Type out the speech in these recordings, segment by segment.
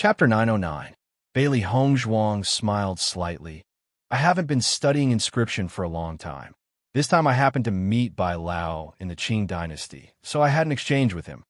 Chapter 909. Bailey Hongzhuang smiled slightly. I haven't been studying inscription for a long time. This time I happened to meet Bai Lao in the Qing dynasty, so I had an exchange with him.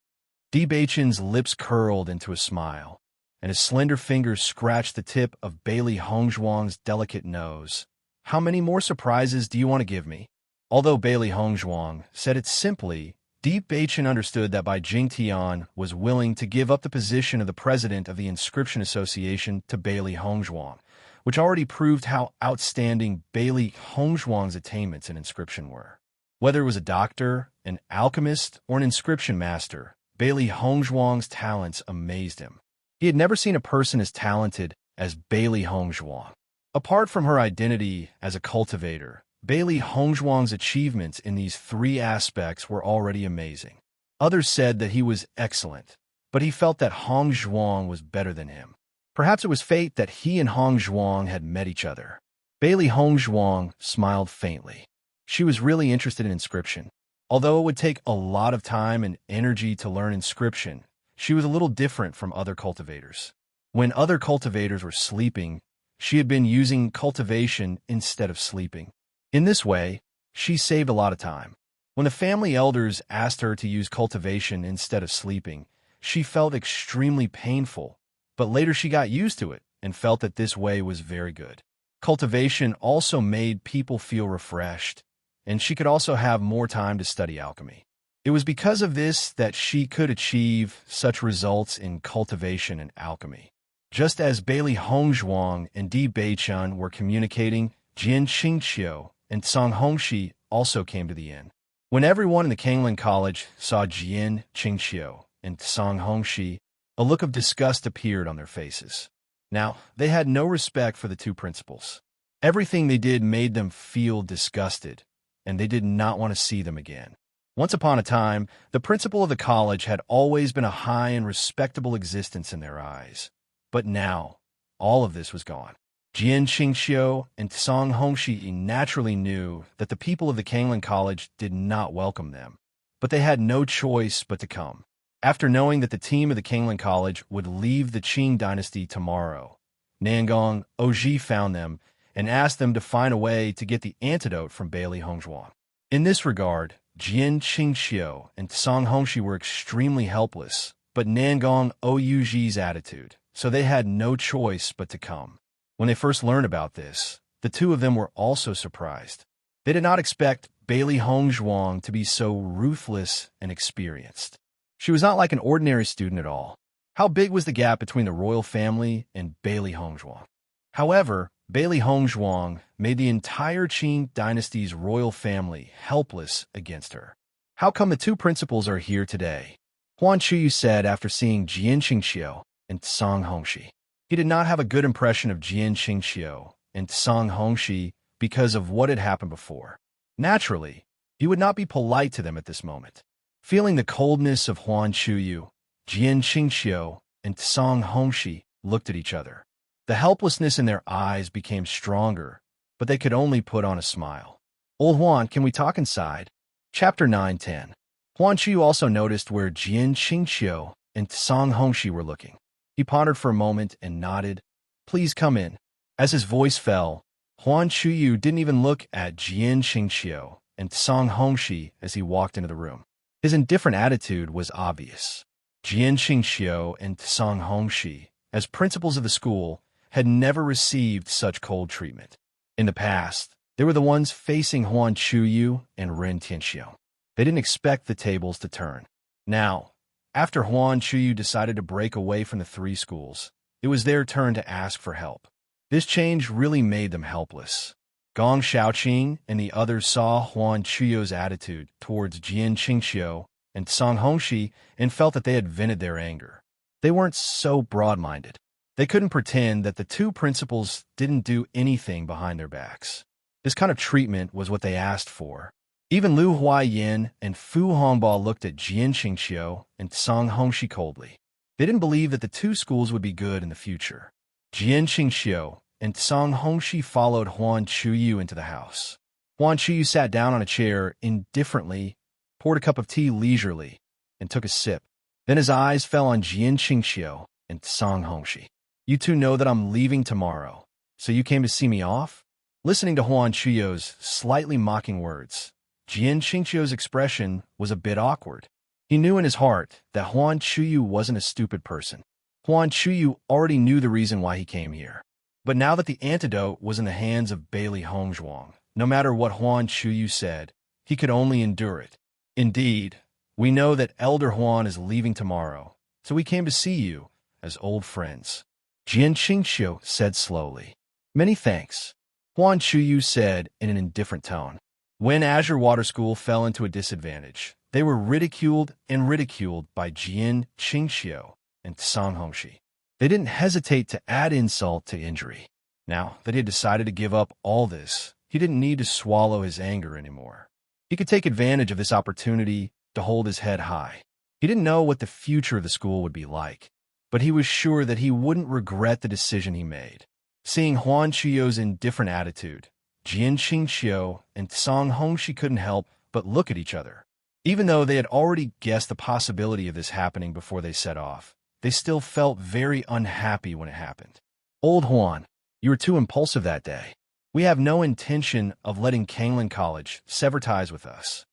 Di Beichen's lips curled into a smile, and his slender fingers scratched the tip of Bailey Hongzhuang's delicate nose. How many more surprises do you want to give me? Although Bailey Hongzhuang said it simply, Di Beichen understood that Bai Jingtian was willing to give up the position of the president of the Inscription Association to Bailey Hongzhuang, which already proved how outstanding Bailey Hongzhuang's attainments in inscription were. Whether it was a doctor, an alchemist, or an inscription master, Bailey Hongzhuang's talents amazed him. He had never seen a person as talented as Bailey Hongzhuang. Apart from her identity as a cultivator, Bailey Hongzhuang's achievements in these three aspects were already amazing. Others said that he was excellent, but he felt that Hongzhuang was better than him. Perhaps it was fate that he and Hongzhuang had met each other. Bailey Hongzhuang smiled faintly. She was really interested in inscription. Although it would take a lot of time and energy to learn inscription, she was a little different from other cultivators. When other cultivators were sleeping, she had been using cultivation instead of sleeping. In this way, she saved a lot of time. When the family elders asked her to use cultivation instead of sleeping, she felt extremely painful, but later she got used to it and felt that this way was very good. Cultivation also made people feel refreshed, and she could also have more time to study alchemy. It was because of this that she could achieve such results in cultivation and alchemy. Just as Bailey Hongzhuang and Di Beichen were communicating, Jian Qingqiu and Song Hongxi also came to the inn. When everyone in the Kangling College saw Jian Qingqiu and Song Hongxi, a look of disgust appeared on their faces. Now, they had no respect for the two principals. Everything they did made them feel disgusted, and they did not want to see them again. Once upon a time, the principal of the college had always been a high and respectable existence in their eyes. But now, all of this was gone. Jian Qingqiu and Song Hongxi naturally knew that the people of the Kangling College did not welcome them, but they had no choice but to come. After knowing that the team of the Kangling College would leave the Qing dynasty tomorrow, Nangong Oji found them and asked them to find a way to get the antidote from Bailey Hongzhuang. In this regard, Jian Qingqiu and Song Hongxi were extremely helpless, but Nangong Ouji's attitude, so they had no choice but to come. When they first learned about this, the two of them were also surprised. They did not expect Bailey Hongzhuang to be so ruthless and experienced. She was not like an ordinary student at all. How big was the gap between the royal family and Bailey Hongzhuang? However, Bailey Hongzhuang made the entire Qing dynasty's royal family helpless against her. How come the two principals are here today? Huan Chuyu said after seeing Jian Qingqiu and Song Hongxi. He did not have a good impression of Jian Qingqiu and Song Hongxi because of what had happened before. Naturally, he would not be polite to them at this moment. Feeling the coldness of Huan Chuyu, Jian Qingqiu and Song Hongxi looked at each other. The helplessness in their eyes became stronger, but they could only put on a smile. Old Huan, can we talk inside? Chapter 910. Huan Chuyu also noticed where Jian Qingqiu and Song Hongxi were looking. He pondered for a moment and nodded. Please come in. As his voice fell, Huan Chuyu didn't even look at Jian Qingqiu and Song Hongxi as he walked into the room. His indifferent attitude was obvious. Jian Qingqiu and Song Hongxi, as principals of the school, had never received such cold treatment. In the past, they were the ones facing Huan Chuyu and Ren Tianxiu. They didn't expect the tables to turn. Now, after Huan Chuyu decided to break away from the three schools, it was their turn to ask for help. This change really made them helpless. Gong Shaoqing and the others saw Huan Chuyu's attitude towards Jian Qingqiu and Song Hongxi and felt that they had vented their anger. They weren't so broad-minded. They couldn't pretend that the two principals didn't do anything behind their backs. This kind of treatment was what they asked for. Even Lu Huayin and Fu Hongbo looked at Jian Qingqiu and Song Hongxi coldly. They didn't believe that the two schools would be good in the future. Jian Qingqiu and Song Hongxi followed Huan Chuyu into the house. Huan Chuyu sat down on a chair indifferently, poured a cup of tea leisurely, and took a sip. Then his eyes fell on Jian Qingqiu and Song Hongxi. You two know that I'm leaving tomorrow, so you came to see me off? Listening to Huan Chuyo's slightly mocking words, Jian Qingqiu's expression was a bit awkward. He knew in his heart that Huan Chuyu wasn't a stupid person. Huan Chuyu already knew the reason why he came here. But now that the antidote was in the hands of Bailey Hongzhuang, no matter what Huan Chuyu said, he could only endure it. Indeed, we know that Elder Huan is leaving tomorrow, so we came to see you, as old friends. Jian Qingqiu said slowly. Many thanks, Huan Chuyu said in an indifferent tone. When Azure Water School fell into a disadvantage, they were ridiculed by Jian Qingqiu and Song Hongxi. They didn't hesitate to add insult to injury. Now that he had decided to give up all this, he didn't need to swallow his anger anymore. He could take advantage of this opportunity to hold his head high. He didn't know what the future of the school would be like, but he was sure that he wouldn't regret the decision he made. Seeing Huan Chuyo's indifferent attitude, Jian Qingqiu and Song Hongxi couldn't help but look at each other. Even though they had already guessed the possibility of this happening before they set off, they still felt very unhappy when it happened. Old Huan, you were too impulsive that day. We have no intention of letting Kanglin College sever ties with us,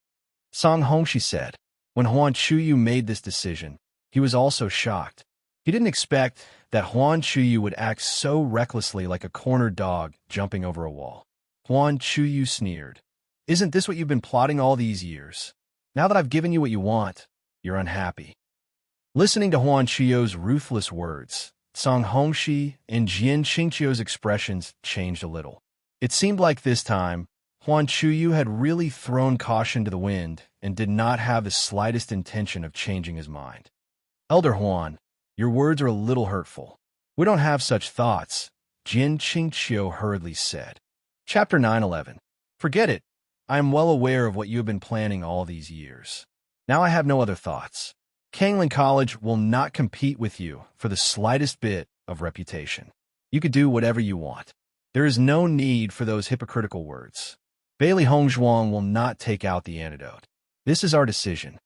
Song Hongxi said. When Huan Chuyu made this decision, he was also shocked. He didn't expect that Huan Chuyu would act so recklessly like a cornered dog jumping over a wall. Huan Chuyu sneered. Isn't this what you've been plotting all these years? Now that I've given you what you want, you're unhappy. Listening to Huan Chuyo's ruthless words, Song Hongxi and Jian Qingqiu's expressions changed a little. It seemed like this time, Huan Chuyu had really thrown caution to the wind and did not have the slightest intention of changing his mind. Elder Huan, your words are a little hurtful. We don't have such thoughts, Jian Qingqiu hurriedly said. Chapter 9:11. Forget it. I am well aware of what you have been planning all these years. Now I have no other thoughts. Kanglin College will not compete with you for the slightest bit of reputation. You could do whatever you want. There is no need for those hypocritical words. Bailey Hongzhuang will not take out the antidote. This is our decision.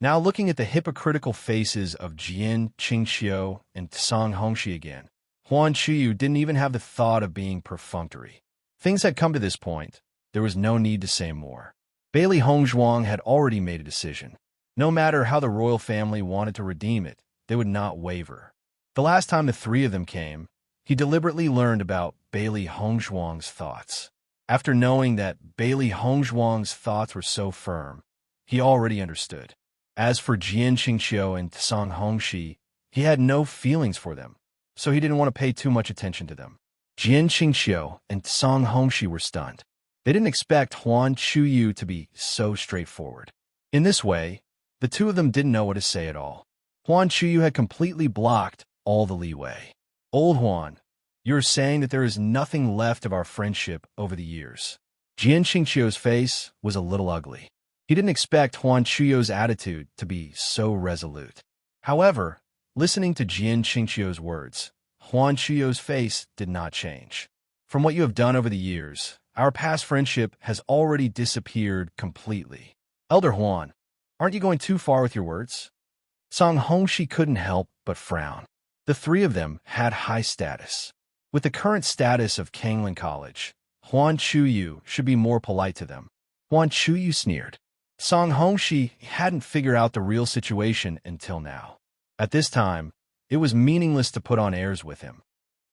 Now looking at the hypocritical faces of Jian Qingqiu and Song Hongxi again, Huan Chuyu didn't even have the thought of being perfunctory. Things had come to this point. There was no need to say more. Bailey Hongzhuang had already made a decision. No matter how the royal family wanted to redeem it, they would not waver. The last time the three of them came, he deliberately learned about Bailey Hongzhuang's thoughts. After knowing that Bailey Hongzhuang's thoughts were so firm, he already understood. As for Jian Qingqiu and Song Hongxi, he had no feelings for them, so he didn't want to pay too much attention to them. Jian Qingqiu and Song Hongxi were stunned. They didn't expect Huan Chuyu to be so straightforward. In this way, the two of them didn't know what to say at all. Huan Chuyu had completely blocked all the leeway. Old Huan, you're saying that there is nothing left of our friendship over the years. Jian Qingqiu's face was a little ugly. He didn't expect Huan Chuyu's attitude to be so resolute. However, listening to Jian Qingqiu's words, Huan Chuyu's face did not change. From what you have done over the years, our past friendship has already disappeared completely. Elder Huan, aren't you going too far with your words? Song Hongxi couldn't help but frown. The three of them had high status. With the current status of Kanglin College, Huan Chuyu should be more polite to them. Huan Chuyu sneered. Song Hongxi hadn't figured out the real situation until now. At this time, it was meaningless to put on airs with him.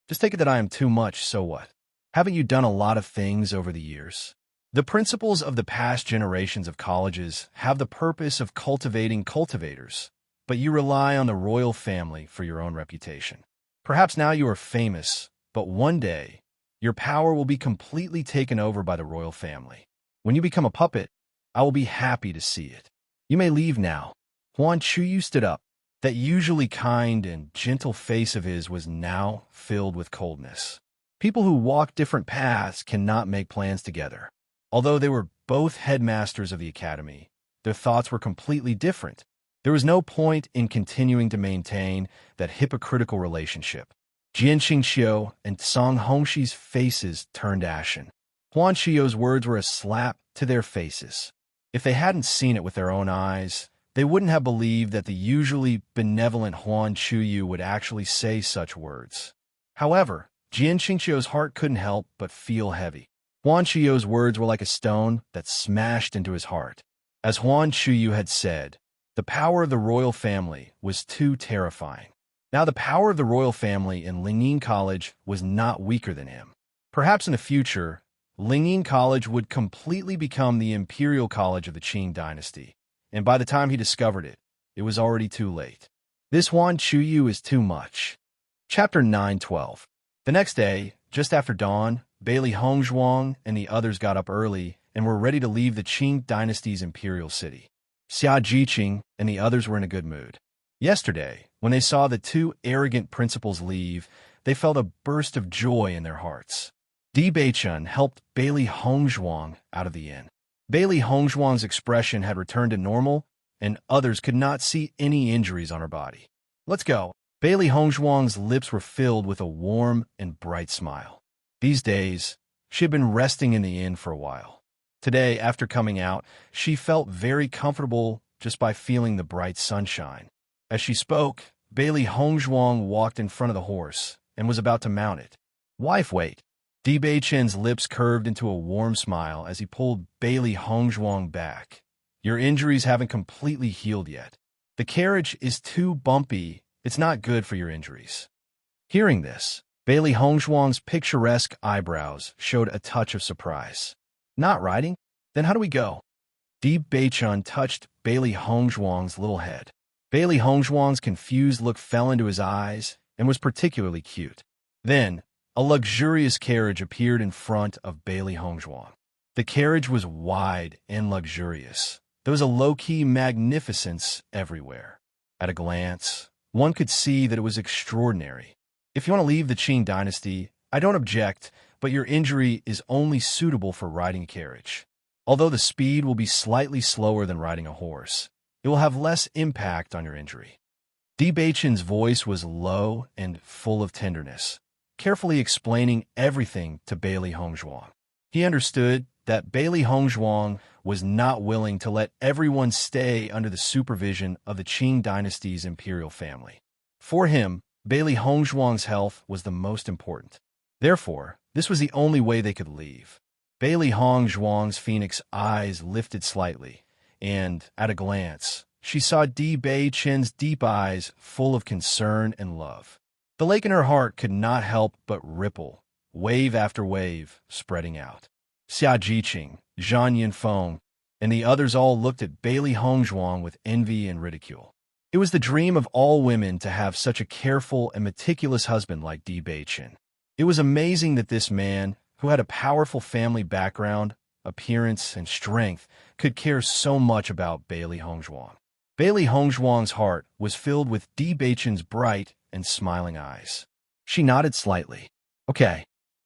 Just take it that I am too much, so what? Haven't you done a lot of things over the years? The principles of the past generations of colleges have the purpose of cultivating cultivators, but you rely on the royal family for your own reputation. Perhaps now you are famous, but one day, your power will be completely taken over by the royal family. When you become a puppet, I will be happy to see it. You may leave now. Huan Chuyu stood up. That usually kind and gentle face of his was now filled with coldness. People who walk different paths cannot make plans together. Although they were both headmasters of the academy, their thoughts were completely different. There was no point in continuing to maintain that hypocritical relationship. Jian Qingqiu and Song Hongxi's faces turned ashen. Huan Chuyo's words were a slap to their faces. If they hadn't seen it with their own eyes, They wouldn't have believed that the usually benevolent Huan Chuyu would actually say such words. However, Jian Qingqiu's heart couldn't help but feel heavy. Huan Chuyu's words were like a stone that smashed into his heart. As Huan Chuyu had said, the power of the royal family was too terrifying. Now the power of the royal family in Lingyin College was not weaker than him. Perhaps in the future, Lingyin College would completely become the imperial college of the Qing dynasty, and by the time he discovered it, it was already too late. This Huan Chuyu is too much. Chapter 9:12. The next day, just after dawn, Bailey Hongzhuang and the others got up early and were ready to leave the Qing dynasty's imperial city. Xia Jiqing and the others were in a good mood. Yesterday, when they saw the two arrogant principals leave, they felt a burst of joy in their hearts. Di Beichun helped Bailey Hongzhuang out of the inn. Bailey Hongzhuang's expression had returned to normal, and others could not see any injuries on her body. "Let's go." Bailey Hongzhuang's lips were filled with a warm and bright smile. These days, she had been resting in the inn for a while. Today, after coming out, she felt very comfortable just by feeling the bright sunshine. As she spoke, Bailey Hongzhuang walked in front of the horse and was about to mount it. "Wife, wait." Di Beichun's lips curved into a warm smile as he pulled Bailey Hongzhuang back. "Your injuries haven't completely healed yet. The carriage is too bumpy. It's not good for your injuries." Hearing this, Bailey Hongzhuang's picturesque eyebrows showed a touch of surprise. "Not riding? Then how do we go?" Di Beichun touched Bailey Hongzhuang's little head. Bailey Hongzhuang's confused look fell into his eyes and was particularly cute. Then, a luxurious carriage appeared in front of Bailey Hongzhuang. The carriage was wide and luxurious. There was a low-key magnificence everywhere. At a glance, one could see that it was extraordinary. "If you want to leave the Qing dynasty, I don't object, but your injury is only suitable for riding a carriage. Although the speed will be slightly slower than riding a horse, it will have less impact on your injury." Di Beichun's voice was low and full of tenderness, carefully explaining everything to Bailey Hongzhuang. He understood that Bailey Hongzhuang was not willing to let everyone stay under the supervision of the Qing dynasty's imperial family. For him, Bailey Hongzhuang's health was the most important. Therefore, this was the only way they could leave. Bailey Hongzhuang's phoenix eyes lifted slightly, and, at a glance, she saw Di Beichun's deep eyes full of concern and love. The lake in her heart could not help but ripple, wave after wave, spreading out. Xia Jiqing, Zhang Yinfeng, and the others all looked at Bailey Hongzhuang with envy and ridicule. It was the dream of all women to have such a careful and meticulous husband like Di Beichun. It was amazing that this man, who had a powerful family background, appearance, and strength, could care so much about Bailey Hongzhuang. Bailey Hongzhuang's heart was filled with Di Beichun's bright and smiling eyes. She nodded slightly. "Okay."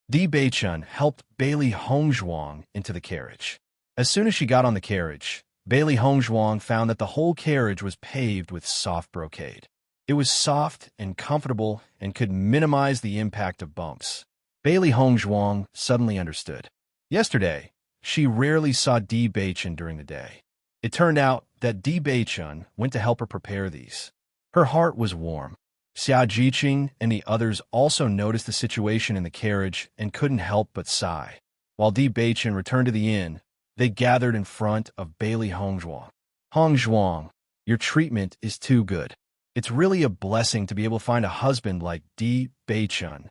Di Beichun helped Bailey Hongzhuang into the carriage. As soon as she got on the carriage, Bailey Hongzhuang found that the whole carriage was paved with soft brocade. It was soft and comfortable and could minimize the impact of bumps. Bailey Hongzhuang suddenly understood. Yesterday, she rarely saw Di Beichun during the day. It turned out that Di Beichun went to help her prepare these. Her heart was warm. Xia Jiqing and the others also noticed the situation in the carriage and couldn't help but sigh. While Di Beichun returned to the inn, they gathered in front of Bailey Hongzhuang. "Hongzhuang, your treatment is too good. It's really a blessing to be able to find a husband like Di Beichun."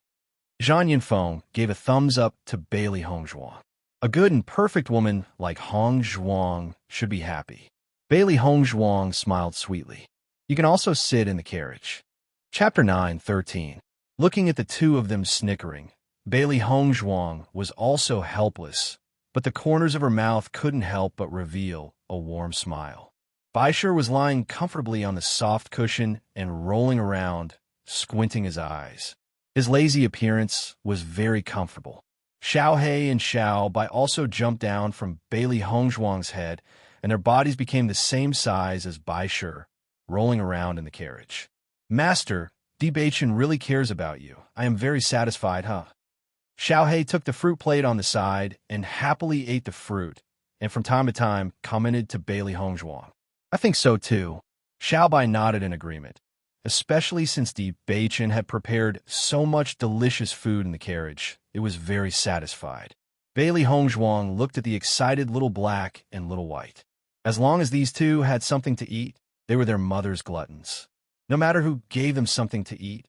Zhang Yinfeng gave a thumbs up to Bailey Hongzhuang. "A good and perfect woman like Hongzhuang should be happy." Bailey Hongzhuang smiled sweetly. "You can also sit in the carriage." Chapter 9:13. Looking at the two of them snickering, Bailey Hongzhuang was also helpless, but the corners of her mouth couldn't help but reveal a warm smile. Baisher was lying comfortably on the soft cushion and rolling around, squinting his eyes. His lazy appearance was very comfortable. Xiaohei and Xiao Bai also jumped down from Bailey Hongzhuang's head, and their bodies became the same size as Baisher, rolling around in the carriage. "Master, Di Beichun really cares about you. I am very satisfied, huh?" Xiaohei took the fruit plate on the side and happily ate the fruit, and from time to time commented to Bailey Hongzhuang. I think so too. Xiaobai nodded in agreement, especially since Di Beichen had prepared so much delicious food in the carriage. It was very satisfied. Bailey Hongzhuang looked at the excited little black and little white. As long as these two had something to eat, they were their mother's gluttons. No matter who gave them something to eat,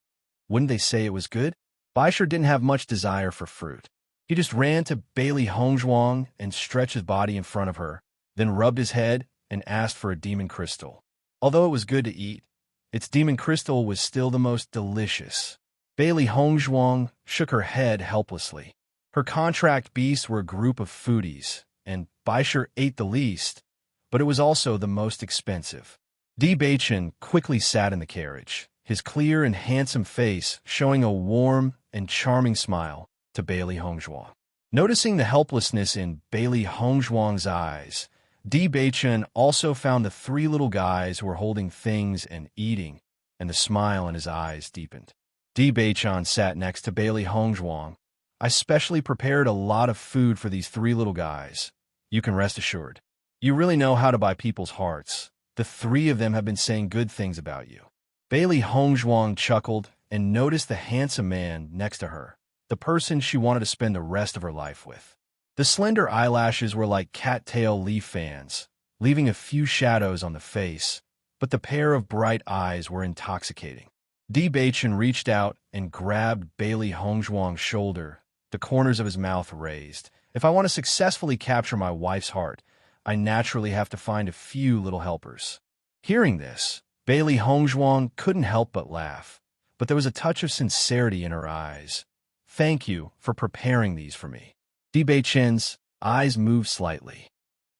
wouldn't they say it was good? Baisher didn't have much desire for fruit. He just ran to Bailey Hongzhuang and stretched his body in front of her, then rubbed his head and asked for a demon crystal. Although it was good to eat, its demon crystal was still the most delicious. Bailey Hongzhuang shook her head helplessly. Her contract beasts were a group of foodies, and Baisher ate the least, but it was also the most expensive. Di Beichen quickly sat in the carriage, his clear and handsome face showing a warm and charming smile to Bailey Hongzhuang. Noticing the helplessness in Bailey Hongzhuang's eyes, Di Beichen also found the three little guys who were holding things and eating, and the smile in his eyes deepened. Di Beichen sat next to Bailey Hongzhuang. I specially prepared a lot of food for these three little guys. You can rest assured. You really know how to buy people's hearts. The three of them have been saying good things about you. Bailey Hongzhuang chuckled and noticed the handsome man next to her, the person she wanted to spend the rest of her life with. The slender eyelashes were like cattail leaf fans, leaving a few shadows on the face, but the pair of bright eyes were intoxicating. Di Beichen reached out and grabbed Bailey Hongzhuang's shoulder, the corners of his mouth raised. If I want to successfully capture my wife's heart, I naturally have to find a few little helpers. Hearing this, Bailey Hongzhuang couldn't help but laugh, but there was a touch of sincerity in her eyes. Thank you for preparing these for me. Di Beichen's eyes moved slightly.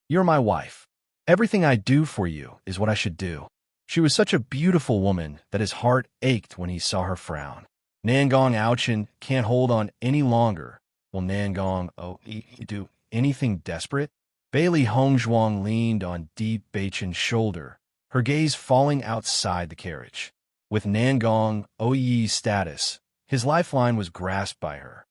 You're my wife. Everything I do for you is what I should do. She was such a beautiful woman that his heart ached when he saw her frown. Nangong Aochen can't hold on any longer. Will Nangong do anything desperate? Bailey Hongzhuang leaned on Di Beichen's shoulder, her gaze falling outside the carriage. With Nangong Oyi's status, his lifeline was grasped by her.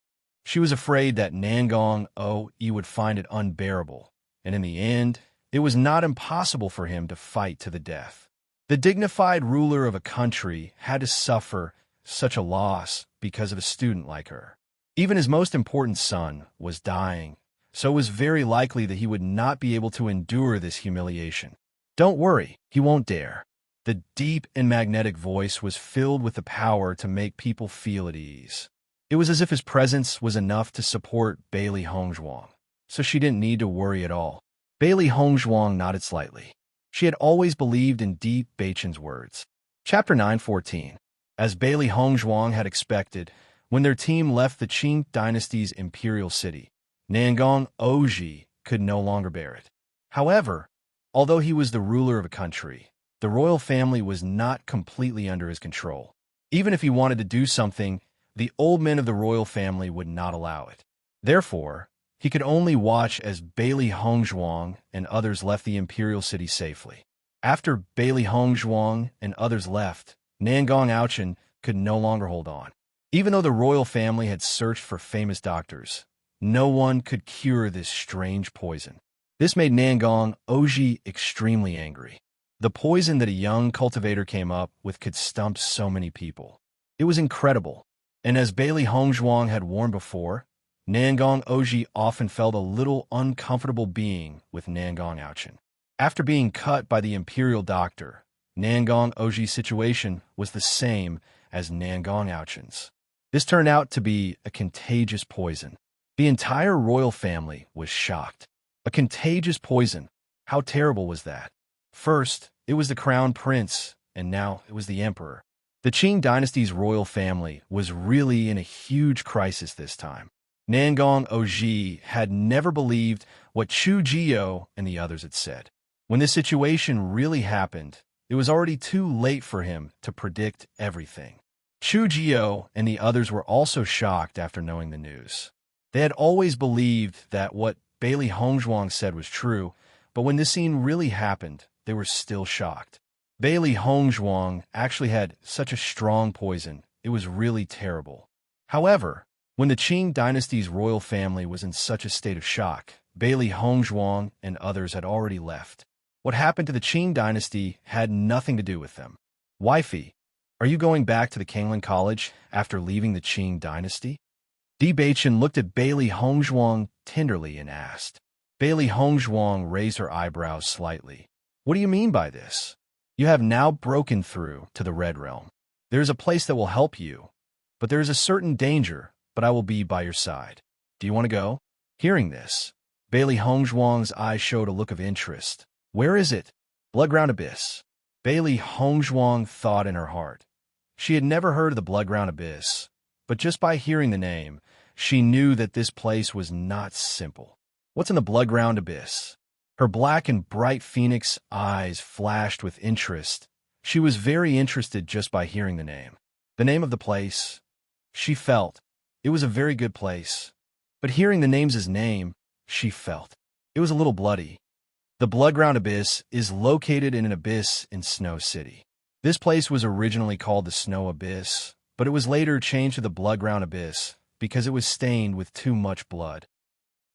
She was afraid that Nangong Oyi would find it unbearable, and in the end, it was not impossible for him to fight to the death. The dignified ruler of a country had to suffer such a loss because of a student like her. Even his most important son was dying, so it was very likely that he would not be able to endure this humiliation. Don't worry, he won't dare. The deep and magnetic voice was filled with the power to make people feel at ease. It was as if his presence was enough to support Bailey Hongzhuang, so she didn't need to worry at all. Bailey Hongzhuang nodded slightly. She had always believed in Di Beichen's words. Chapter 9:14. As Bailey Hongzhuang had expected, when their team left the Qing dynasty's imperial city, Nangong Oji could no longer bear it. However, although he was the ruler of a country, the royal family was not completely under his control. Even if he wanted to do something, the old men of the royal family would not allow it. Therefore, he could only watch as Bailey Hongzhuang and others left the imperial city safely. After Bailey Hongzhuang and others left, Nangong Aochen could no longer hold on. Even though the royal family had searched for famous doctors, no one could cure this strange poison. This made Nangong Oji extremely angry. The poison that a young cultivator came up with could stump so many people. It was incredible. And as Bailey Hongzhuang had warned before, Nangong Oji often felt a little uncomfortable being with Nangong Aochen. After being cut by the imperial doctor, Nangong Oji's situation was the same as Nangong Aochen's. This turned out to be a contagious poison. The entire royal family was shocked. A contagious poison. How terrible was that? First, it was the crown prince, and now it was the emperor. The Qing dynasty's royal family was really in a huge crisis this time. Nangong Oji had never believed what Chu Jio and the others had said. When this situation really happened, it was already too late for him to predict everything. Chu Jio and the others were also shocked after knowing the news. They had always believed that what Bailey Hongzhuang said was true, but when this scene really happened, they were still shocked. Bailey Hongzhuang actually had such a strong poison, it was really terrible. However, when the Qing dynasty's royal family was in such a state of shock, Bailey Hongzhuang and others had already left. What happened to the Qing dynasty had nothing to do with them. Wifey, are you going back to the Kanglan College after leaving the Qing dynasty? Di Baichen looked at Bailey Hongzhuang tenderly and asked. Bailey Hongzhuang raised her eyebrows slightly. What do you mean by this? You have now broken through to the Red Realm. There is a place that will help you, but there is a certain danger, but I will be by your side. Do you want to go? Hearing this, Bailey Hongzhuang's eyes showed a look of interest. Where is it? Bloodground Abyss. Bailey Hongzhuang thought in her heart. She had never heard of the Bloodground Abyss, but just by hearing the name, she knew that this place was not simple. What's in the Bloodground Abyss? Her black and bright phoenix eyes flashed with interest. She was very interested just by hearing the name. The name of the place, she felt. It was a very good place. But hearing the name's name, she felt. It was a little bloody. The Bloodground Abyss is located in an abyss in Snow City. This place was originally called the Snow Abyss, but it was later changed to the Bloodground Abyss because it was stained with too much blood.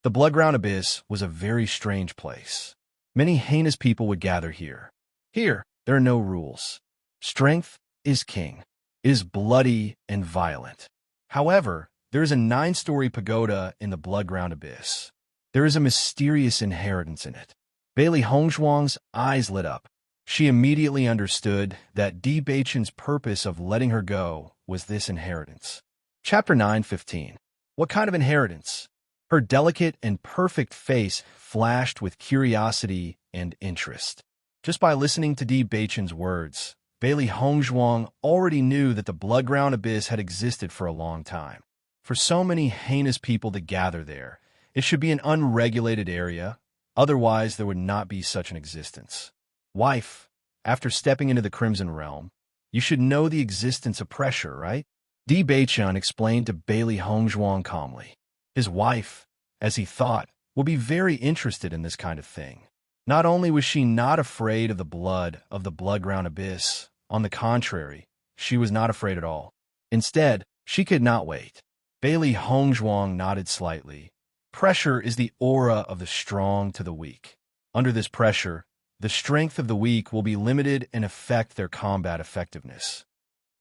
The Bloodground Abyss was a very strange place. Many heinous people would gather here. Here, there are no rules. Strength is king. It is bloody and violent. However, there is a 9-story pagoda in the Bloodground Abyss. There is a mysterious inheritance in it. Bailey Hongzhuang's eyes lit up. She immediately understood that Di Baichen's purpose of letting her go was this inheritance. Chapter 9:15. What kind of inheritance? Her delicate and perfect face flashed with curiosity and interest. Just by listening to Di Baichen's words, Bailey Hongzhuang already knew that the Bloodground Abyss had existed for a long time. For so many heinous people to gather there, it should be an unregulated area, otherwise there would not be such an existence. Wife, after stepping into the Crimson Realm, you should know the existence of pressure, right? Di Baichen explained to Bailey Hongzhuang calmly. His wife, as he thought, will be very interested in this kind of thing. Not only was she not afraid of the blood of the Bloodground Abyss, on the contrary, she was not afraid at all. Instead, she could not wait. Bailey Hongzhuang nodded slightly. Pressure is the aura of the strong to the weak. Under this pressure, the strength of the weak will be limited and affect their combat effectiveness.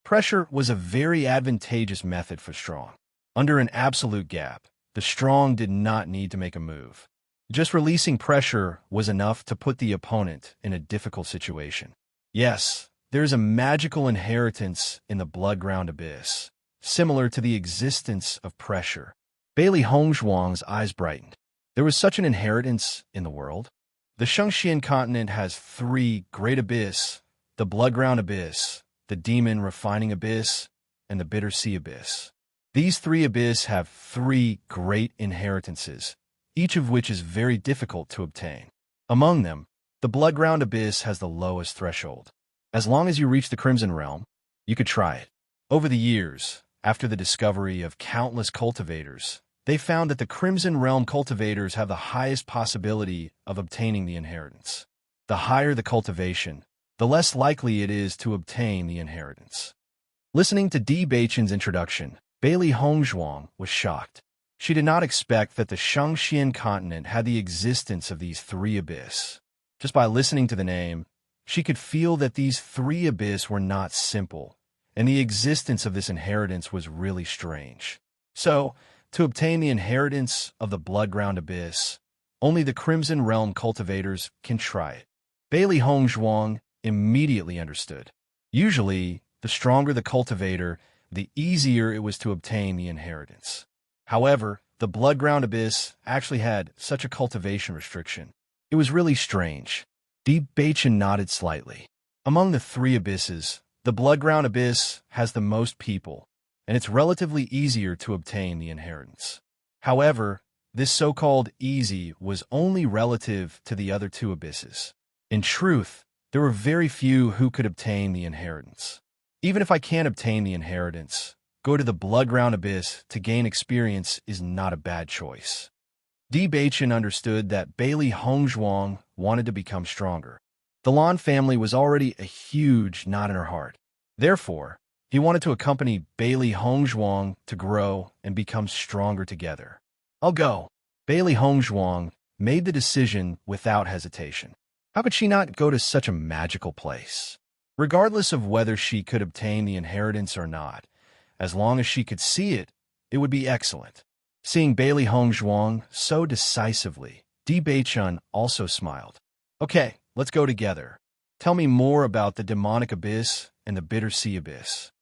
Pressure was a very advantageous method for strong. Under an absolute gap, the strong did not need to make a move. Just releasing pressure was enough to put the opponent in a difficult situation. Yes, there is a magical inheritance in the Bloodground Abyss, similar to the existence of pressure. Bailey Hongzhuang's eyes brightened. There was such an inheritance in the world. The Shengxian continent has 3 great abyss, the Bloodground Abyss, the Demon Refining Abyss, and the Bitter Sea Abyss. These 3 abyss have 3 great inheritances, each of which is very difficult to obtain. Among them, the Bloodground Abyss has the lowest threshold. As long as you reach the Crimson Realm, you could try it. Over the years, after the discovery of countless cultivators, they found that the Crimson Realm cultivators have the highest possibility of obtaining the inheritance. The higher the cultivation, the less likely it is to obtain the inheritance. Listening to Di Baichen's introduction, Bailey Hongzhuang was shocked. She did not expect that the Shengxian continent had the existence of these 3 abyss. Just by listening to the name, she could feel that these 3 abyss were not simple, and the existence of this inheritance was really strange. So, to obtain the inheritance of the Bloodground Abyss, only the Crimson Realm cultivators can try it. Bailey Hongzhuang immediately understood. Usually, the stronger the cultivator, the easier it was to obtain the inheritance. However, the Bloodground Abyss actually had such a cultivation restriction. It was really strange. Di Baichen nodded slightly. Among the 3 abysses, the Bloodground Abyss has the most people, and it's relatively easier to obtain the inheritance. However, this so-called easy was only relative to the other 2 abysses. In truth, there were very few who could obtain the inheritance. Even if I can't obtain the inheritance, go to the Bloodground Abyss to gain experience is not a bad choice. Di Baichen understood that Bailey Hongzhuang wanted to become stronger. The Lan family was already a huge knot in her heart. Therefore, he wanted to accompany Bailey Hongzhuang to grow and become stronger together. I'll go. Bailey Hongzhuang made the decision without hesitation. How could she not go to such a magical place? Regardless of whether she could obtain the inheritance or not, as long as she could see it, it would be excellent. Seeing Bailey Hongzhuang so decisively, Di Beichun also smiled. Okay, let's go together. Tell me more about the demonic abyss and the bitter sea abyss.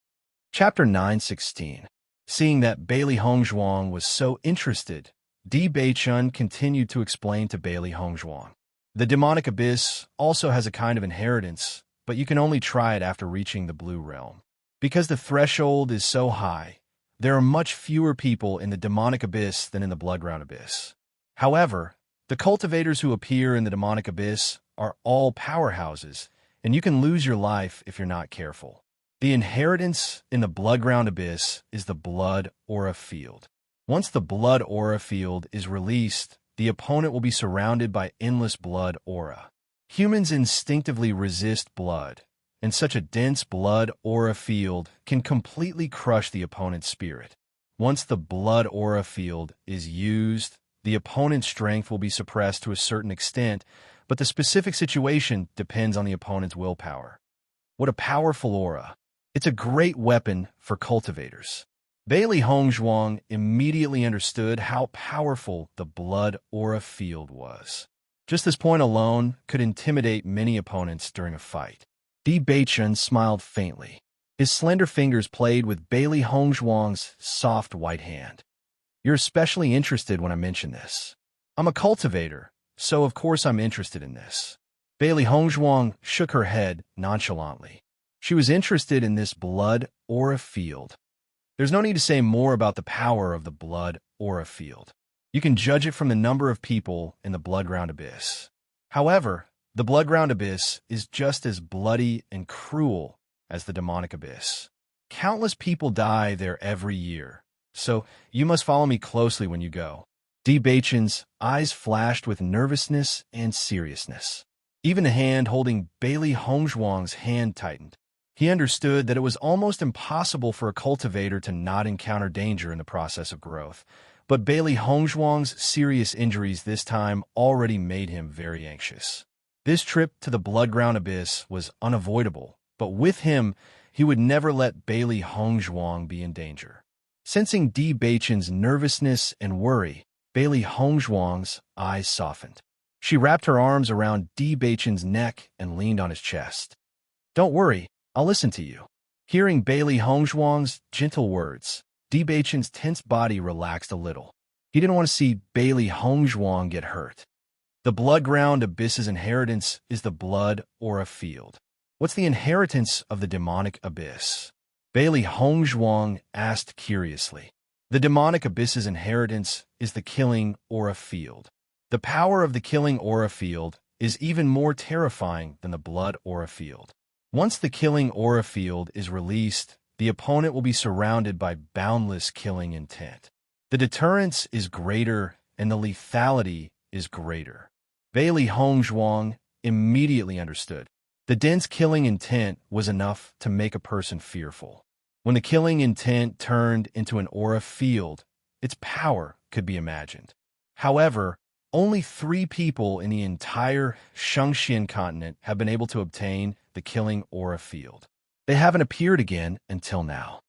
Chapter 9:16. Seeing that Bailey Hongzhuang was so interested, Di Beichun continued to explain to Bailey Hongzhuang. The demonic abyss also has a kind of inheritance, but you can only try it after reaching the blue realm. Because the threshold is so high, there are much fewer people in the demonic abyss than in the bloodground abyss. However, the cultivators who appear in the demonic abyss are all powerhouses, and you can lose your life if you're not careful. The inheritance in the bloodground abyss is the blood aura field. Once the blood aura field is released, the opponent will be surrounded by endless blood aura. Humans instinctively resist blood, and such a dense blood aura field can completely crush the opponent's spirit. Once the blood aura field is used, the opponent's strength will be suppressed to a certain extent, but the specific situation depends on the opponent's willpower. What a powerful aura! It's a great weapon for cultivators. Bailey Hongzhuang immediately understood how powerful the blood aura field was. Just this point alone could intimidate many opponents during a fight. Di Beichun smiled faintly. His slender fingers played with Bailey Hongzhuang's soft white hand. You're especially interested when I mention this. I'm a cultivator, so of course I'm interested in this. Bailey Hongzhuang shook her head nonchalantly. She was interested in this blood aura field. There's no need to say more about the power of the blood aura field. You can judge it from the number of people in the bloodground abyss. However, the bloodground abyss is just as bloody and cruel as the demonic abyss. Countless people die there every year, so you must follow me closely when you go. Di Beichun's eyes flashed with nervousness and seriousness. Even the hand holding Bailey Hongzhuang's hand tightened. He understood that it was almost impossible for a cultivator to not encounter danger in the process of growth, but Bailey Hongzhuang's serious injuries this time already made him very anxious. This trip to the bloodground abyss was unavoidable, but with him, he would never let Bailey Hongzhuang be in danger. Sensing Di Beichun's nervousness and worry, Bailey Hongzhuang's eyes softened. She wrapped her arms around Di Beichun's neck and leaned on his chest. Don't worry, I'll listen to you. Hearing Bailey Hongzhuang's gentle words, Di Beichun's tense body relaxed a little. He didn't want to see Bailey Hongzhuang get hurt. The bloodground abyss's inheritance is the blood aura field. What's the inheritance of the demonic abyss? Bailey Hongzhuang asked curiously. The demonic abyss's inheritance is the killing aura field. The power of the killing aura field is even more terrifying than the blood aura field. Once the killing aura field is released, the opponent will be surrounded by boundless killing intent. The deterrence is greater and the lethality is greater. Bailey Hongzhuang immediately understood. The dense killing intent was enough to make a person fearful. When the killing intent turned into an aura field, its power could be imagined. However, only 3 people in the entire Shangxian continent have been able to obtain the killing aura field. They haven't appeared again until now.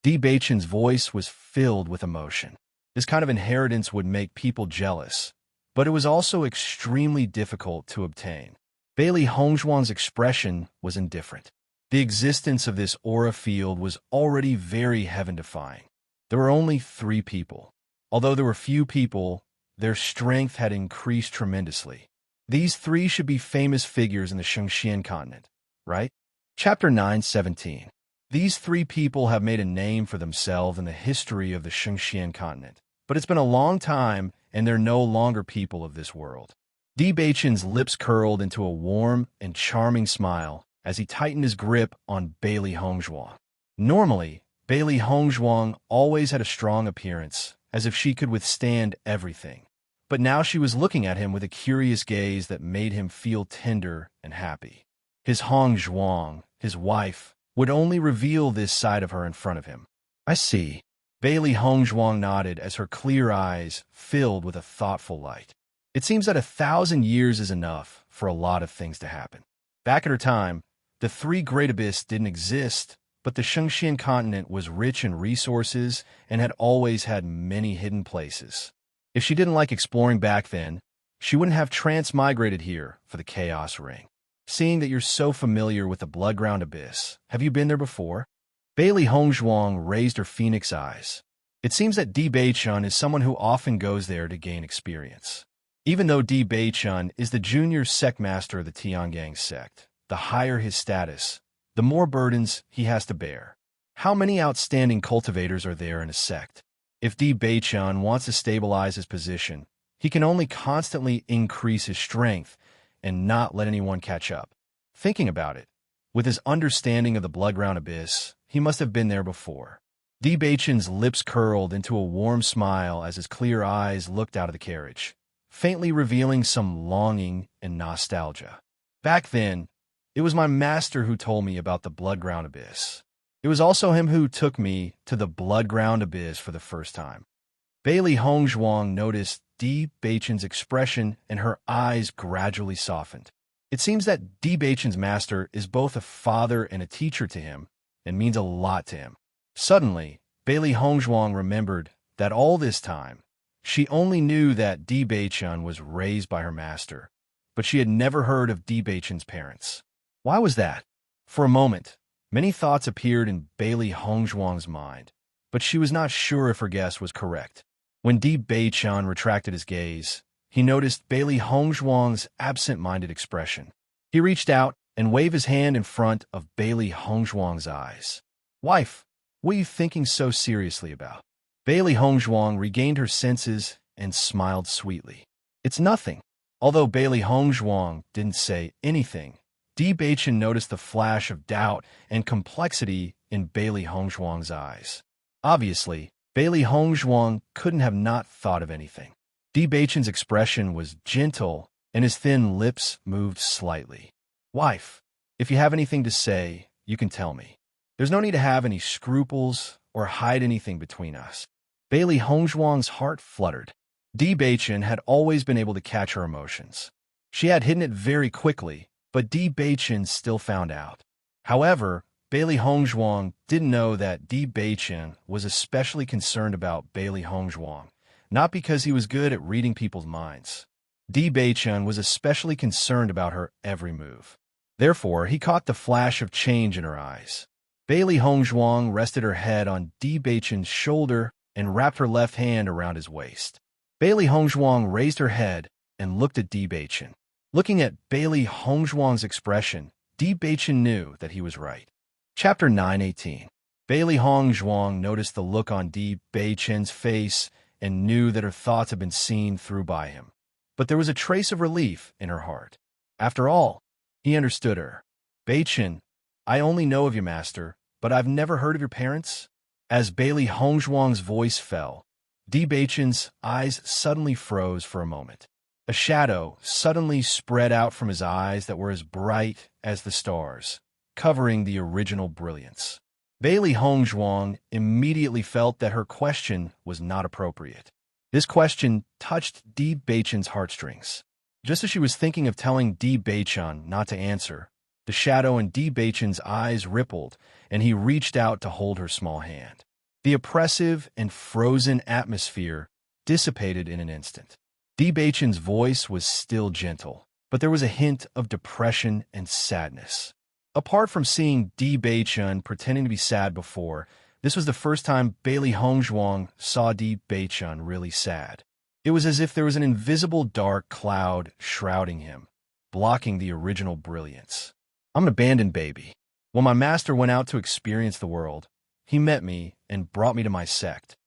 Di Beichun's voice was filled with emotion. This kind of inheritance would make people jealous, but it was also extremely difficult to obtain. Bailey Hongzhuang's expression was indifferent. The existence of this aura field was already very heaven-defying. There were only 3 people. Although there were few people, their strength had increased tremendously. These 3 should be famous figures in the Shangxian continent, right? Chapter 9:17. These 3 people have made a name for themselves in the history of the Shangxian continent, but it's been a long time and they're no longer people of this world. Di Beichun's lips curled into a warm and charming smile as he tightened his grip on Bailey Hongzhuang. Normally, Bailey Hongzhuang always had a strong appearance, as if she could withstand everything. But now she was looking at him with a curious gaze that made him feel tender and happy. His Hongzhuang, his wife, would only reveal this side of her in front of him. I see. Bailey Hongzhuang nodded as her clear eyes filled with a thoughtful light. It seems that 1,000 years is enough for a lot of things to happen. Back at her time, the three Great Abyss didn't exist, but the Shengxian continent was rich in resources and had always had many hidden places. If she didn't like exploring back then, she wouldn't have transmigrated here for the Chaos Ring. Seeing that you're so familiar with the Bloodground Abyss, have you been there before? Bailey Hongzhuang raised her phoenix eyes. It seems that Di Beichun is someone who often goes there to gain experience. Even though Di Beichun is the junior sect master of the Tiangang sect, the higher his status, the more burdens he has to bear. How many outstanding cultivators are there in a sect? If Di Beichun wants to stabilize his position, he can only constantly increase his strength and not let anyone catch up. Thinking about it, with his understanding of the Bloodground Abyss, he must have been there before. Di Beichun's lips curled into a warm smile as his clear eyes looked out of the carriage, faintly revealing some longing and nostalgia. Back then, it was my master who told me about the Bloodground Abyss. It was also him who took me to the Bloodground Abyss for the first time. Bailey Hongzhuang noticed Di Beichun's expression and her eyes gradually softened. It seems that Di Beichun's master is both a father and a teacher to him and means a lot to him. Suddenly, Bailey Hongzhuang remembered that all this time, she only knew that Di Beichun was raised by her master, but she had never heard of Di Beichun's parents. Why was that? For a moment, many thoughts appeared in Bailey Hongzhuang's mind, but she was not sure if her guess was correct. When Di Beichun retracted his gaze, he noticed Bailey Hongzhuang's absent-minded expression. He reached out and waved his hand in front of Bailey Hongzhuang's eyes. "Wife, what are you thinking so seriously about?" Bailey Hongzhuang regained her senses and smiled sweetly. "It's nothing." Although Bailey Hongzhuang didn't say anything, Di Beichun noticed the flash of doubt and complexity in Bailey Hongzhuang's eyes. Obviously, Bailey Hongzhuang couldn't have not thought of anything. Di Beichun's expression was gentle, and his thin lips moved slightly. "Wife, if you have anything to say, you can tell me. There's no need to have any scruples or hide anything between us." Bailey Hongzhuang's heart fluttered. Di Beichun had always been able to catch her emotions. She had hidden it very quickly, but Di Beichun still found out. However, Bailey Hongzhuang didn't know that Di Beichun was especially concerned about Bailey Hongzhuang, not because he was good at reading people's minds. Di Beichun was especially concerned about her every move. Therefore, he caught the flash of change in her eyes. Bailey Hongzhuang rested her head on Di Beichun's shoulder and wrapped her left hand around his waist. Bailey Hongzhuang raised her head and looked at Di Beichun. Looking at Bailey Hongzhuang's expression, Di Beichun knew that he was right. Chapter 9:18. Bailey Hongzhuang noticed the look on Di Beichun's face and knew that her thoughts had been seen through by him. But there was a trace of relief in her heart. After all, he understood her. "Beichun, I only know of your master, but I've never heard of your parents." As Bailey Hongzhuang's voice fell, Di Beichun's eyes suddenly froze for a moment. A shadow suddenly spread out from his eyes that were as bright as the stars, covering the original brilliance. Bailey Hongzhuang immediately felt that her question was not appropriate. This question touched Di Beichun's heartstrings. Just as she was thinking of telling Di Beichun not to answer, the shadow in Di Beichun's eyes rippled, and he reached out to hold her small hand. The oppressive and frozen atmosphere dissipated in an instant. Di Beichun's voice was still gentle, but there was a hint of depression and sadness. Apart from seeing Di Beichun pretending to be sad before, this was the first time Bailey Hongzhuang saw Di Beichun really sad. It was as if there was an invisible dark cloud shrouding him, blocking the original brilliance. "I'm an abandoned baby. When my master went out to experience the world, he met me and brought me to my sect."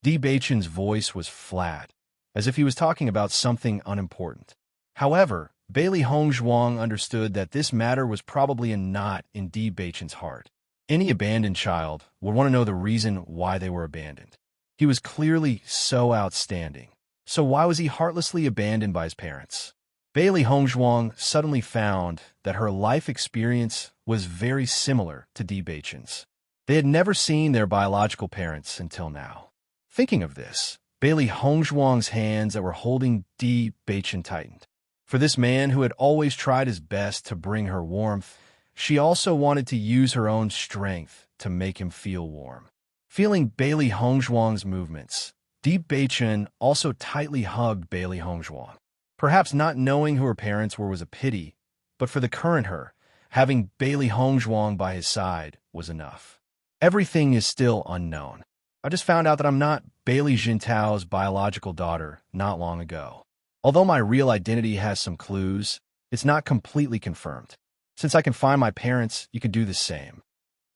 Di Beichun's voice was flat, as if he was talking about something unimportant. However, Bailey Hongzhuang understood that this matter was probably a knot in Di Beichun's heart. Any abandoned child would want to know the reason why they were abandoned. He was clearly so outstanding. So why was he heartlessly abandoned by his parents? Bailey Hongzhuang suddenly found that her life experience was very similar to Di Beichun's. They had never seen their biological parents until now. Thinking of this, Bailey Hongzhuang's hands that were holding Di Beichen tightened. For this man who had always tried his best to bring her warmth, she also wanted to use her own strength to make him feel warm. Feeling Bailey Hongzhuang's movements, Di Beichen also tightly hugged Bailey Hongzhuang. Perhaps not knowing who her parents were was a pity, but for the current her, having Bailey Hongzhuang by his side was enough. Everything is still unknown. I just found out that I'm not Bailey Jintao's biological daughter not long ago. Although my real identity has some clues, it's not completely confirmed. Since I can find my parents, you can do the same.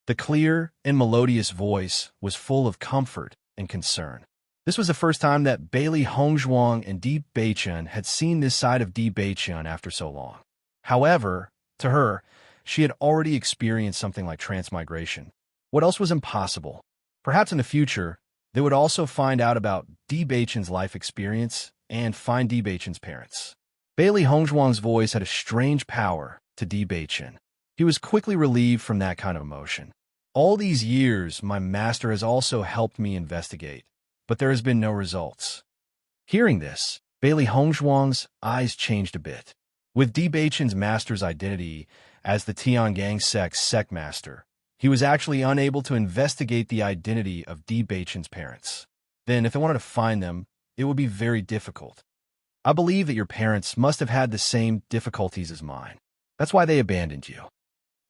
The clear and melodious voice was full of comfort and concern. This was the first time that Bailey Hongzhuang and Di Beichen had seen this side of Di Beichen after so long. However, to her, she had already experienced something like transmigration. What else was impossible? Perhaps in the future, they would also find out about Di Beichen's life experience and find Di Beichen's parents. Bailey Hongzhuang's voice had a strange power to Di Beichen. He was quickly relieved from that kind of emotion. All these years, my master has also helped me investigate, but there has been no results. Hearing this, Bailey Hongzhuang's eyes changed a bit. With Di Beichen's master's identity as the Tiangang sect master, he was actually unable to investigate the identity of Di Beichen's parents. Then, if they wanted to find them, it would be very difficult. I believe that your parents must have had the same difficulties as mine. That's why they abandoned you.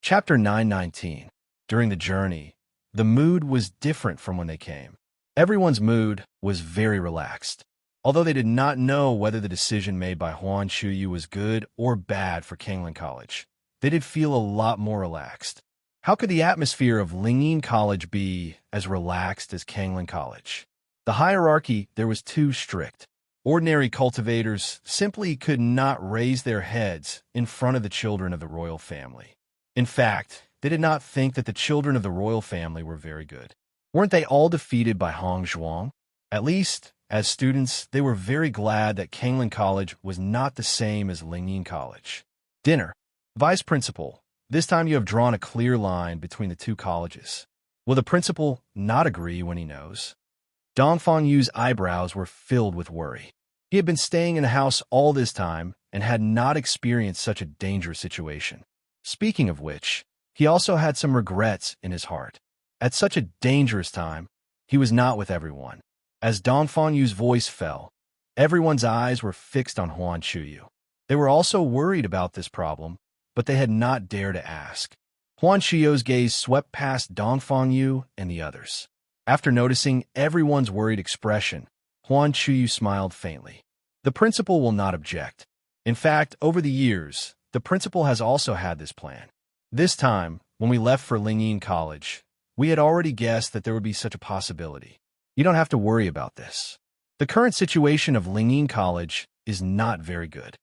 Chapter 919. During the journey, the mood was different from when they came. Everyone's mood was very relaxed. Although they did not know whether the decision made by Huan Chuyu was good or bad for Kanglan College, they did feel a lot more relaxed. How could the atmosphere of Lingyin College be as relaxed as Kanglan College? The hierarchy there was too strict. Ordinary cultivators simply could not raise their heads in front of the children of the royal family. In fact, they did not think that the children of the royal family were very good. Weren't they all defeated by Hongzhuang? At least, as students, they were very glad that Kanglan College was not the same as Lingyin College. Dinner. Vice Principal, this time you have drawn a clear line between the two colleges. Will the principal not agree when he knows? Dong Fangyu's eyebrows were filled with worry. He had been staying in the house all this time and had not experienced such a dangerous situation. Speaking of which, he also had some regrets in his heart. At such a dangerous time, he was not with everyone. As Dong Fangyu's voice fell, everyone's eyes were fixed on Huan Chuyu. They were also worried about this problem, but they had not dared to ask. Huan Chuyu's gaze swept past Dong Fangyu and the others. After noticing everyone's worried expression, Huan Chuyu smiled faintly. The principal will not object. In fact, over the years, the principal has also had this plan. This time, when we left for Lingyin College, we had already guessed that there would be such a possibility. You don't have to worry about this. The current situation of Lingyin College is not very good.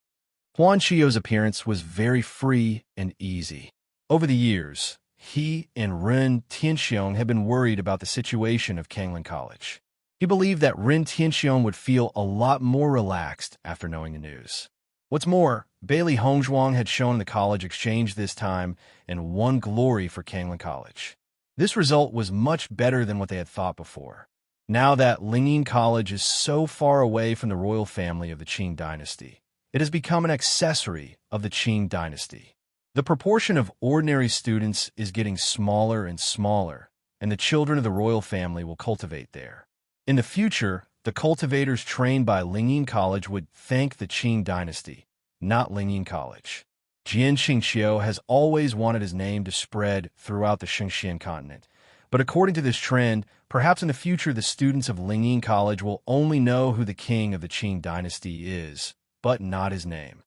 Huan Chiyu's appearance was very free and easy. Over the years, he and Ren Tianxiong had been worried about the situation of Kanglan College. He believed that Ren Tianxiong would feel a lot more relaxed after knowing the news. What's more, Bailey Hongzhuang had shown the college exchange this time and won glory for Kanglan College. This result was much better than what they had thought before. Now that Lingyin College is so far away from the royal family of the Qing dynasty, it has become an accessory of the Qing dynasty. The proportion of ordinary students is getting smaller and smaller, and the children of the royal family will cultivate there. In the future, the cultivators trained by Lingyin College would thank the Qing dynasty, not Lingyin College. Jian Xingqiu has always wanted his name to spread throughout the Xingxian continent, but according to this trend, perhaps in the future the students of Lingyin College will only know who the king of the Qing dynasty is, but not his name.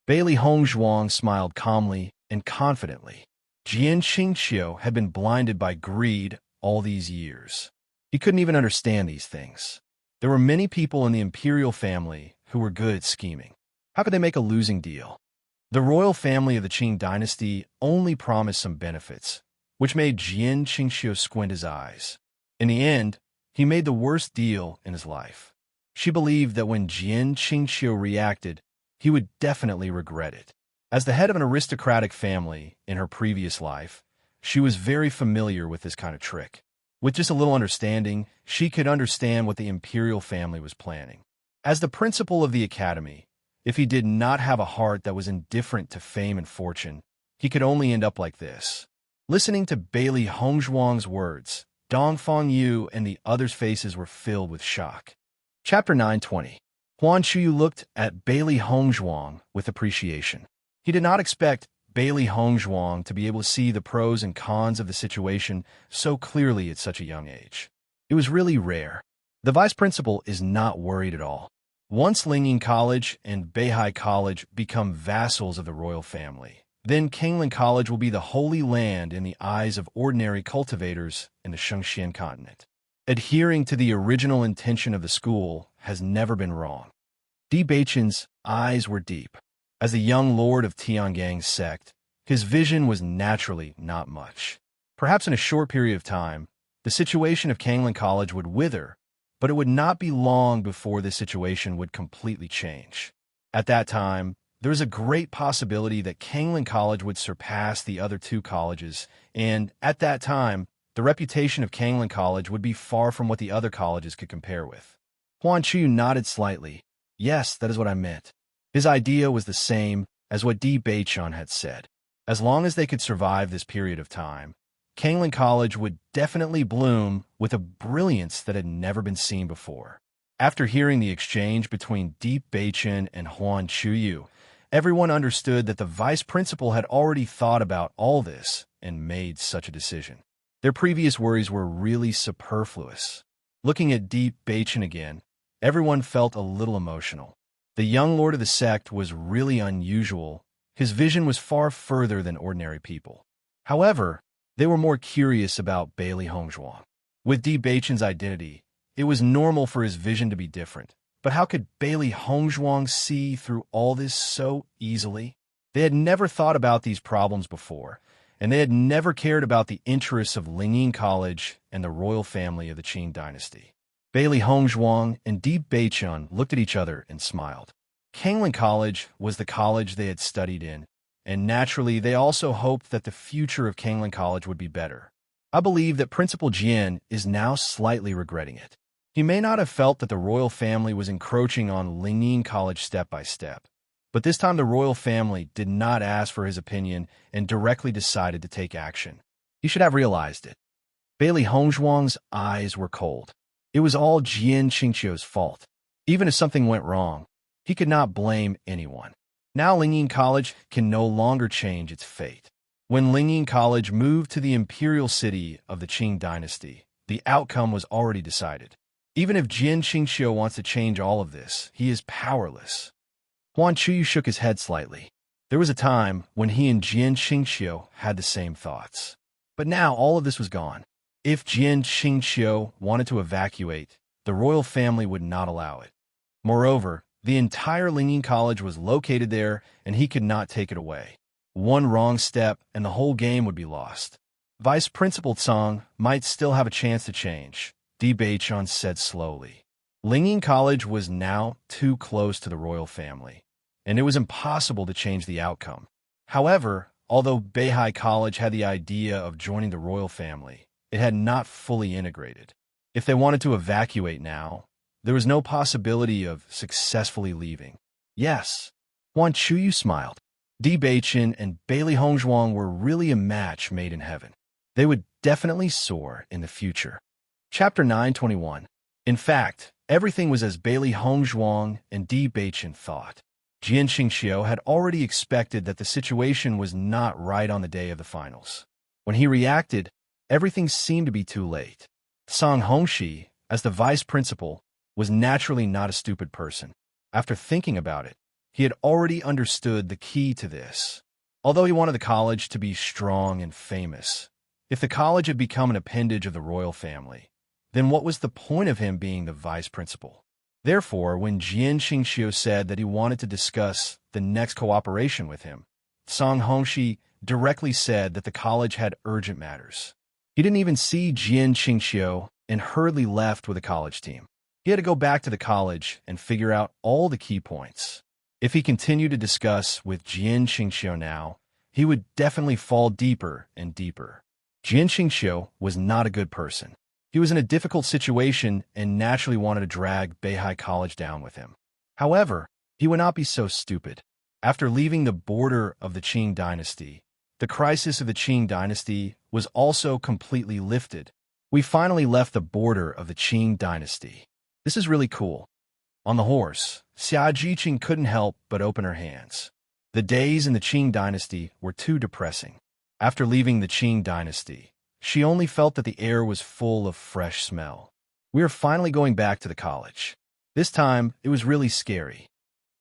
Bailey Hongzhuang smiled calmly and confidently. Jian Xingqiu had been blinded by greed all these years. He couldn't even understand these things. There were many people in the imperial family who were good at scheming. How could they make a losing deal? The royal family of the Qing dynasty only promised some benefits, which made Jian Xingqiu squint his eyes. In the end, he made the worst deal in his life. She believed that when Jian Xingqiu reacted, he would definitely regret it. As the head of an aristocratic family in her previous life, she was very familiar with this kind of trick. With just a little understanding, she could understand what the imperial family was planning. As the principal of the academy, if he did not have a heart that was indifferent to fame and fortune, he could only end up like this. Listening to Bailey Hongzhuang's words, Dongfang Yu and the others' faces were filled with shock. Chapter 920. Huan Chuyu looked at Bailey Hongzhuang with appreciation. He did not expect Bailey Hongzhuang to be able to see the pros and cons of the situation so clearly at such a young age. It was really rare. The vice principal is not worried at all. Once Lingying College and Beihai College become vassals of the royal family, then Kangling College will be the holy land in the eyes of ordinary cultivators in the Shengxian continent. Adhering to the original intention of the school has never been wrong. Di Beichen's eyes were deep. As the young lord of Tiangang's sect, his vision was naturally not much. Perhaps in a short period of time, the situation of Kangling College would wither, but it would not be long before this situation would completely change. At that time, there is a great possibility that Kangling College would surpass the other two colleges, and at that time, the reputation of Kangling College would be far from what the other colleges could compare with. Huan Chu nodded slightly. Yes, that is what I meant. His idea was the same as what Di Beichon had said. As long as they could survive this period of time, Kangling College would definitely bloom with a brilliance that had never been seen before. After hearing the exchange between Di Beichon and Huan Chuyu, everyone understood that the vice principal had already thought about all this and made such a decision. Their previous worries were really superfluous. Looking at Di Beichon again, everyone felt a little emotional. The young lord of the sect was really unusual. His vision was far further than ordinary people. However, they were more curious about Bailey Hongzhuang. With Di Beichon's identity, it was normal for his vision to be different. But how could Bailey Hongzhuang see through all this so easily? They had never thought about these problems before, and they had never cared about the interests of Lingying College and the royal family of the Qing dynasty. Bailey Hongzhuang and Di Beichon looked at each other and smiled. Kangling College was the college they had studied in, and naturally they also hoped that the future of Kangling College would be better. I believe that Principal Jian is now slightly regretting it. He may not have felt that the royal family was encroaching on Lingying College step by step, but this time the royal family did not ask for his opinion and directly decided to take action. He should have realized it. Bailey Hongzhuang's eyes were cold. It was all Jian Qingqiu's fault. Even if something went wrong, he could not blame anyone. Now Lingying College can no longer change its fate. When Lingying College moved to the imperial city of the Qing dynasty, the outcome was already decided. Even if Jian Qingqiu wants to change all of this, he is powerless. Huan Chuyu shook his head slightly. There was a time when he and Jian Qingqiu had the same thoughts. But now all of this was gone. If Jian Qingqiu wanted to evacuate, the royal family would not allow it. Moreover, the entire Lingying College was located there, and he could not take it away. One wrong step, and the whole game would be lost. Vice Principal Tsang might still have a chance to change, Di Beichon said slowly. Lingying College was now too close to the royal family, and it was impossible to change the outcome. However, although Beihai College had the idea of joining the royal family, it had not fully integrated. If they wanted to evacuate now, there was no possibility of successfully leaving. Yes, Huan Chuyu smiled. Di Beichon and Bailey Hongzhuang were really a match made in heaven. They would definitely soar in the future. Chapter 921. In fact, everything was as Bailey Hongzhuang and Di Beichon thought. Jian Qingqiu had already expected that the situation was not right on the day of the finals. When he reacted, everything seemed to be too late. Song Hongxi, as the vice principal, was naturally not a stupid person. After thinking about it, he had already understood the key to this. Although he wanted the college to be strong and famous, if the college had become an appendage of the royal family, then what was the point of him being the vice principal? Therefore, when Jian Qingqiu said that he wanted to discuss the next cooperation with him, Song Hongxi directly said that the college had urgent matters. He didn't even see Jian Qingqiu and hurriedly left with the college team. He had to go back to the college and figure out all the key points. If he continued to discuss with Jian Qingqiu now, he would definitely fall deeper and deeper. Jian Qingqiu was not a good person. He was in a difficult situation and naturally wanted to drag Beihai College down with him. However, he would not be so stupid. After leaving the border of the Qing dynasty, the crisis of the Qing dynasty was also completely lifted. We finally left the border of the Qing dynasty. This is really cool. On the horse, Xia Jiqing couldn't help but open her hands. The days in the Qing dynasty were too depressing. After leaving the Qing dynasty, she only felt that the air was full of fresh smell. We were finally going back to the college. This time, it was really scary.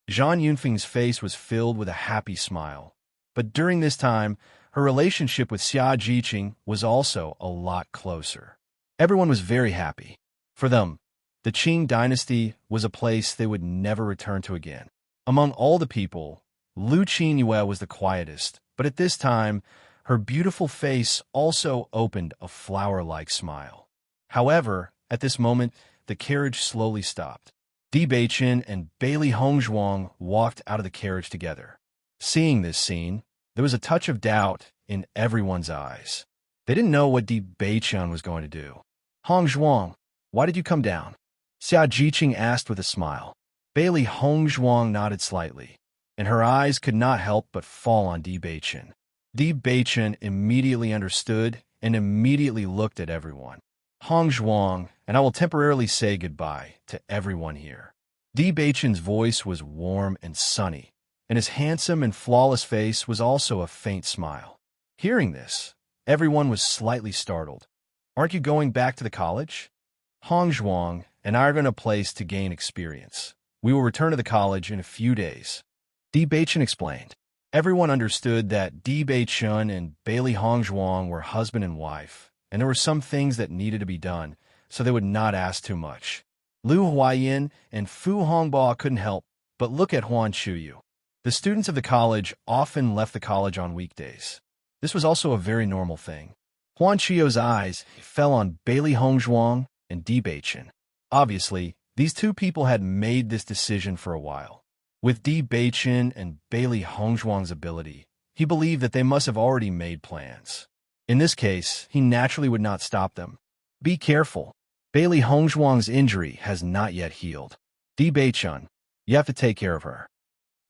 Zhang Yunfeng's face was filled with a happy smile. But during this time, her relationship with Xia Jiqing was also a lot closer. Everyone was very happy. For them, the Qing dynasty was a place they would never return to again. Among all the people, Lu Qinyue was the quietest, but at this time, her beautiful face also opened a flower-like smile. However, at this moment, the carriage slowly stopped. Di Beiqin and Bailey Hongzhuang walked out of the carriage together. Seeing this scene, there was a touch of doubt in everyone's eyes. They didn't know what Di Beiqin was going to do. Hongzhuang, why did you come down? Xia Jiqing asked with a smile. Bailey Hongzhuang nodded slightly, and her eyes could not help but fall on Di Beiqin. Di Beiqin immediately understood and immediately looked at everyone. Hongzhuang, and I will temporarily say goodbye to everyone here. Di Beiqin's voice was warm and sunny, and his handsome and flawless face was also a faint smile. Hearing this, everyone was slightly startled. Aren't you going back to the college? Hongzhuang and I are going to a place to gain experience. We will return to the college in a few days. Di Beiqin explained. Everyone understood that Di Beiqin and Bailey Hongzhuang were husband and wife, and there were some things that needed to be done, so they would not ask too much. Lu Huayin and Fu Hongba couldn't help but look at Huan Chuyu. The students of the college often left the college on weekdays. This was also a very normal thing. Huan Chiyu's eyes fell on Bailey Hongzhuang and Di Beiqin. Obviously, these two people had made this decision for a while. With Di Beiqin and Bailey Hongzhuang's ability, he believed that they must have already made plans. In this case, he naturally would not stop them. Be careful. Bailey Hongzhuang's injury has not yet healed. Di Beiqin, you have to take care of her.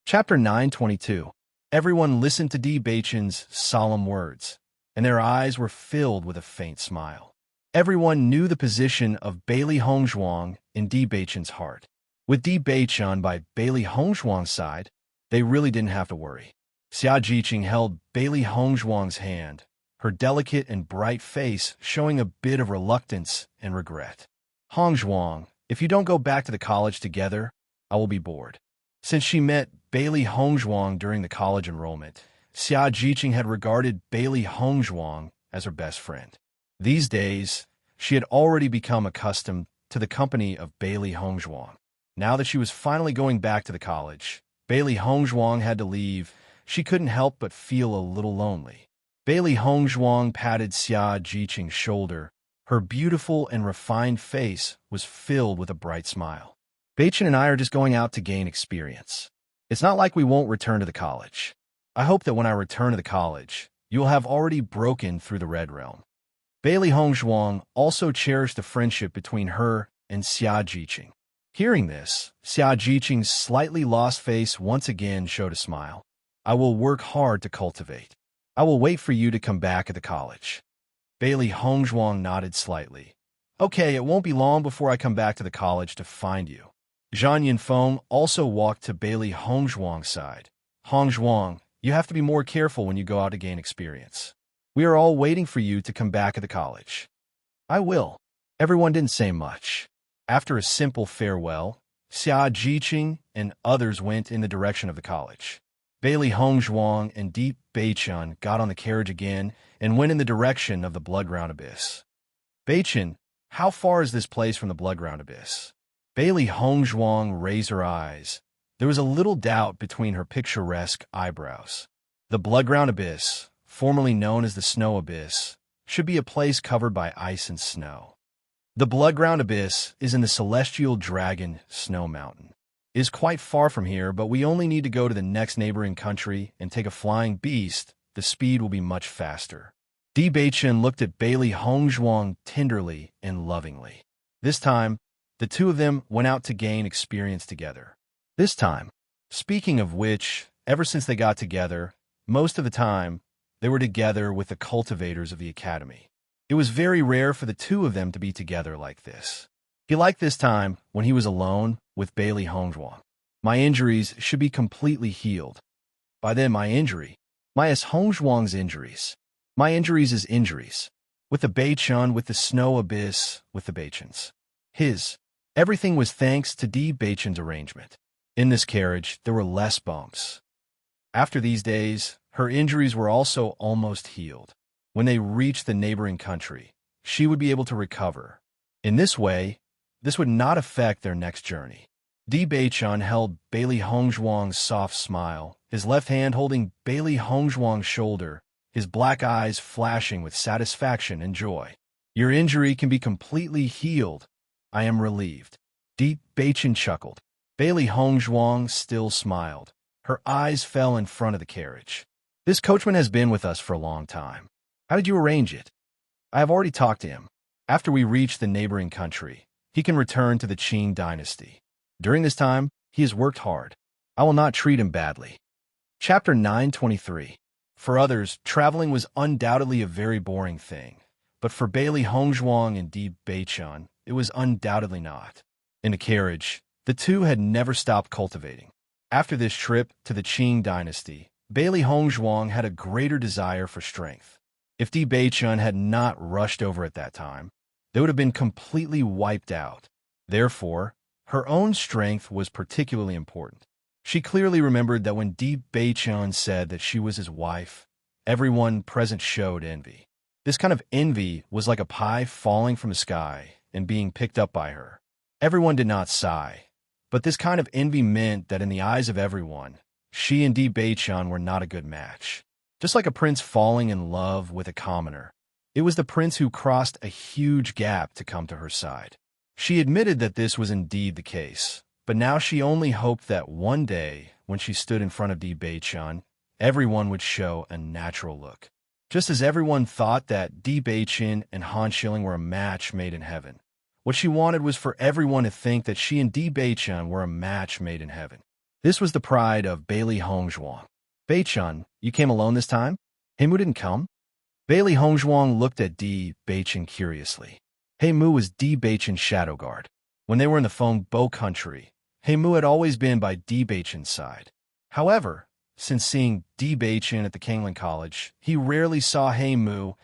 Chapter 922. Everyone listened to Di Beiqin's solemn words, and their eyes were filled with a faint smile. Everyone knew the position of Bailey Hongzhuang in Di Beiqin's heart. With Di Beiqin by Bailey Hongzhuang's side, they really didn't have to worry. Xia Jiqing held Bailey Hongzhuang's hand, her delicate and bright face showing a bit of reluctance and regret. Hongzhuang, if you don't go back to the college together, I will be bored. Since she met Bailey Hongzhuang during the college enrollment, Xia Jiqing had regarded Bailey Hongzhuang as her best friend. These days, she had already become accustomed to the company of Bailey Hongzhuang. Now that she was finally going back to the college, Bailey Hongzhuang had to leave. She couldn't help but feel a little lonely. Bailey Hongzhuang patted Xia Jiqing's shoulder. Her beautiful and refined face was filled with a bright smile. Beiqin and I are just going out to gain experience. It's not like we won't return to the college. I hope that when I return to the college, you will have already broken through the Red Realm. Bailey Hongzhuang also cherished the friendship between her and Xia Jiqing. Hearing this, Xia Jiqing's slightly lost face once again showed a smile. I will work hard to cultivate. I will wait for you to come back at the college. Bailey Hongzhuang nodded slightly. Okay, it won't be long before I come back to the college to find you. Zhang Yunfeng also walked to Bailey Hongzhuang's side. Hongzhuang, you have to be more careful when you go out to gain experience. We are all waiting for you to come back at the college. I will. Everyone didn't say much. After a simple farewell, Xia Jiqing and others went in the direction of the college. Bailey Hongzhuang and Di Beiqin got on the carriage again and went in the direction of the Bloodground Abyss. Beiqin, how far is this place from the Bloodground Abyss? Bailey Hongzhuang raised her eyes. There was a little doubt between her picturesque eyebrows. The Bloodground Abyss, formerly known as the Snow Abyss, should be a place covered by ice and snow. The Bloodground Abyss is in the Celestial Dragon Snow Mountain. It is quite far from here, but we only need to go to the next neighboring country and take a flying beast. The speed will be much faster. Di Beichen looked at Bailey Hongzhuang tenderly and lovingly. This time, the two of them went out to gain experience together. This time, speaking of which, ever since they got together, most of the time, they were together with the cultivators of the academy. It was very rare for the two of them to be together like this. He liked this time when he was alone with Bailey Hongzhuang. My injuries should be completely healed. By then, my S. Hongzhuang's injuries. My injuries is injuries. With the Beichun, with the snow abyss, with the Beichuns. Everything was thanks to Di Beichen's arrangement. In this carriage, there were less bumps. After these days, her injuries were also almost healed. When they reached the neighboring country, she would be able to recover. In this way, this would not affect their next journey. Di Beichun held Bailey Hongzhuang's soft smile, his left hand holding Bailey Hongzhuang's shoulder, his black eyes flashing with satisfaction and joy. Your injury can be completely healed. I am relieved. Di Beichen chuckled. Bailey Hongzhuang still smiled. Her eyes fell in front of the carriage. This coachman has been with us for a long time. How did you arrange it? I have already talked to him. After we reach the neighboring country, he can return to the Qing dynasty. During this time, he has worked hard. I will not treat him badly. Chapter 923. For others, traveling was undoubtedly a very boring thing, but for Bailey Hongzhuang and Di Beichun, it was undoubtedly not. In the carriage, the two had never stopped cultivating. After this trip to the Qing dynasty, Bailey Hongzhuang had a greater desire for strength. If Di Beichun had not rushed over at that time, they would have been completely wiped out. Therefore, her own strength was particularly important. She clearly remembered that when Di Beichun said that she was his wife, everyone present showed envy. This kind of envy was like a pie falling from the sky and being picked up by her. Everyone did not sigh, but this kind of envy meant that in the eyes of everyone, she and Di Beichun were not a good match. Just like a prince falling in love with a commoner, it was the prince who crossed a huge gap to come to her side. She admitted that this was indeed the case, but now she only hoped that one day, when she stood in front of Di Beichun, everyone would show a natural look. Just as everyone thought that Di Beichun and Han Schilling were a match made in heaven, what she wanted was for everyone to think that she and Di Beichun were a match made in heaven. This was the pride of Bailey Hongzhuang. Beichun, you came alone this time? Heimu didn't come? Bailey Hongzhuang looked at Di Beichun curiously. Heimu was Di Beichen's shadow guard. When they were in the Fengbo country, Heimu had always been by Di Beichen's side. However, since seeing Di Beichen at the Kangling College, he rarely saw Heimu,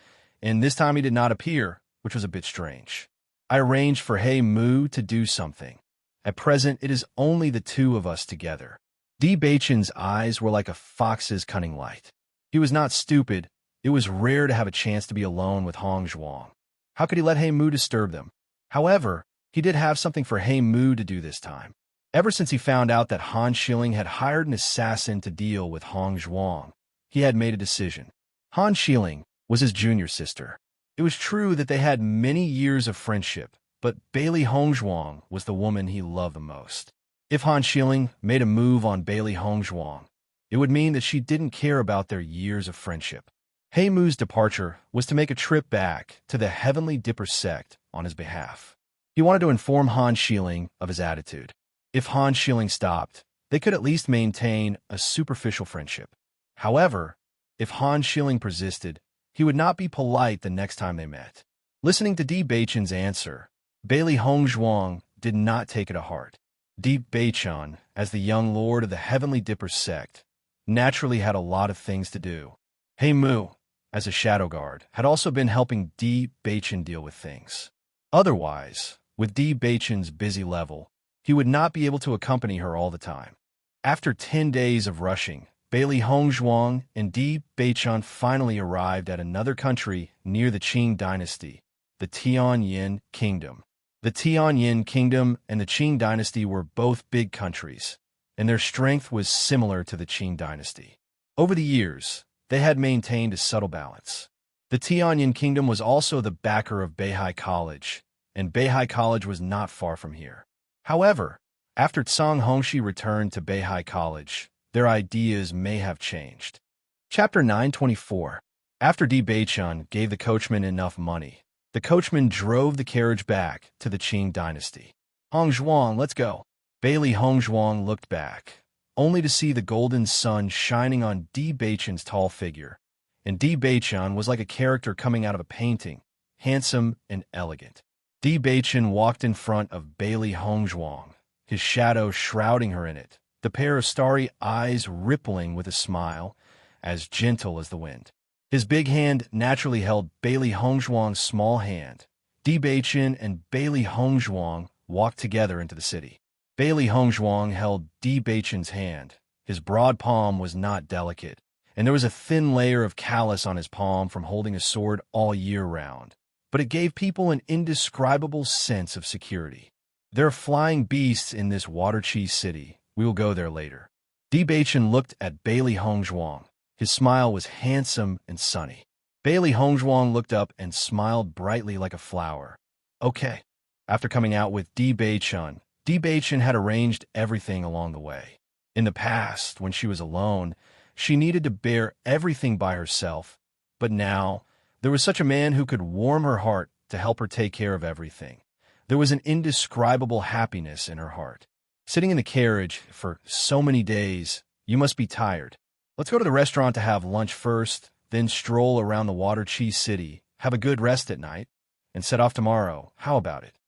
and this time he did not appear, which was a bit strange. I arranged for Heimu to do something. At present, it is only the two of us together. Di Beichen's eyes were like a fox's cunning light. He was not stupid. It was rare to have a chance to be alone with Hongzhuang. How could he let Heimu disturb them? However, he did have something for Heimu to do this time. Ever since he found out that Han Schilling had hired an assassin to deal with Hongzhuang, he had made a decision. Han Schilling was his junior sister. It was true that they had many years of friendship, but Bailey Hongzhuang was the woman he loved the most. If Han Schilling made a move on Bailey Hongzhuang, it would mean that she didn't care about their years of friendship. Heimu's departure was to make a trip back to the Heavenly Dipper sect on his behalf. He wanted to inform Han Schilling of his attitude. If Han Schilling stopped, they could at least maintain a superficial friendship. However, if Han Schilling persisted, he would not be polite the next time they met. Listening to Di Beichen's answer, Bailey Hongzhuang did not take it to heart. Di Beichen, as the young lord of the Heavenly Dipper sect, naturally had a lot of things to do. Heimu, as a shadow guard, had also been helping Di Beichen deal with things. Otherwise, with Di Beichen's busy level, he would not be able to accompany her all the time. After 10 days of rushing, Bailey Hongzhuang and Di Beichen finally arrived at another country near the Qing dynasty, the Tianyin Kingdom. The Tianyin Kingdom and the Qing dynasty were both big countries, and their strength was similar to the Qing dynasty. Over the years, they had maintained a subtle balance. The Tianyin Kingdom was also the backer of Beihai College, and Beihai College was not far from here. However, after Tsang Hongxi returned to Beihai College, their ideas may have changed. Chapter 924. After Di Beichun gave the coachman enough money, the coachman drove the carriage back to the Qing dynasty. Hongzhuang, let's go. Bailey Hongzhuang looked back, only to see the golden sun shining on Di Beichun's tall figure. And Di Beichun was like a character coming out of a painting, handsome and elegant. Di Beichun walked in front of Bailey Hongzhuang, his shadow shrouding her in it, the pair of starry eyes rippling with a smile, as gentle as the wind. His big hand naturally held Bailey Hongzhuang's small hand. Di Beichun and Bailey Hongzhuang walked together into the city. Bailey Hongzhuang held Di Beichun's hand. His broad palm was not delicate, and there was a thin layer of callus on his palm from holding a sword all year round. But it gave people an indescribable sense of security. There are flying beasts in this water cheese city. We will go there later. Di Beichun looked at Bailey Hongzhuang. His smile was handsome and sunny. Bailey Hongzhuang looked up and smiled brightly like a flower. Okay. After coming out with Di Beichun had arranged everything along the way. In the past, when she was alone, she needed to bear everything by herself, but now there was such a man who could warm her heart to help her take care of everything. There was an indescribable happiness in her heart. Sitting in the carriage for so many days, you must be tired. Let's go to the restaurant to have lunch first, then stroll around the water cheese city, have a good rest at night, and set off tomorrow. How about it?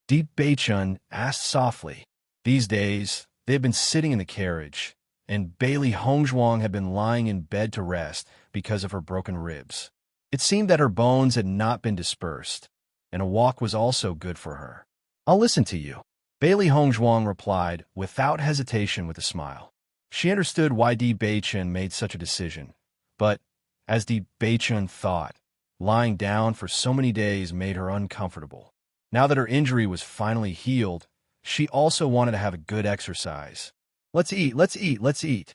Di Beichun asked softly. These days, they had been sitting in the carriage, and Bailey Hongzhuang had been lying in bed to rest because of her broken ribs. It seemed that her bones had not been dispersed, and a walk was also good for her. I'll listen to you. Bailey Hongzhuang replied without hesitation with a smile. She understood why Di Beichun made such a decision, but, as Di Beichun thought, lying down for so many days made her uncomfortable. Now that her injury was finally healed, she also wanted to have a good exercise. Let's eat, let's eat, let's eat.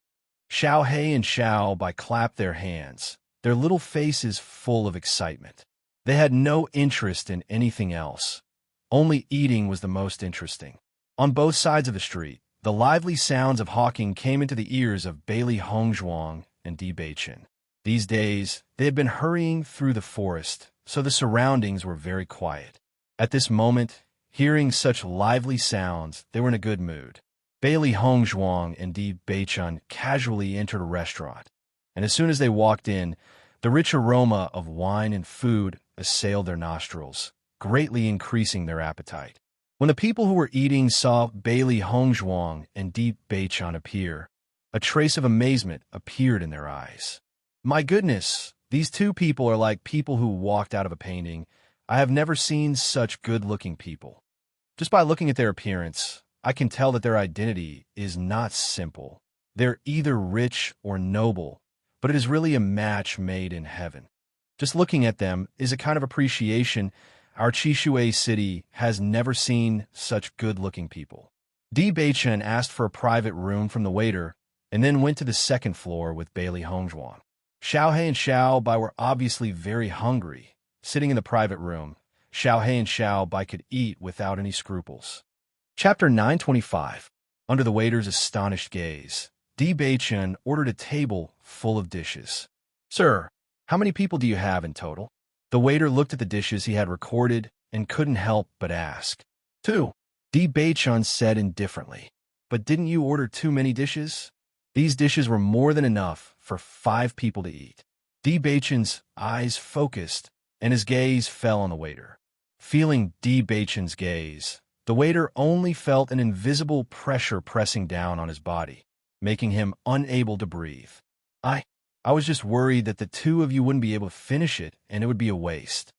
Xiao He and Xiao Bai clapped their hands, their little faces full of excitement. They had no interest in anything else. Only eating was the most interesting. On both sides of the street, the lively sounds of hawking came into the ears of Bailey Hongzhuang and Di Beichun. These days, they had been hurrying through the forest, so the surroundings were very quiet. At this moment, hearing such lively sounds, they were in a good mood. Bailey Hongzhuang and Di Beichun casually entered a restaurant, and as soon as they walked in, the rich aroma of wine and food assailed their nostrils, greatly increasing their appetite. When the people who were eating saw Bailey Hongzhuang and Di Beichun appear, a trace of amazement appeared in their eyes. My goodness, these two people are like people who walked out of a painting. I have never seen such good-looking people. Just by looking at their appearance, I can tell that their identity is not simple. They're either rich or noble, but it is really a match made in heaven. Just looking at them is a kind of appreciation. Our Chishui city has never seen such good-looking people. Di Beichun asked for a private room from the waiter and then went to the second floor with Bailey Hongzhuang. Xiao He and Xiao Bai were obviously very hungry. Sitting in the private room, Xiao He and Xiao Bai could eat without any scruples. Chapter 925. Under the waiter's astonished gaze, Di Beichun ordered a table full of dishes. Sir, how many people do you have in total? The waiter looked at the dishes he had recorded and couldn't help but ask. 2. Di Beichun said indifferently. But didn't you order too many dishes? These dishes were more than enough for 5 people to eat. Di Beichun's eyes focused, and his gaze fell on the waiter. Feeling Di Beichun's gaze, the waiter only felt an invisible pressure pressing down on his body, making him unable to breathe. I was just worried that the two of you wouldn't be able to finish it, and it would be a waste.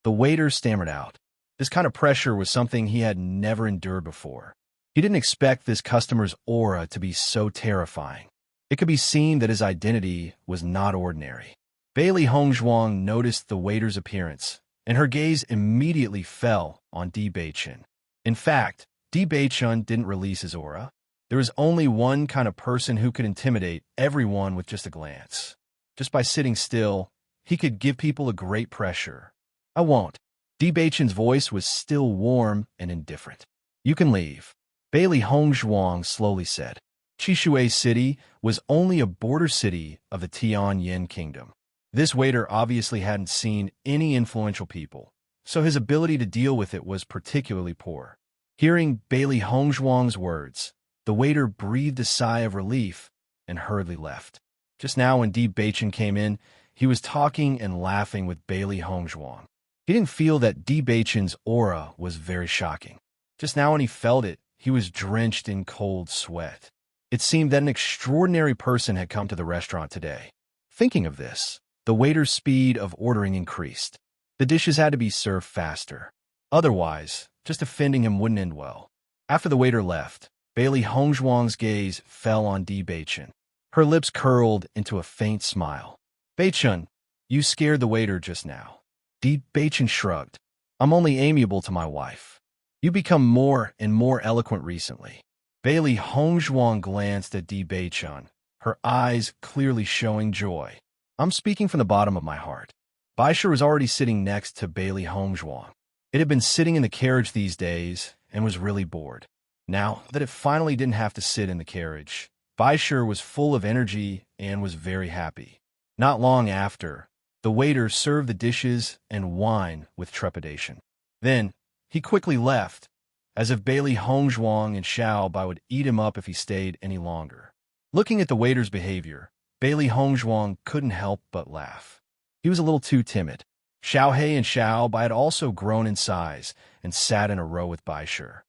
The waiter stammered out. This kind of pressure was something he had never endured before. He didn't expect this customer's aura to be so terrifying. It could be seen that his identity was not ordinary. Bailey Hongzhuang noticed the waiter's appearance, and her gaze immediately fell on Di Beichun. In fact, Di Beichun didn't release his aura. There is only one kind of person who could intimidate everyone with just a glance. Just by sitting still, he could give people a great pressure. I won't. Di Beichun's voice was still warm and indifferent. You can leave. Bailey Hongzhuang slowly said. Chishui City was only a border city of the Tianyin Kingdom. This waiter obviously hadn't seen any influential people, so his ability to deal with it was particularly poor. Hearing Bailey Hongzhuang's words, the waiter breathed a sigh of relief and hurriedly left. Just now when Di Beichen came in, he was talking and laughing with Bailey Hongzhuang. He didn't feel that Di Beichen's aura was very shocking. Just now when he felt it, he was drenched in cold sweat. It seemed that an extraordinary person had come to the restaurant today. Thinking of this, the waiter's speed of ordering increased. The dishes had to be served faster. Otherwise, just offending him wouldn't end well. After the waiter left, Bailey Hongzhuang's gaze fell on Di Beichen. Her lips curled into a faint smile. "Beichen, you scared the waiter just now." Di Beichen shrugged. "I'm only amiable to my wife. You become more and more eloquent recently." Bailey Hongzhuang glanced at Di Beichen, her eyes clearly showing joy. "I'm speaking from the bottom of my heart." Baisha was already sitting next to Bailey Hongzhuang. It had been sitting in the carriage these days and was really bored. Now that it finally didn't have to sit in the carriage, Baisha was full of energy and was very happy. Not long after, the waiter served the dishes and wine with trepidation. Then, he quickly left, as if Bailey Hongzhuang and Xiao Bai would eat him up if he stayed any longer. Looking at the waiter's behavior, Bailey Hongzhuang couldn't help but laugh. He was a little too timid. Xiao He and Xiao Bai had also grown in size and sat in a row with Baisha.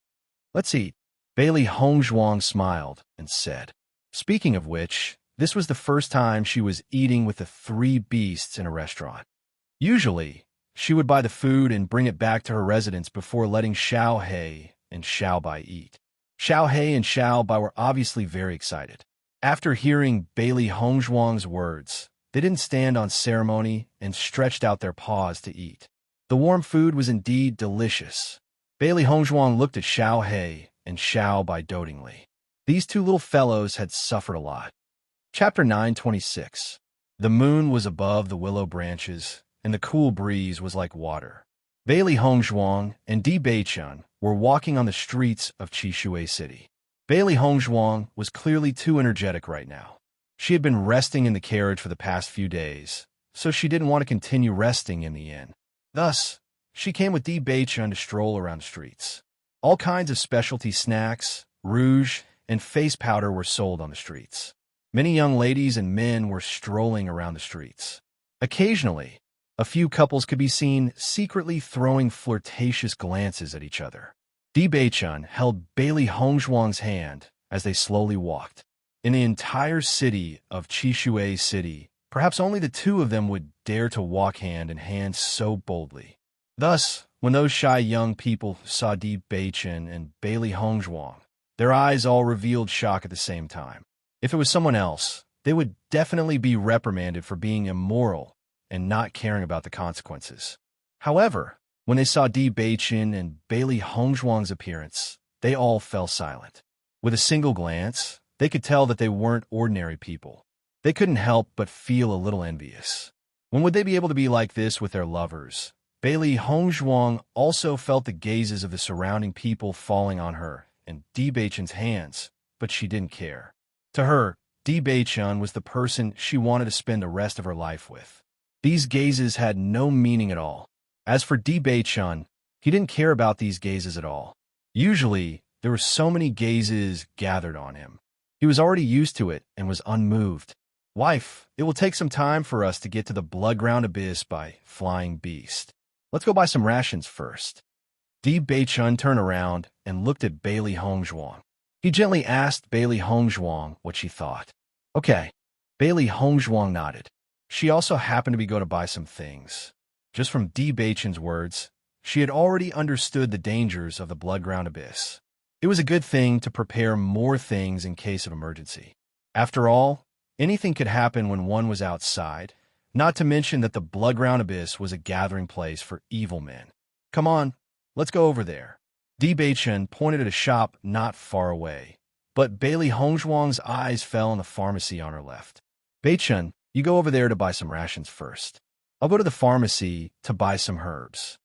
"Let's eat." Bailey Hongzhuang smiled and said. Speaking of which, this was the first time she was eating with the three beasts in a restaurant. Usually, she would buy the food and bring it back to her residence before letting Xiao He and Xiao Bai eat. Xiao He and Xiao Bai were obviously very excited. After hearing Bailey Hongzhuang's words, they didn't stand on ceremony and stretched out their paws to eat. The warm food was indeed delicious. Bailey Hongzhuang looked at Xiao He and Xiao Bai dotingly. These two little fellows had suffered a lot. Chapter 926. The moon was above the willow branches, and the cool breeze was like water. Bailey Hongzhuang and Di Beichen were walking on the streets of Qishui City. Bailey Hongzhuang was clearly too energetic right now. She had been resting in the carriage for the past few days, so she didn't want to continue resting in the inn. Thus, she came with Di Beichen to stroll around the streets. All kinds of specialty snacks, rouge, and face powder were sold on the streets. Many young ladies and men were strolling around the streets. Occasionally, a few couples could be seen secretly throwing flirtatious glances at each other. Di Beichen held Bailey Hongzhuang's hand as they slowly walked. In the entire city of Qishui City, perhaps only the two of them would dare to walk hand in hand so boldly. Thus, when those shy young people saw Di Beichen and Bailey Hongzhuang, their eyes all revealed shock at the same time. If it was someone else, they would definitely be reprimanded for being immoral and not caring about the consequences. However, when they saw Di Beichen and Bailey Hongzhuang's appearance, they all fell silent. With a single glance, they could tell that they weren't ordinary people. They couldn't help but feel a little envious. When would they be able to be like this with their lovers? Bailey Hongzhuang also felt the gazes of the surrounding people falling on her and Di Beichen's hands, but she didn't care. To her, Di Beichen was the person she wanted to spend the rest of her life with. These gazes had no meaning at all. As for Di Beichen, he didn't care about these gazes at all. Usually, there were so many gazes gathered on him. He was already used to it and was unmoved. "Wife, it will take some time for us to get to the blood-ground abyss by flying beast. Let's go buy some rations first." Di Beichen turned around and looked at Bailey Hongzhuang. He gently asked Bailey Hongzhuang what she thought. "Okay." Bailey Hongzhuang nodded. She also happened to be going to buy some things. Just from Di Beichen's words, she had already understood the dangers of the blood-ground abyss. It was a good thing to prepare more things in case of emergency. After all, anything could happen when one was outside, not to mention that the blood-ground abyss was a gathering place for evil men. "Come on, let's go over there." Di Beichen pointed at a shop not far away, but Bailey Hongzhuang's eyes fell on the pharmacy on her left. "Beichen, you go over there to buy some rations first. I'll go to the pharmacy to buy some herbs."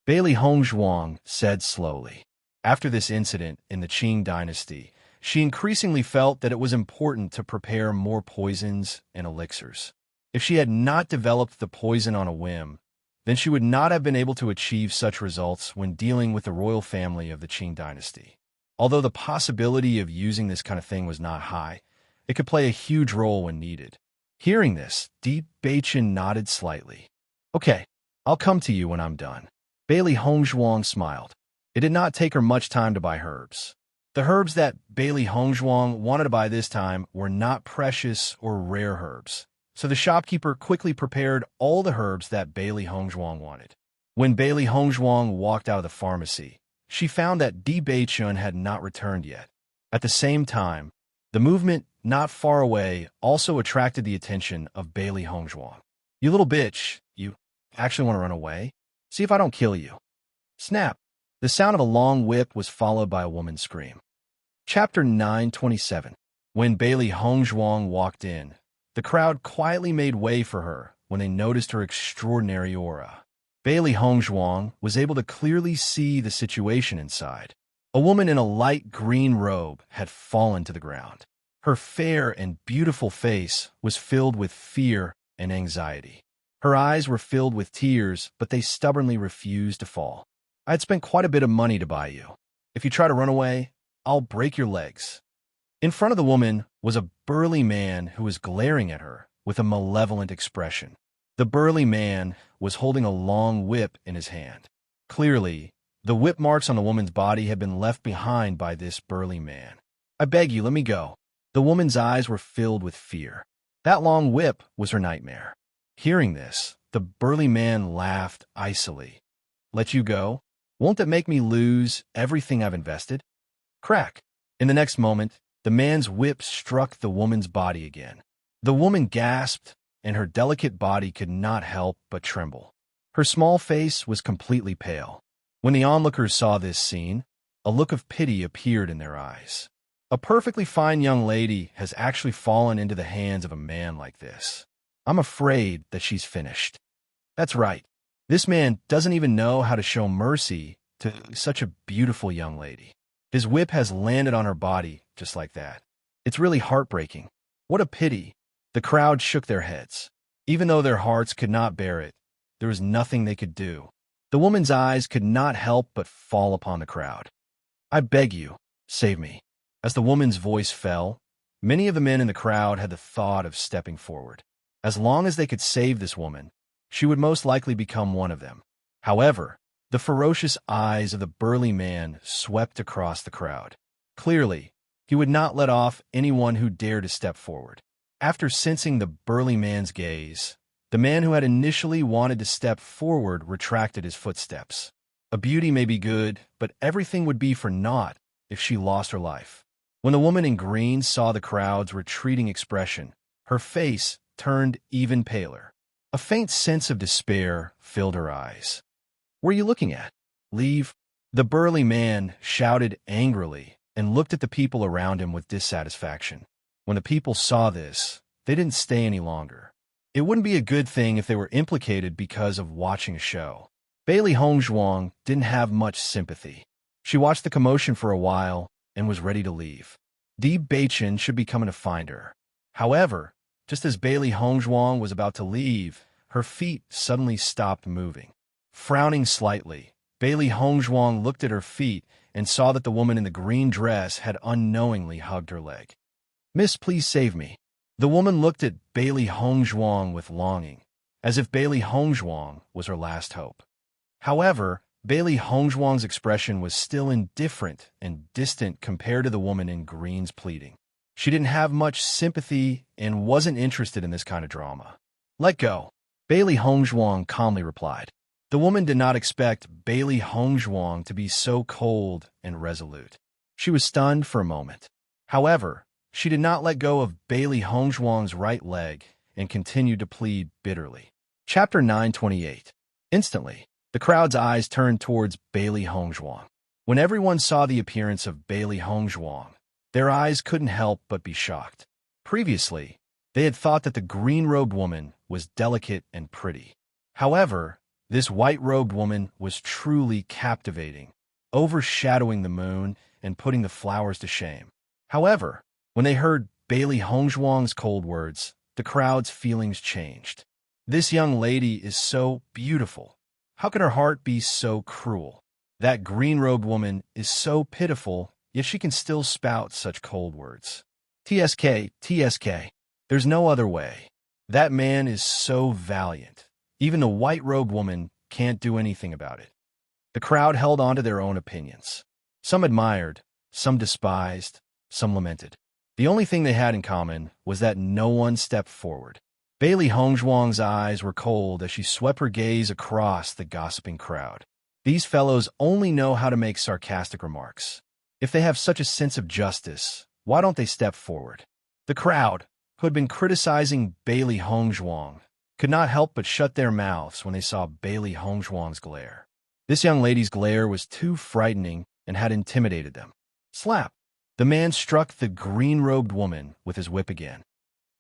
Bailey Hongzhuang said slowly. After this incident in the Qing dynasty, she increasingly felt that it was important to prepare more poisons and elixirs. If she had not developed the poison on a whim, then she would not have been able to achieve such results when dealing with the royal family of the Qing dynasty. Although the possibility of using this kind of thing was not high, it could play a huge role when needed. Hearing this, Di Beichen nodded slightly. Okay, I'll come to you when I'm done. Bailey Hongzhuang smiled. It did not take her much time to buy herbs. The herbs that Bailey Hongzhuang wanted to buy this time were not precious or rare herbs, so the shopkeeper quickly prepared all the herbs that Bailey Hongzhuang wanted. When Bailey Hongzhuang walked out of the pharmacy, she found that Di Beichun had not returned yet. At the same time, the movement not far away also attracted the attention of Bailey Hongzhuang. You little bitch, you actually want to run away? See if I don't kill you. Snap! The sound of a long whip was followed by a woman's scream. Chapter 927. When Bailey Hongzhuang walked in, the crowd quietly made way for her when they noticed her extraordinary aura. Bailey Hongzhuang was able to clearly see the situation inside. A woman in a light green robe had fallen to the ground. Her fair and beautiful face was filled with fear and anxiety. Her eyes were filled with tears, but they stubbornly refused to fall. I had spent quite a bit of money to buy you. If you try to run away, I'll break your legs. In front of the woman was a burly man who was glaring at her with a malevolent expression. The burly man was holding a long whip in his hand. Clearly, the whip marks on the woman's body had been left behind by this burly man. I beg you, let me go. The woman's eyes were filled with fear. That long whip was her nightmare. Hearing this, the burly man laughed icily. Let you go? Won't that make me lose everything I've invested? Crack! In the next moment, the man's whip struck the woman's body again. The woman gasped, and her delicate body could not help but tremble. Her small face was completely pale. When the onlookers saw this scene, a look of pity appeared in their eyes. A perfectly fine young lady has actually fallen into the hands of a man like this. I'm afraid that she's finished. That's right. This man doesn't even know how to show mercy to such a beautiful young lady. His whip has landed on her body just like that. It's really heartbreaking. What a pity. The crowd shook their heads. Even though their hearts could not bear it, there was nothing they could do. The woman's eyes could not help but fall upon the crowd. I beg you, save me. As the woman's voice fell, many of the men in the crowd had the thought of stepping forward. As long as they could save this woman, she would most likely become one of them. However, the ferocious eyes of the burly man swept across the crowd. Clearly, he would not let off anyone who dared to step forward. After sensing the burly man's gaze, the man who had initially wanted to step forward retracted his footsteps. A beauty may be good, but everything would be for naught if she lost her life. When the woman in green saw the crowd's retreating expression, her face turned even paler. A faint sense of despair filled her eyes. What are you looking at? Leave. The burly man shouted angrily and looked at the people around him with dissatisfaction. When the people saw this, they didn't stay any longer. It wouldn't be a good thing if they were implicated because of watching a show. Bailey Hongzhuang didn't have much sympathy. She watched the commotion for a while and was ready to leave. Di Beichen should be coming to find her. However, just as Bailey Hongzhuang was about to leave, her feet suddenly stopped moving. Frowning slightly, Bailey Hongzhuang looked at her feet and saw that the woman in the green dress had unknowingly hugged her leg. Miss, please save me. The woman looked at Bailey Hongzhuang with longing, as if Bailey Hongzhuang was her last hope. However, Bailey Hongzhuang's expression was still indifferent and distant compared to the woman in green's pleading. She didn't have much sympathy and wasn't interested in this kind of drama. Let go. Bailey Hongzhuang calmly replied. The woman did not expect Bailey Hongzhuang to be so cold and resolute. She was stunned for a moment. However, she did not let go of Bailey Hongzhuang's right leg and continued to plead bitterly. Chapter 928. Instantly, the crowd's eyes turned towards Bailey Hongzhuang. When everyone saw the appearance of Bailey Hongzhuang, their eyes couldn't help but be shocked. Previously, they had thought that the green-robed woman was delicate and pretty. However, this white-robed woman was truly captivating, overshadowing the moon and putting the flowers to shame. However, when they heard Bailey Hongzhuang's cold words, the crowd's feelings changed. This young lady is so beautiful. How can her heart be so cruel? That green-robed woman is so pitiful, yet she can still spout such cold words. TSK, TSK. There's no other way. That man is so valiant. Even the white-robed woman can't do anything about it. The crowd held on to their own opinions. Some admired, some despised, some lamented. The only thing they had in common was that no one stepped forward. Bailey Hongzhuang's eyes were cold as she swept her gaze across the gossiping crowd. These fellows only know how to make sarcastic remarks. If they have such a sense of justice, why don't they step forward? The crowd, who had been criticizing Bailey Hongzhuang, could not help but shut their mouths when they saw Bailey Hongzhuang's glare. This young lady's glare was too frightening and had intimidated them. Slap! The man struck the green-robed woman with his whip again.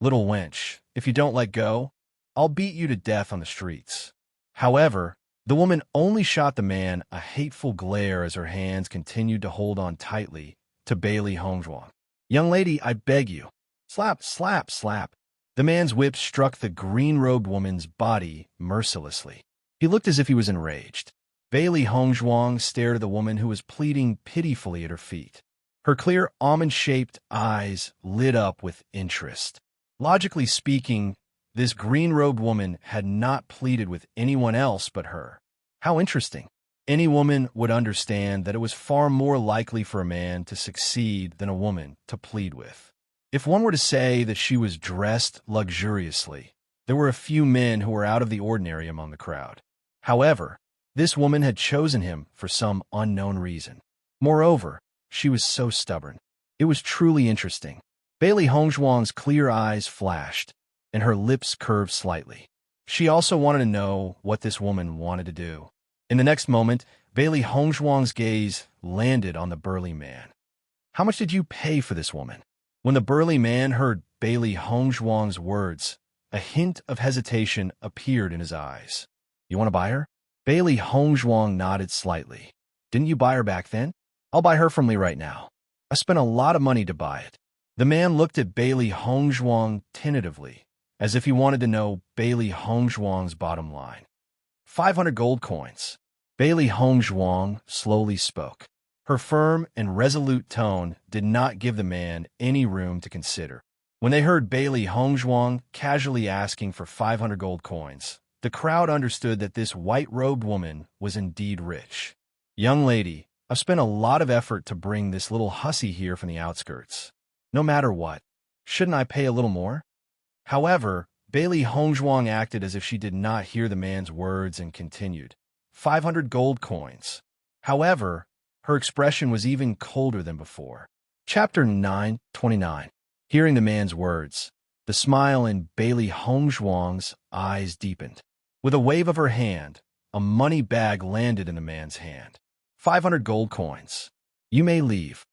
Little wench, if you don't let go, I'll beat you to death on the streets. However, the woman only shot the man a hateful glare as her hands continued to hold on tightly to Bailey Hongzhuang. Young lady, I beg you. Slap, slap, slap. The man's whip struck the green-robed woman's body mercilessly. He looked as if he was enraged. Bailey Hongzhuang stared at the woman who was pleading pitifully at her feet. Her clear, almond-shaped eyes lit up with interest. Logically speaking, this green-robed woman had not pleaded with anyone else but her. How interesting. Any woman would understand that it was far more likely for a man to succeed than a woman to plead with. If one were to say that she was dressed luxuriously, there were a few men who were out of the ordinary among the crowd. However, this woman had chosen him for some unknown reason. Moreover, she was so stubborn. It was truly interesting. Bailey Hongzhuang's clear eyes flashed, and her lips curved slightly. She also wanted to know what this woman wanted to do. In the next moment, Bailey Hongzhuang's gaze landed on the burly man. How much did you pay for this woman? When the burly man heard Bailey Hongzhuang's words, a hint of hesitation appeared in his eyes. You want to buy her? Bailey Hongzhuang nodded slightly. Didn't you buy her back then? I'll buy her from Lee right now. I spent a lot of money to buy it. The man looked at Bailey Hongzhuang tentatively, as if he wanted to know Bailey Hongzhuang's bottom line. 500 gold coins. Bailey Hongzhuang slowly spoke. Her firm and resolute tone did not give the man any room to consider. When they heard Bailey Hongzhuang casually asking for 500 gold coins, the crowd understood that this white-robed woman was indeed rich. Young lady, I've spent a lot of effort to bring this little hussy here from the outskirts. No matter what, shouldn't I pay a little more? However, Bailey Hongzhuang acted as if she did not hear the man's words and continued. 500 gold coins. However, her expression was even colder than before. Chapter 9:29. Hearing the man's words, the smile in Bailey Hongzhuang's eyes deepened. With a wave of her hand, a money bag landed in the man's hand. 500 gold coins. You may leave.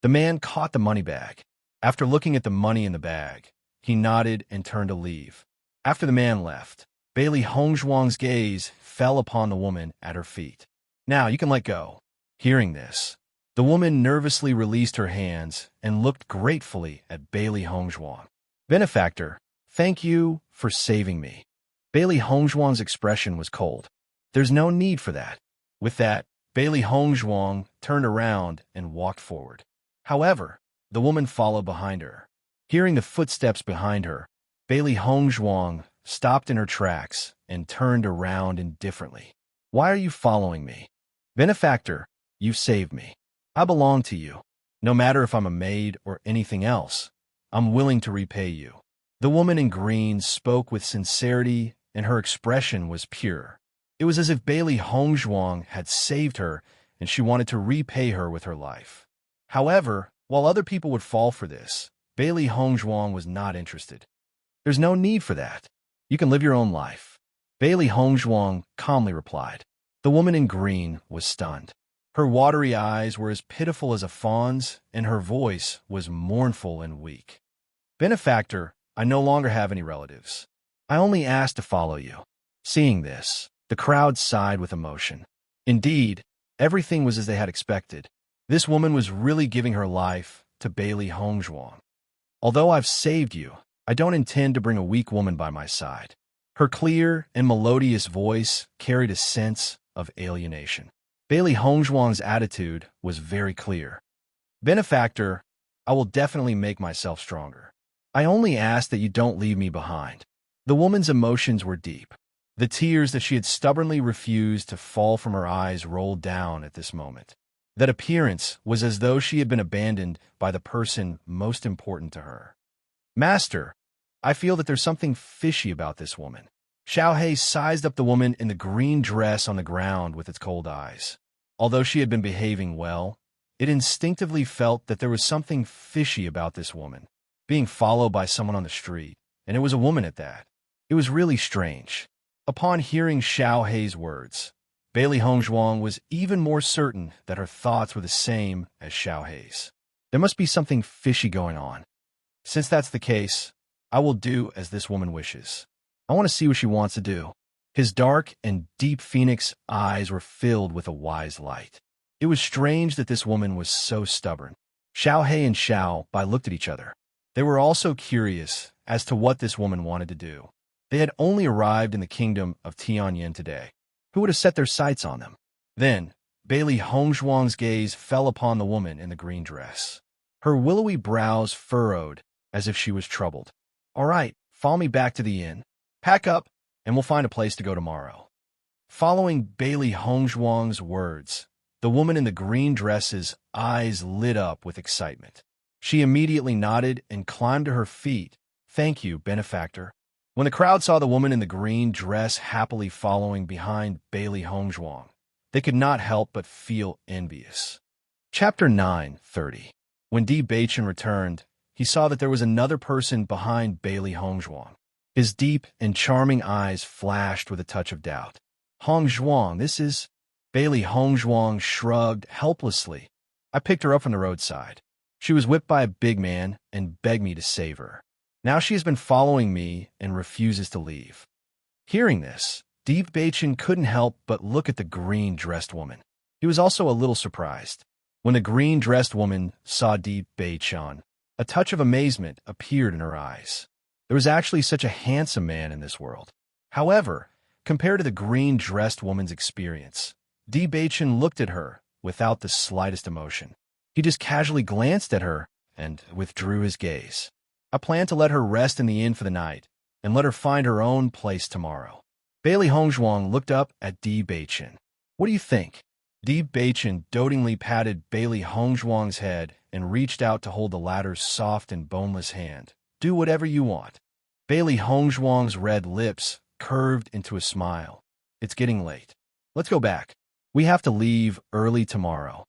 The man caught the money bag. After looking at the money in the bag, he nodded and turned to leave. After the man left, Bailey Hongzhuang's gaze fell upon the woman at her feet. Now you can let go. Hearing this, the woman nervously released her hands and looked gratefully at Bailey Hongzhuang. Benefactor, thank you for saving me. Bailey Hongzhuang's expression was cold. There's no need for that. With that, Bailey Hongzhuang turned around and walked forward. However, the woman followed behind her. Hearing the footsteps behind her, Bailey Hongzhuang stopped in her tracks and turned around indifferently. Why are you following me? Benefactor, you've saved me. I belong to you. No matter if I'm a maid or anything else, I'm willing to repay you. The woman in green spoke with sincerity, and her expression was pure. It was as if Bailey Hongzhuang had saved her, and she wanted to repay her with her life. However, while other people would fall for this, Bailey Hongzhuang was not interested. There's no need for that. You can live your own life. Bailey Hongzhuang calmly replied. The woman in green was stunned. Her watery eyes were as pitiful as a fawn's, and her voice was mournful and weak. Benefactor, I no longer have any relatives. I only asked to follow you. Seeing this, the crowd sighed with emotion. Indeed, everything was as they had expected. This woman was really giving her life to Bailey Hongzhuang. Although I've saved you, I don't intend to bring a weak woman by my side. Her clear and melodious voice carried a sense of alienation. Bailey Hongzhuang's attitude was very clear. Benefactor, I will definitely make myself stronger. I only ask that you don't leave me behind. The woman's emotions were deep. The tears that she had stubbornly refused to fall from her eyes rolled down at this moment. That appearance was as though she had been abandoned by the person most important to her. Master, I feel that there's something fishy about this woman. Xiaohei sized up the woman in the green dress on the ground with its cold eyes. Although she had been behaving well, it instinctively felt that there was something fishy about this woman, being followed by someone on the street, and it was a woman at that. It was really strange. Upon hearing Xiaohei's words, Bailey Hongzhuang was even more certain that her thoughts were the same as Xiaohei's. There must be something fishy going on. Since that's the case, I will do as this woman wishes. I want to see what she wants to do. His dark and deep phoenix eyes were filled with a wise light. It was strange that this woman was so stubborn. Xiaohei and Xiao Bai looked at each other. They were also curious as to what this woman wanted to do. They had only arrived in the kingdom of Tianyin today. Who would have set their sights on them? Then, Bailey Hongzhuang's gaze fell upon the woman in the green dress. Her willowy brows furrowed as if she was troubled. All right, follow me back to the inn. Pack up, and we'll find a place to go tomorrow. Following Bailey Hongzhuang's words, the woman in the green dress's eyes lit up with excitement. She immediately nodded and climbed to her feet. Thank you, benefactor. When the crowd saw the woman in the green dress happily following behind Bailey Hongzhuang, they could not help but feel envious. Chapter 9:30. When Di Beichen returned, he saw that there was another person behind Bailey Hongzhuang. His deep and charming eyes flashed with a touch of doubt. Hongzhuang, this is... Bailey Hongzhuang shrugged helplessly. I picked her up from the roadside. She was whipped by a big man and begged me to save her. Now she has been following me and refuses to leave. Hearing this, Di Beichen couldn't help but look at the green-dressed woman. He was also a little surprised. When the green-dressed woman saw Di Beichen, a touch of amazement appeared in her eyes. There was actually such a handsome man in this world. However, compared to the green-dressed woman's experience, Di Beichen looked at her without the slightest emotion. He just casually glanced at her and withdrew his gaze. I plan to let her rest in the inn for the night and let her find her own place tomorrow. Bailey Hongzhuang looked up at Di Beichen. What do you think? Di Beichen dotingly patted Bailey Hongzhuang's head and reached out to hold the latter's soft and boneless hand. Do whatever you want. Bailey Hongzhuang's red lips curved into a smile. It's getting late. Let's go back. We have to leave early tomorrow.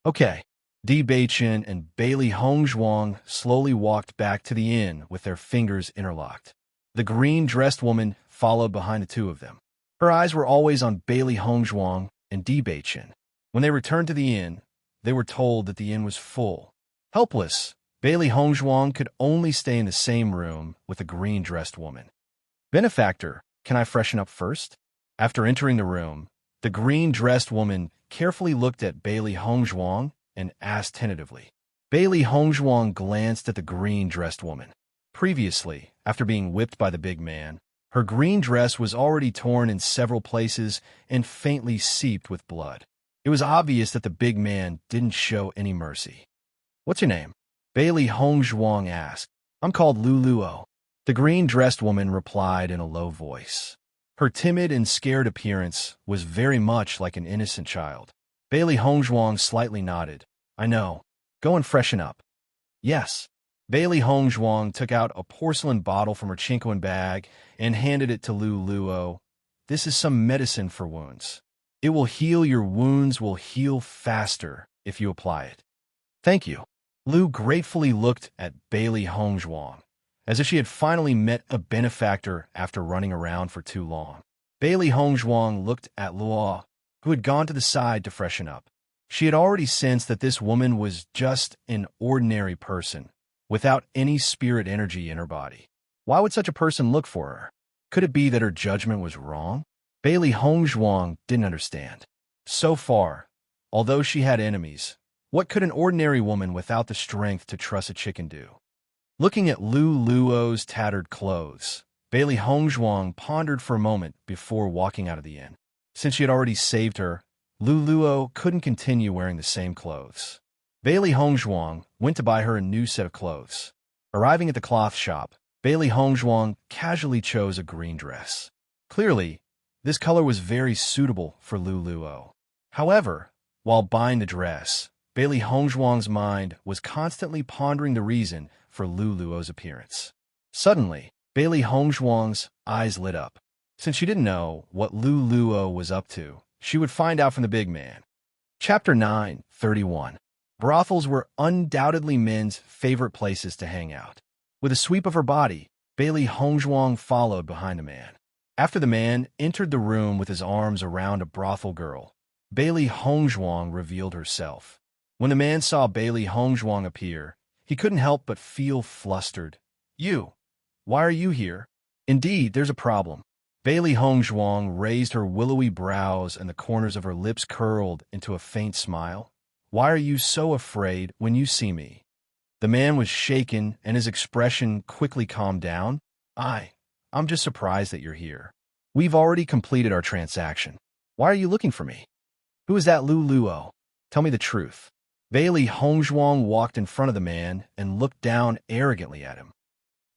Okay. Di Beichen and Bailey Hongzhuang slowly walked back to the inn with their fingers interlocked. The green-dressed woman followed behind the two of them. Her eyes were always on Bailey Hongzhuang and Di Beichen. When they returned to the inn, they were told that the inn was full. Helpless, Bailey Hongzhuang could only stay in the same room with the green-dressed woman. Benefactor, can I freshen up first? After entering the room, the green-dressed woman carefully looked at Bailey Hongzhuang and asked tentatively. Bailey Hongzhuang glanced at the green-dressed woman. Previously, after being whipped by the big man, her green dress was already torn in several places and faintly seeped with blood. It was obvious that the big man didn't show any mercy. What's your name? Bailey Hongzhuang asked. I'm called Luluo. The green-dressed woman replied in a low voice. Her timid and scared appearance was very much like an innocent child. Bailey Hongzhuang slightly nodded. I know. Go and freshen up. Yes. Bailey Hongzhuang took out a porcelain bottle from her chinkoan bag and handed it to Lu Luo. This is some medicine for wounds. It will heal your wounds, will heal faster if you apply it. Thank you. Lu gratefully looked at Bailey Hongzhuang, as if she had finally met a benefactor after running around for too long. Bailey Hongzhuang looked at Luo, who had gone to the side to freshen up. She had already sensed that this woman was just an ordinary person, without any spirit energy in her body. Why would such a person look for her? Could it be that her judgment was wrong? Bailey Hongzhuang didn't understand. So far, although she had enemies, what could an ordinary woman without the strength to trust a chicken do? Looking at Lu Luo's tattered clothes, Bailey Hongzhuang pondered for a moment before walking out of the inn. Since she had already saved her, Lu Luo couldn't continue wearing the same clothes. Bailey Hongzhuang went to buy her a new set of clothes. Arriving at the cloth shop, Bailey Hongzhuang casually chose a green dress. Clearly, this color was very suitable for Lu Luo. However, while buying the dress, Bailey Hongzhuang's mind was constantly pondering the reason for Lu Luo's appearance. Suddenly, Bailey Hongzhuang's eyes lit up. Since she didn't know what Lu Luo was up to, she would find out from the big man. Chapter 9:31. Brothels were undoubtedly men's favorite places to hang out. With a sweep of her body, Bailey Hongzhuang followed behind the man. After the man entered the room with his arms around a brothel girl, Bailey Hongzhuang revealed herself. When the man saw Bailey Hongzhuang appear, he couldn't help but feel flustered. "You? Why are you here?" "Indeed, there's a problem." Bailey Hongzhuang raised her willowy brows and the corners of her lips curled into a faint smile. "Why are you so afraid when you see me?" The man was shaken and his expression quickly calmed down. I'm just surprised that you're here. We've already completed our transaction. Why are you looking for me?" "Who is that Lu Luo? Tell me the truth." Bailey Hongzhuang walked in front of the man and looked down arrogantly at him.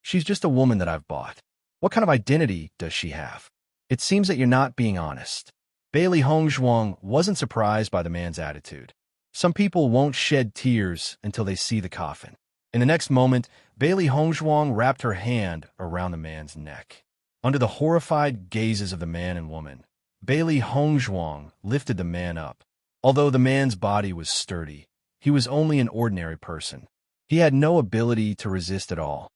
"She's just a woman that I've bought. What kind of identity does she have? It seems that you're not being honest." Bailey Hongzhuang wasn't surprised by the man's attitude. Some people won't shed tears until they see the coffin. In the next moment, Bailey Hongzhuang wrapped her hand around the man's neck. Under the horrified gazes of the man and woman, Bailey Hongzhuang lifted the man up. Although the man's body was sturdy, he was only an ordinary person. He had no ability to resist at all.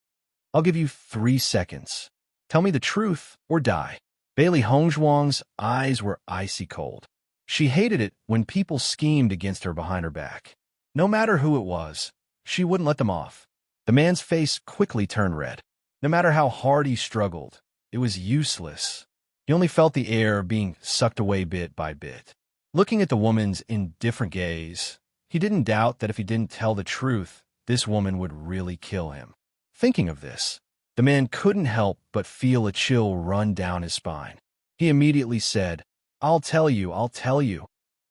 "I'll give you 3 seconds. Tell me the truth or die." Bailey Hongzhuang's eyes were icy cold. She hated it when people schemed against her behind her back. No matter who it was, she wouldn't let them off. The man's face quickly turned red. No matter how hard he struggled, it was useless. He only felt the air being sucked away bit by bit. Looking at the woman's indifferent gaze, he didn't doubt that if he didn't tell the truth, this woman would really kill him. Thinking of this, the man couldn't help but feel a chill run down his spine. He immediately said, I'll tell you.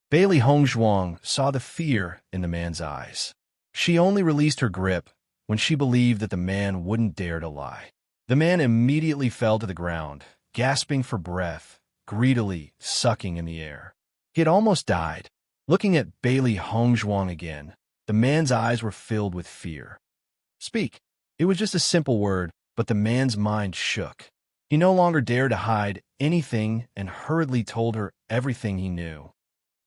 Bailey Hongzhuang saw the fear in the man's eyes. She only released her grip when she believed that the man wouldn't dare to lie. The man immediately fell to the ground, gasping for breath, greedily sucking in the air. He had almost died. Looking at Bailey Hongzhuang again, the man's eyes were filled with fear. "Speak." It was just a simple word, but the man's mind shook. He no longer dared to hide anything and hurriedly told her everything he knew.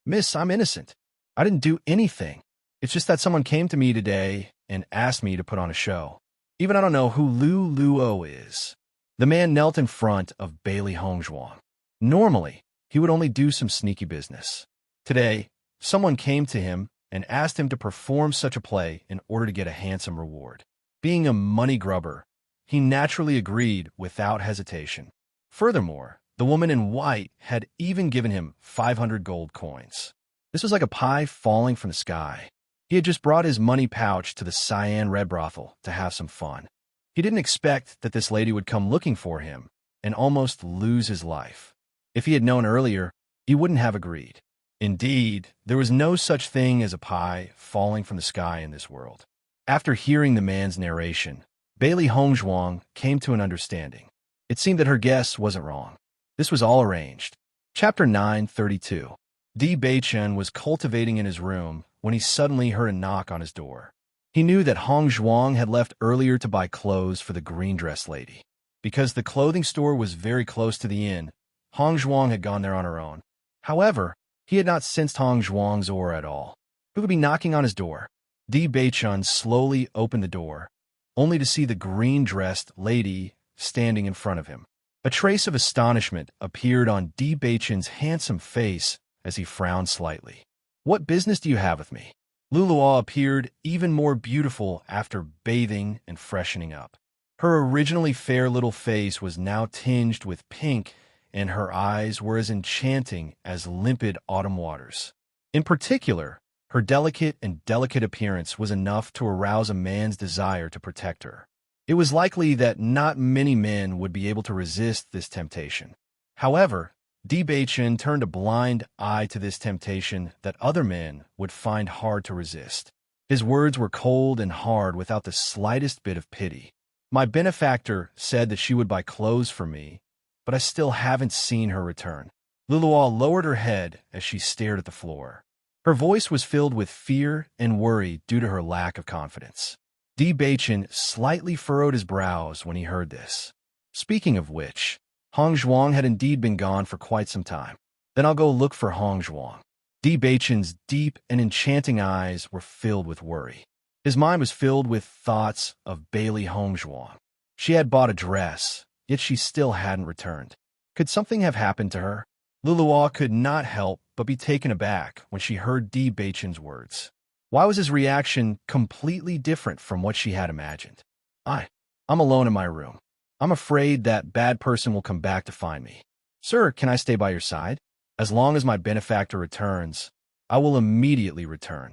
"Miss, I'm innocent. I didn't do anything. It's just that someone came to me today and asked me to put on a show. Even I don't know who Lu Luo is." The man knelt in front of Bailey Hongzhuang. Normally, he would only do some sneaky business. Today, someone came to him and asked him to perform such a play in order to get a handsome reward. Being a money grubber, he naturally agreed without hesitation. Furthermore, the woman in white had even given him 500 gold coins. This was like a pie falling from the sky. He had just brought his money pouch to the cyan red brothel to have some fun. He didn't expect that this lady would come looking for him and almost lose his life. If he had known earlier, he wouldn't have agreed. Indeed, there was no such thing as a pie falling from the sky in this world. After hearing the man's narration, Bailey Hongzhuang came to an understanding. It seemed that her guess wasn't wrong. This was all arranged. Chapter 9:32. Di Beichen was cultivating in his room when he suddenly heard a knock on his door. He knew that Hongzhuang had left earlier to buy clothes for the green dress lady. Because the clothing store was very close to the inn, Hongzhuang had gone there on her own. However, he had not sensed Hongzhuang's aura at all. Who could be knocking on his door? Di Beichen slowly opened the door, only to see the green-dressed lady standing in front of him. A trace of astonishment appeared on Di Beichen's handsome face as he frowned slightly. "What business do you have with me?" Luluo appeared even more beautiful after bathing and freshening up. Her originally fair little face was now tinged with pink, and her eyes were as enchanting as limpid autumn waters. In particular, her delicate appearance was enough to arouse a man's desire to protect her. It was likely that not many men would be able to resist this temptation. However, Di Beichen turned a blind eye to this temptation that other men would find hard to resist. His words were cold and hard without the slightest bit of pity. My benefactor said that she would buy clothes for me, but I still haven't seen her return. Luluo lowered her head as she stared at the floor. Her voice was filled with fear and worry due to her lack of confidence. Di Beichen slightly furrowed his brows when he heard this. Speaking of which, Hong Zhuang had indeed been gone for quite some time. Then I'll go look for Hong Zhuang. Di Beichen's deep and enchanting eyes were filled with worry. His mind was filled with thoughts of Bailey Hong Zhuang. She had bought a dress, yet she still hadn't returned. Could something have happened to her? Luluo could not help but be taken aback when she heard Di Beichen's words. Why was his reaction completely different from what she had imagined? I'm alone in my room. I'm afraid that bad person will come back to find me. Sir, can I stay by your side? As long as my benefactor returns, I will immediately return.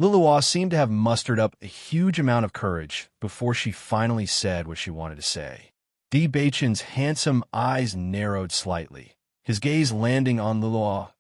Luluo seemed to have mustered up a huge amount of courage before she finally said what she wanted to say. Di Beichen's handsome eyes narrowed slightly, his gaze landing on Luluo,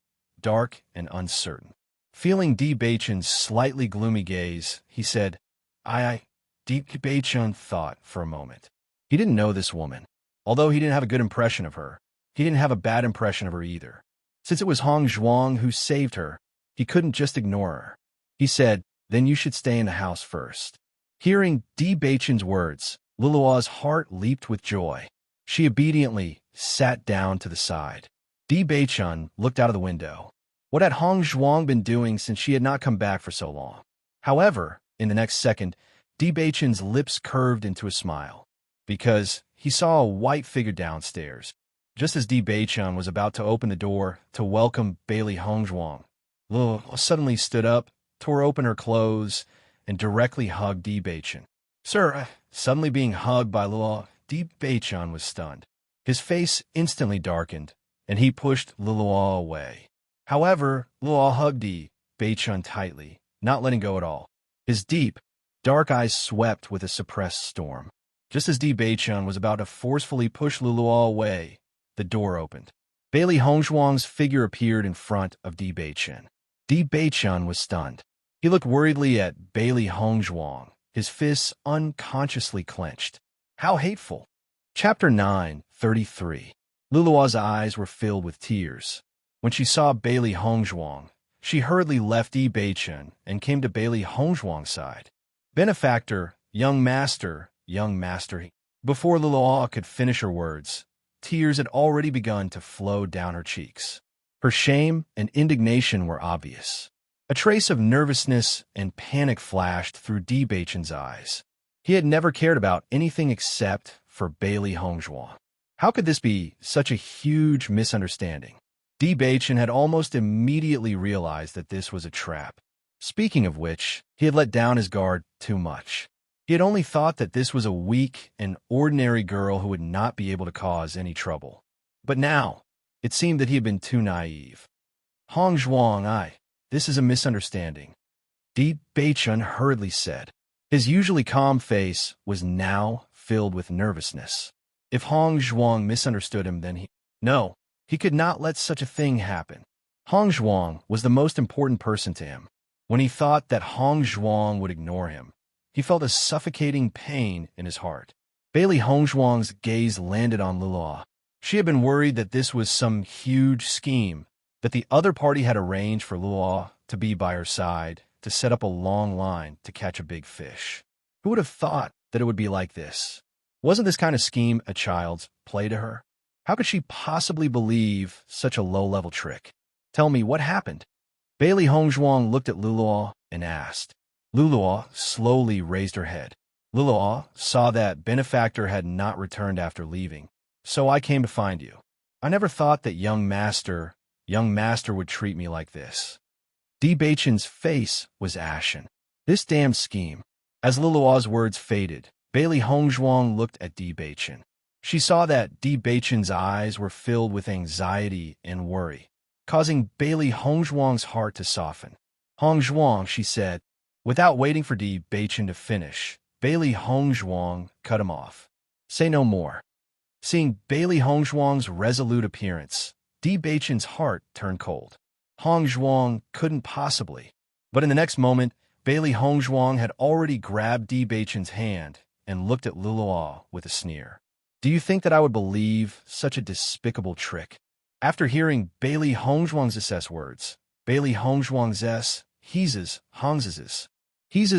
dark and uncertain. Feeling Di Beichen's slightly gloomy gaze, he said, Di Beichen thought for a moment. He didn't know this woman. Although he didn't have a good impression of her, he didn't have a bad impression of her either. Since it was Hong Zhuang who saved her, he couldn't just ignore her. He said, then you should stay in the house first. Hearing Di Beichen's words, Luluo's heart leaped with joy. She obediently sat down to the side. Di Beichen looked out of the window. What had Hong Zhuang been doing since she had not come back for so long? However, in the next second, Di Beichen's lips curved into a smile, because he saw a white figure downstairs. Just as Di Beichen was about to open the door to welcome Bailey Hong Zhuang, Luo suddenly stood up, tore open her clothes, and directly hugged Di Beichen. Sir, suddenly being hugged by Luo, Di Beichen was stunned. His face instantly darkened, and he pushed Luo away. However, Luo hugged Di Beichen tightly, not letting go at all. His deep, dark eyes swept with a suppressed storm. Just as Di Beichen was about to forcefully push Luluo away, the door opened. Bailey Hong Zhuang's figure appeared in front of Di Beichen. Di Beichen was stunned. He looked worriedly at Bailey Hong Zhuang, his fists unconsciously clenched. How hateful! Chapter 9:33. Luluo's eyes were filled with tears. When she saw Bailey Hong Zhuang, she hurriedly left Di Beichen and came to Bailey Hong Zhuang's side. Benefactor, young master. Before Luluo could finish her words, tears had already begun to flow down her cheeks. Her shame and indignation were obvious. A trace of nervousness and panic flashed through Di Beichen's eyes. He had never cared about anything except for Bailey Hong Zhuang. How could this be such a huge misunderstanding? Di Beichen had almost immediately realized that this was a trap. Speaking of which, he had let down his guard too much. He had only thought that this was a weak and ordinary girl who would not be able to cause any trouble. But now, it seemed that he had been too naive. Hong Zhuang, this is a misunderstanding, Di Beichen hurriedly said. His usually calm face was now filled with nervousness. If Hong Zhuang misunderstood him, then No, he could not let such a thing happen. Hong Zhuang was the most important person to him. When he thought that Hong Zhuang would ignore him, he felt a suffocating pain in his heart. Bailey Hong Zhuang's gaze landed on Luluo. She had been worried that this was some huge scheme, that the other party had arranged for Luluo to be by her side, to set up a long line to catch a big fish. Who would have thought that it would be like this? Wasn't this kind of scheme a child's play to her? How could she possibly believe such a low-level trick? Tell me, what happened? Bailey Hong Zhuang looked at Luluo and asked. Luluo slowly raised her head. Luluo saw that benefactor had not returned after leaving, so I came to find you. I never thought that young master would treat me like this. Di Beichen's face was ashen. This damn scheme. As Luluo's words faded, Bailey Hong Zhuang looked at Di Beichen. She saw that Di Beichen's eyes were filled with anxiety and worry, causing Bailey Hong Zhuang's heart to soften. Hong Zhuang, she said. Without waiting for Di Beichen to finish, Bailey Hongzhuang cut him off. Say no more. Seeing Bailey Hongzhuang's resolute appearance, Di Beichen's heart turned cold. Hongzhuang couldn't possibly. But in the next moment, Bailey Hongzhuang had already grabbed Di Beichen's hand and looked at Luluo with a sneer. Do you think that I would believe such a despicable trick? After hearing Bailey Hongzhuang's words, Bailey Hongzhuang's he's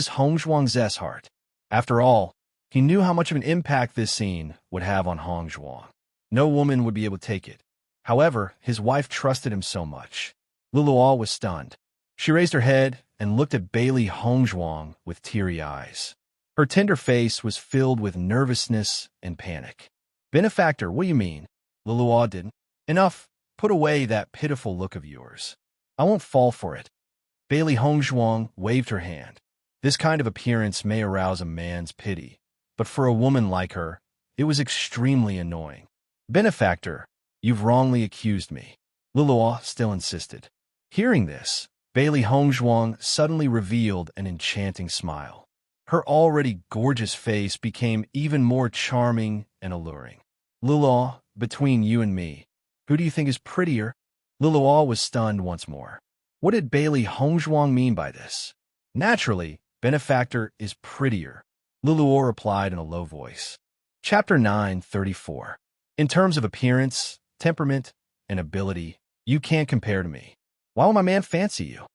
Hongzhuang's heart. After all, he knew how much of an impact this scene would have on Hongzhuang. No woman would be able to take it. However, his wife trusted him so much. Luluo was stunned. She raised her head and looked at Bailey Hongzhuang with teary eyes. Her tender face was filled with nervousness and panic. Benefactor, what do you mean? Luluo didn't. Enough. Put away that pitiful look of yours. I won't fall for it. Bailey Hongzhuang waved her hand. This kind of appearance may arouse a man's pity, but for a woman like her, it was extremely annoying. Benefactor, you've wrongly accused me. Luluo still insisted. Hearing this, Bailey Hongzhuang suddenly revealed an enchanting smile. Her already gorgeous face became even more charming and alluring. Luluo, between you and me, who do you think is prettier? Luluo was stunned once more. What did Bailey Hongzhuang mean by this? Naturally, Benefactor is prettier, Luluo replied in a low voice. Chapter 9:34. In terms of appearance, temperament, and ability, you can't compare to me. Why will my man fancy you?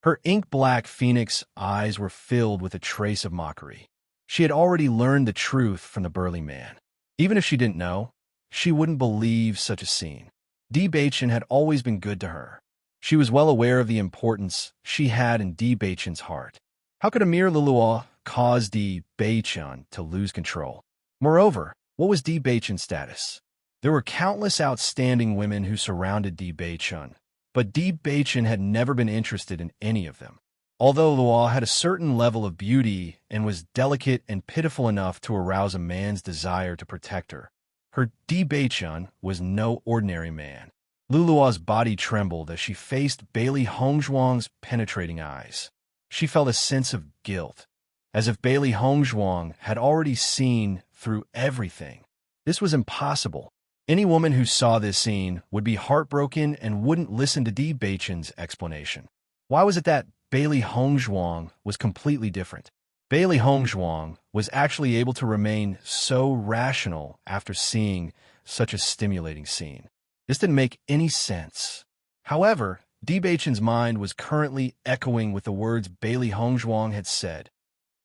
Her ink-black phoenix eyes were filled with a trace of mockery. She had already learned the truth from the burly man. Even if she didn't know, she wouldn't believe such a scene. Di Beichen had always been good to her. She was well aware of the importance she had in Di Beichen's heart. How could a mere Luluo cause Di Beichen to lose control? Moreover, what was Di Beichen's status? There were countless outstanding women who surrounded Di Beichen, but Di Beichen had never been interested in any of them. Although Luo had a certain level of beauty and was delicate and pitiful enough to arouse a man's desire to protect her, her Di Beichen was no ordinary man. Luluo's body trembled as she faced Bailey Hongzhuang's penetrating eyes. She felt a sense of guilt, as if Bailey Hongzhuang had already seen through everything. This was impossible. Any woman who saw this scene would be heartbroken and wouldn't listen to Di Beichen's explanation. Why was it that Bailey Hongzhuang was completely different? Bailey Hongzhuang was actually able to remain so rational after seeing such a stimulating scene. This didn't make any sense. However, Di Beichen's mind was currently echoing with the words Bailey Hongzhuang had said.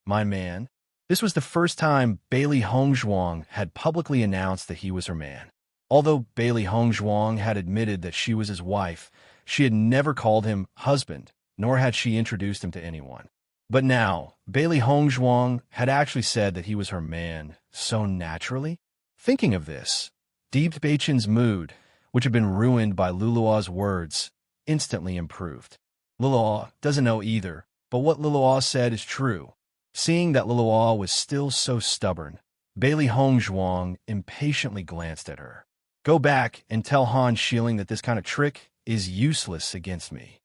My man. This was the first time Bailey Hongzhuang had publicly announced that he was her man. Although Bailey Hongzhuang had admitted that she was his wife, she had never called him husband, nor had she introduced him to anyone. But now, Bailey Hongzhuang had actually said that he was her man so naturally. Thinking of this, Di Beichen's mood, which had been ruined by Luluo's words, instantly improved. Luluo doesn't know either, but what Luluo said is true. Seeing that Luluo was still so stubborn, Bailey Hongzhuang impatiently glanced at her. Go back and tell Han Shieling that this kind of trick is useless against me.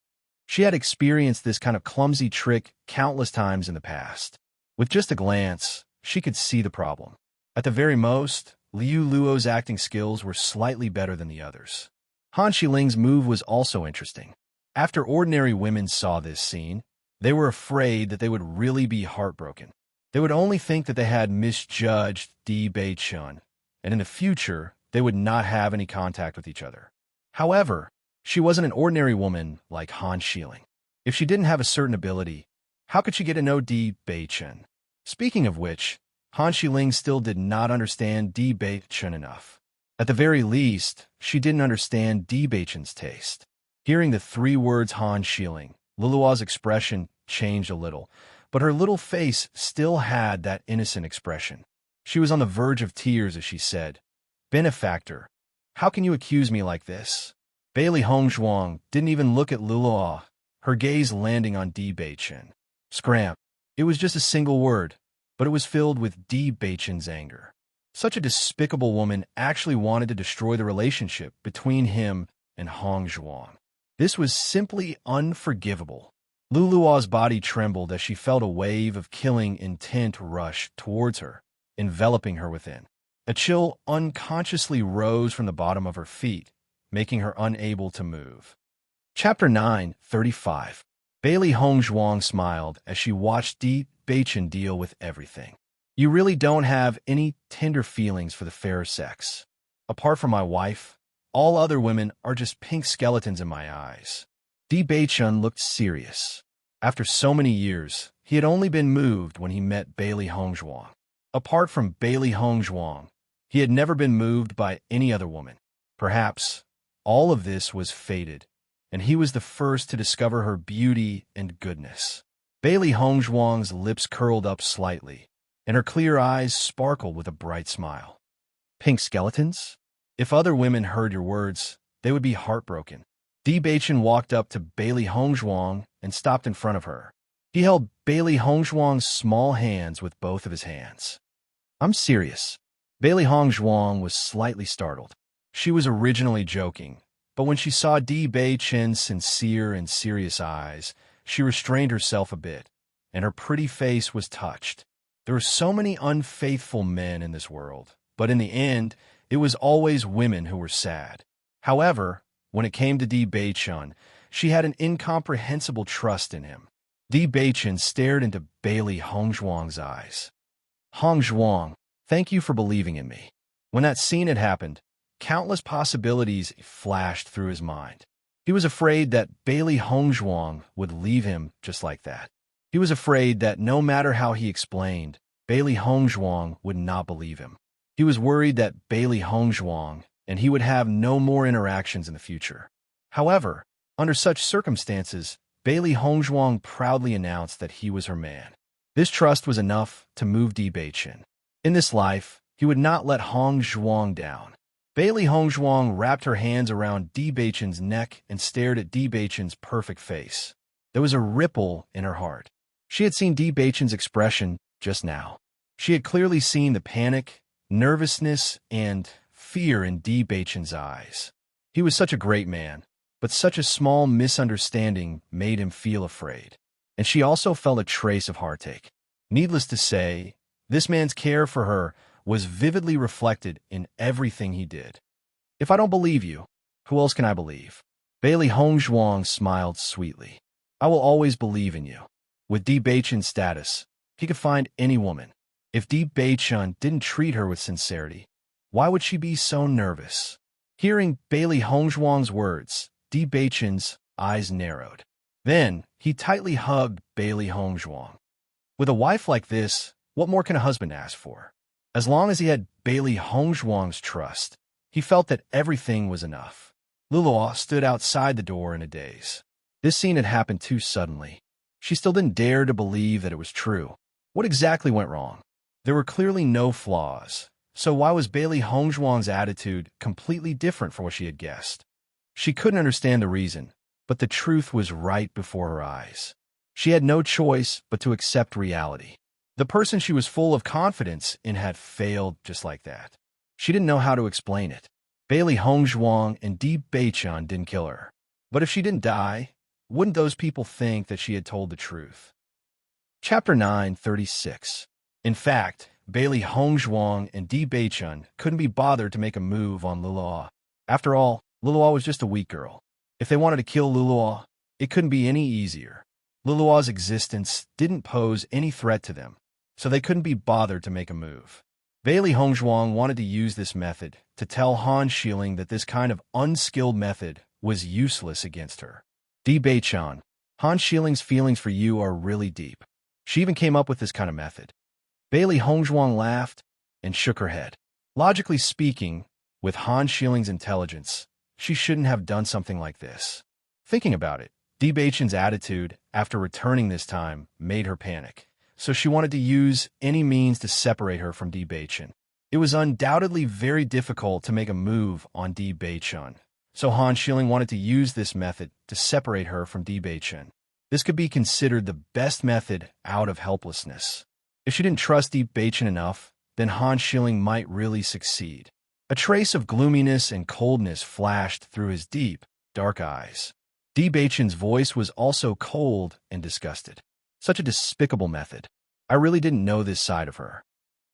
She had experienced this kind of clumsy trick countless times in the past. With just a glance, she could see the problem. At the very most, Liu Luo's acting skills were slightly better than the others. Han Shiling's move was also interesting. After ordinary women saw this scene, they were afraid that they would really be heartbroken. They would only think that they had misjudged Di Beichen, and in the future, they would not have any contact with each other. However, she wasn't an ordinary woman like Han Shieling. If she didn't have a certain ability, how could she get to know Di Beichen? Speaking of which, Han Shieling still did not understand Di Beichen enough. At the very least, she didn't understand Di Beichen's taste. Hearing the 3 words Han Shieling, Luluo's expression changed a little, but her little face still had that innocent expression. She was on the verge of tears as she said, Benefactor, how can you accuse me like this? Bailey Hongzhuang didn't even look at Luluo, her gaze landing on Di Beichen. Scram. It was just a single word, but it was filled with Di Beichen's anger. Such a despicable woman actually wanted to destroy the relationship between him and Hongzhuang. This was simply unforgivable. Lulua's body trembled as she felt a wave of killing intent rush towards her, enveloping her within. A chill unconsciously rose from the bottom of her feet, making her unable to move. Chapter 9:35. Bailey Hongzhuang smiled as she watched Di Beichen deal with everything. You really don't have any tender feelings for the fairer sex. Apart from my wife, all other women are just pink skeletons in my eyes. Di Beichen looked serious. After so many years, he had only been moved when he met Bailey Hongzhuang. Apart from Bailey Hongzhuang, he had never been moved by any other woman. Perhaps all of this was fated, and he was the first to discover her beauty and goodness. Bailey Hongzhuang's lips curled up slightly, and her clear eyes sparkled with a bright smile. Pink skeletons? If other women heard your words, they would be heartbroken. Di Beichen walked up to Bailey Hongzhuang and stopped in front of her. He held Bailey Hongzhuang's small hands with both of his hands. I'm serious. Bailey Hongzhuang was slightly startled. She was originally joking, but when she saw Di Beichen's sincere and serious eyes, she restrained herself a bit, and her pretty face was touched. There were so many unfaithful men in this world, but in the end, it was always women who were sad. However, when it came to Di Beichen, she had an incomprehensible trust in him. Di Beichen stared into Bailey Hongzhuang's eyes. Hongzhuang, thank you for believing in me. When that scene had happened, countless possibilities flashed through his mind. He was afraid that Bailey Hongzhuang would leave him just like that. He was afraid that no matter how he explained, Bailey Hongzhuang would not believe him. He was worried that Bailey Hongzhuang and he would have no more interactions in the future. However, under such circumstances, Bailey Hongzhuang proudly announced that he was her man. This trust was enough to move Di Beichen. In this life, he would not let Hongzhuang down. Bailey Hongzhuang wrapped her hands around Di Beichen's neck and stared at Di Beichen's perfect face. There was a ripple in her heart. She had seen Di Beichen's expression just now. She had clearly seen the panic, nervousness, and fear in Di Beichen's eyes. He was such a great man, but such a small misunderstanding made him feel afraid. And she also felt a trace of heartache. Needless to say, this man's care for her was vividly reflected in everything he did. If I don't believe you, who else can I believe? Bailey Hongzhuang smiled sweetly. I will always believe in you. With Di Beichen's status, he could find any woman. If Di Beichen didn't treat her with sincerity, why would she be so nervous? Hearing Bailey Hongzhuang's words, Di Beichen's eyes narrowed. Then, he tightly hugged Bailey Hongzhuang. With a wife like this, what more can a husband ask for? As long as he had Bailey Hongzhuang's trust, he felt that everything was enough. Lulua stood outside the door in a daze. This scene had happened too suddenly. She still didn't dare to believe that it was true. What exactly went wrong? There were clearly no flaws, so why was Bailey Hongzhuang's attitude completely different from what she had guessed? She couldn't understand the reason, but the truth was right before her eyes. She had no choice but to accept reality. The person she was full of confidence in had failed just like that. She didn't know how to explain it. Bailey Hongzhuang and Di Beichen didn't kill her. But if she didn't die, wouldn't those people think that she had told the truth? Chapter 9:36. In fact, Bailey Hongzhuang and Di Beichen couldn't be bothered to make a move on Lulua. After all, Lulua was just a weak girl. If they wanted to kill Lulua, it couldn't be any easier. Lulua's existence didn't pose any threat to them, so they couldn't be bothered to make a move. Bailey Hongzhuang wanted to use this method to tell Han Shilling that this kind of unskilled method was useless against her. Di Beichen, Han Shilling's feelings for you are really deep. She even came up with this kind of method. Bailey Hongzhuang laughed and shook her head. Logically speaking, with Han Shilling's intelligence, she shouldn't have done something like this. Thinking about it, Di Beichen's attitude after returning this time made her panic, so she wanted to use any means to separate her from Di Beichen. It was undoubtedly very difficult to make a move on Di Beichen, so Han Shilling wanted to use this method to separate her from Di Beichen. This could be considered the best method out of helplessness. If she didn't trust Di Beichen enough, then Han Shilling might really succeed. A trace of gloominess and coldness flashed through his deep, dark eyes. Baichan's voice was also cold and disgusted. Such a despicable method. I really didn't know this side of her.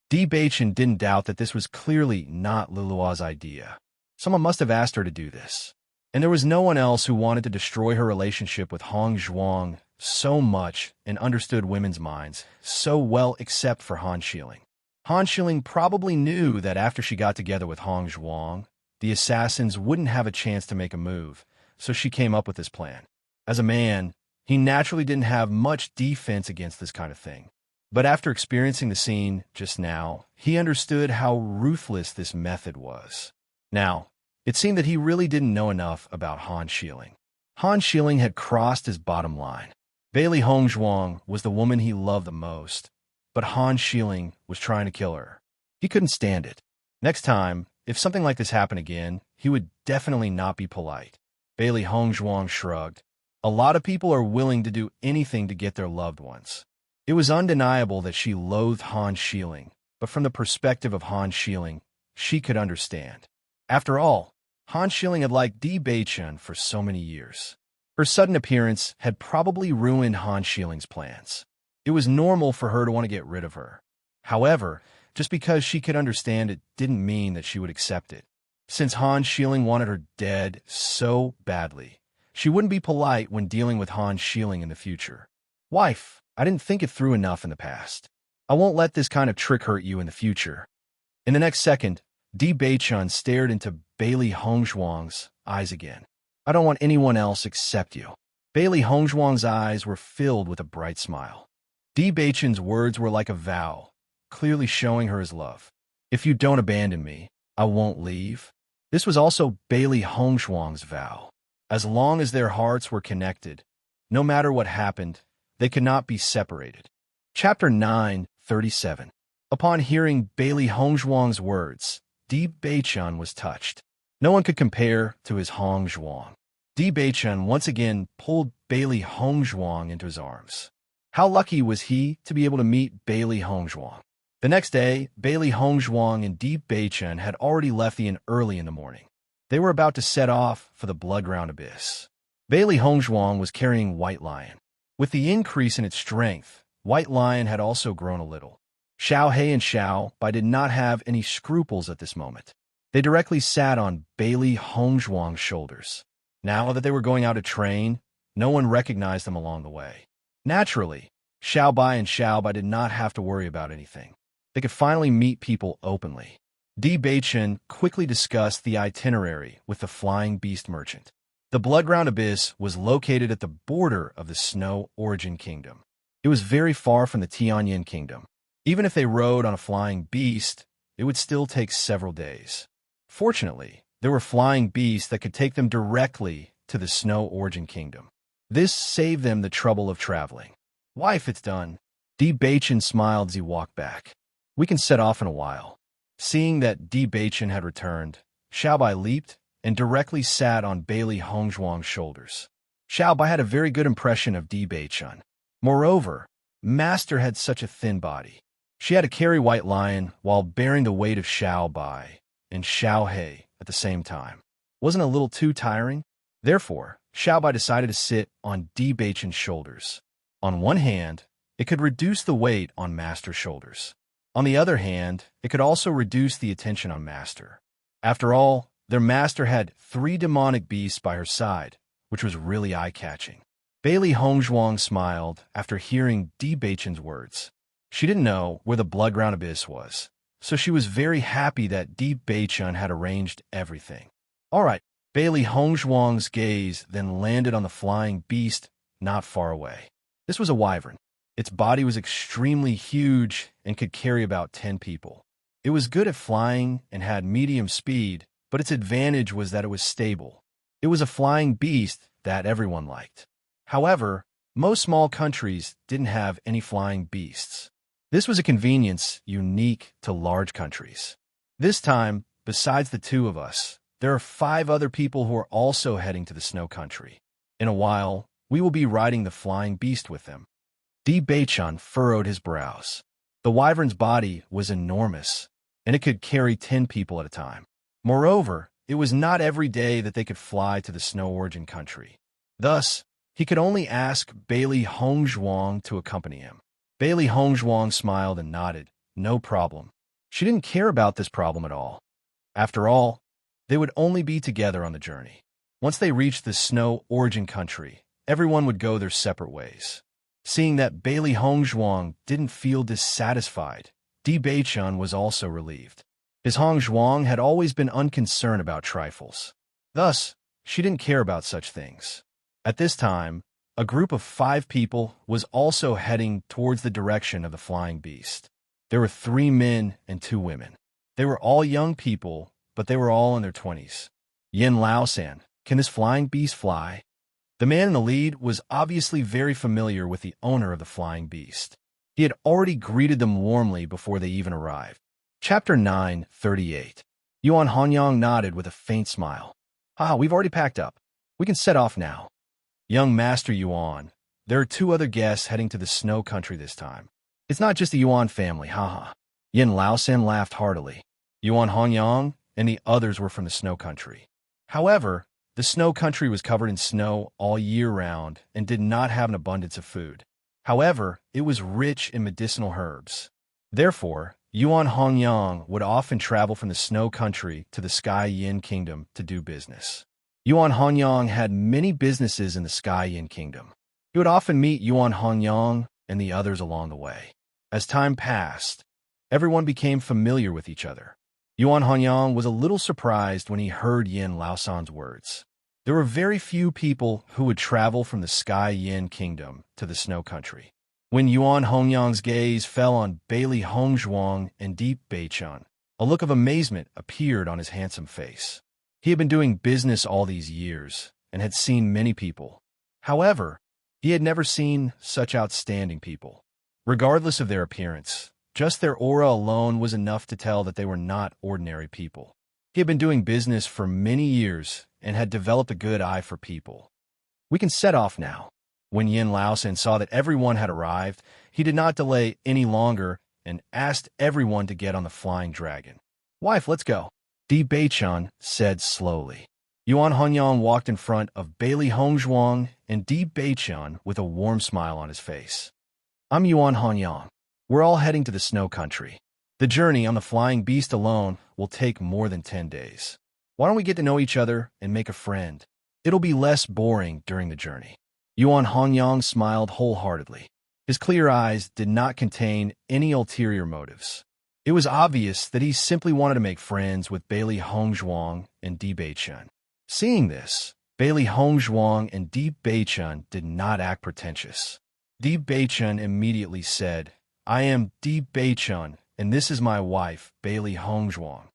Baichan didn't doubt that this was clearly not Lilua's idea. Someone must have asked her to do this. And there was no one else who wanted to destroy her relationship with Hong Zhuang so much and understood women's minds so well except for Han Shilling. Han Shilling probably knew that after she got together with Hong Zhuang, the assassins wouldn't have a chance to make a move, so she came up with this plan. As a man, he naturally didn't have much defense against this kind of thing. But after experiencing the scene just now, he understood how ruthless this method was. Now, it seemed that he really didn't know enough about Han Shilling. Han Shilling had crossed his bottom line. Bailey Hong Zhuang was the woman he loved the most, but Han Shilling was trying to kill her. He couldn't stand it. Next time, if something like this happened again, he would definitely not be polite. Bailey Hong Zhuang shrugged. A lot of people are willing to do anything to get their loved ones. It was undeniable that she loathed Han Shilling, but from the perspective of Han Shilling, she could understand. After all, Han Shilling had liked Baichan for so many years. Her sudden appearance had probably ruined Han Shilling's plans. It was normal for her to want to get rid of her. However, just because she could understand it didn't mean that she would accept it. Since Han Shilling wanted her dead so badly, she wouldn't be polite when dealing with Han Shilling in the future. Wife, I didn't think it through enough in the past. I won't let this kind of trick hurt you in the future. In the next second, Baichan stared into Bailey Hong Zhuang's eyes again. I don't want anyone else except you. Bailey Hong Zhuang's eyes were filled with a bright smile. Baichan's words were like a vow, clearly showing her his love. If you don't abandon me, I won't leave. This was also Bailey Hong Zhuang's vow. As long as their hearts were connected, no matter what happened, they could not be separated. Chapter 9:37. Upon hearing Bailey Hong Zhuang's words, Baichan was touched. No one could compare to his Hong Zhuang. Baichan once again pulled Bailey Hong Zhuang into his arms. How lucky was he to be able to meet Bailey Hong Zhuang? The next day, Bailey Hong Zhuang and Baichan had already left the inn early in the morning. They were about to set off for the blood-ground abyss. Bailey Hong Zhuang was carrying White Lion. With the increase in its strength, White Lion had also grown a little. Xiao He and Xiao Bai did not have any scruples at this moment. They directly sat on Bailey Hong Zhuang's shoulders. Now that they were going out to train, no one recognized them along the way. Naturally, Xiao Bai and Xiao Bai did not have to worry about anything. They could finally meet people openly. Baichan quickly discussed the itinerary with the flying beast merchant. The blood-ground abyss was located at the border of the Snow Origin Kingdom. It was very far from the Tianyin Kingdom. Even if they rode on a flying beast, it would still take several days. Fortunately, there were flying beasts that could take them directly to the Snow Origin Kingdom. This saved them the trouble of traveling. Wife, it's done. Baichan smiled as he walked back. We can set off in a while. Seeing that Baichan had returned, Xiao Bai leaped and directly sat on Bailey Hong Zhuang's shoulders. Xiao Bai had a very good impression of Baichan. Moreover, Master had such a thin body. She had to carry White Lion while bearing the weight of Xiao Bai and Xiao He at the same time. Wasn't it a little too tiring? Therefore, Xiao Bai decided to sit on Baichan's shoulders. On one hand, it could reduce the weight on Master's shoulders. On the other hand, it could also reduce the attention on Master. After all, their master had 3 demonic beasts by her side, which was really eye-catching. Bailey Hong Zhuang smiled after hearing Baichan's words. She didn't know where the blood-ground abyss was, so she was very happy that Baichan had arranged everything. All right, Bailey Hong Zhuang's gaze then landed on the flying beast not far away. This was a wyvern. Its body was extremely huge and could carry about 10 people. It was good at flying and had medium speed, but its advantage was that it was stable. It was a flying beast that everyone liked. However, most small countries didn't have any flying beasts. This was a convenience unique to large countries. This time, besides the 2 of us, there are 5 other people who are also heading to the snow country. In a while, we will be riding the flying beast with them. Baichan furrowed his brows. The wyvern's body was enormous, and it could carry 10 people at a time. Moreover, it was not every day that they could fly to the Snow Origin country. Thus, he could only ask Bailey Hongzhuang to accompany him. Bailey Hongzhuang smiled and nodded. No problem. She didn't care about this problem at all. After all, they would only be together on the journey. Once they reached the snow origin country, everyone would go their separate ways. Seeing that Bailey Hongzhuang didn't feel dissatisfied, Di Beichun was also relieved. His Hongzhuang had always been unconcerned about trifles. Thus, she didn't care about such things. At this time, a group of 5 people was also heading towards the direction of the flying beast. There were 3 men and 2 women. They were all young people, but they were all in their 20s. Yin Laosan, can this flying beast fly? The man in the lead was obviously very familiar with the owner of the flying beast. He had already greeted them warmly before they even arrived. Chapter 9:38. Yuan Hanyang nodded with a faint smile. We've already packed up. We can set off now. Young Master Yuan, there are 2 other guests heading to the snow country this time. It's not just the Yuan family, Yin Laosan laughed heartily. Yuan Hanyang and the others were from the snow country. However, the snow country was covered in snow all year round and did not have an abundance of food. However, it was rich in medicinal herbs. Therefore, Yuan Hanyang would often travel from the snow country to the Sky Yin Kingdom to do business. Yuan Hanyang had many businesses in the Sky Yin Kingdom. He would often meet Yuan Hanyang and the others along the way. As time passed, everyone became familiar with each other. Yuan Hanyang was a little surprised when he heard Yin Laosan's words. There were very few people who would travel from the Sky Yin Kingdom to the snow country. When Yuan Hanyang's gaze fell on Bailey Hongzhuang and Di Beichun, a look of amazement appeared on his handsome face. He had been doing business all these years and had seen many people. However, he had never seen such outstanding people. Regardless of their appearance, just their aura alone was enough to tell that they were not ordinary people. He had been doing business for many years and had developed a good eye for people. We can set off now. When Yin Laosan saw that everyone had arrived, he did not delay any longer and asked everyone to get on the flying dragon. Wife, let's go. Di Beichun said slowly. Yuan Hanyang walked in front of Bailey Hongzhuang and Di Beichun with a warm smile on his face. I'm Yuan Hanyang. We're all heading to the snow country. The journey on the flying beast alone will take more than 10 days. Why don't we get to know each other and make a friend? It'll be less boring during the journey. Yuan Hanyang smiled wholeheartedly. His clear eyes did not contain any ulterior motives. It was obvious that he simply wanted to make friends with Bailey Hongzhuang and Di Beichun. Seeing this, Bailey Hongzhuang and Di Beichun did not act pretentious. Di Beichun immediately said, I am Di Beichun, and this is my wife, Bailey Hongzhuang.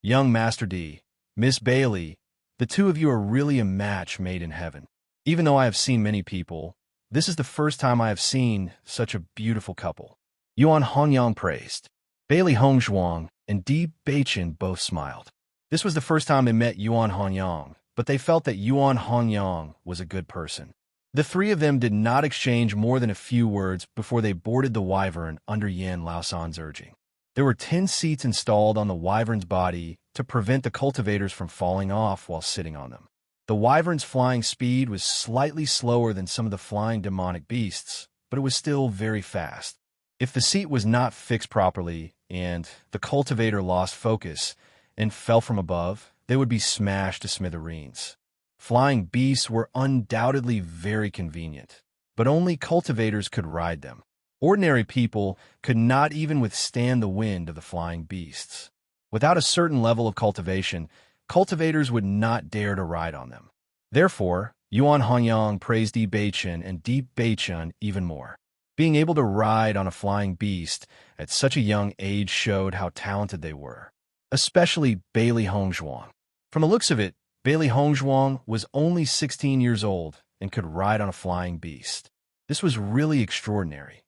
Young Master Di, Miss Bailey, the 2 of you are really a match made in heaven. Even though I have seen many people, this is the first time I have seen such a beautiful couple. Yuan Hanyang praised. Bailey Hongzhuang and Di Beichun both smiled. This was the first time they met Yuan Hanyang, but they felt that Yuan Hanyang was a good person. The 3 of them did not exchange more than a few words before they boarded the wyvern under Yin Laosan's urging. There were 10 seats installed on the wyvern's body to prevent the cultivators from falling off while sitting on them. The wyvern's flying speed was slightly slower than some of the flying demonic beasts, but it was still very fast. If the seat was not fixed properly and the cultivator lost focus and fell from above, they would be smashed to smithereens. Flying beasts were undoubtedly very convenient, but only cultivators could ride them. Ordinary people could not even withstand the wind of the flying beasts. Without a certain level of cultivation, cultivators would not dare to ride on them. Therefore, Yuan Hanyang praised Di Beichun and Di Beichun even more. Being able to ride on a flying beast at such a young age showed how talented they were, especially Bailey Hongzhuang. From the looks of it, Bailey Hongzhuang was only 16 years old and could ride on a flying beast. This was really extraordinary.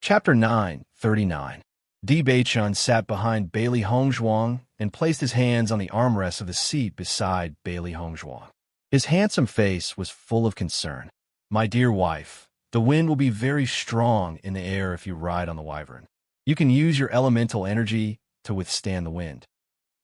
Chapter 9:39. Di Beichun sat behind Bailey Hongzhuang and placed his hands on the armrests of the seat beside Bailey Hongzhuang. His handsome face was full of concern. My dear wife, the wind will be very strong in the air if you ride on the wyvern. You can use your elemental energy to withstand the wind.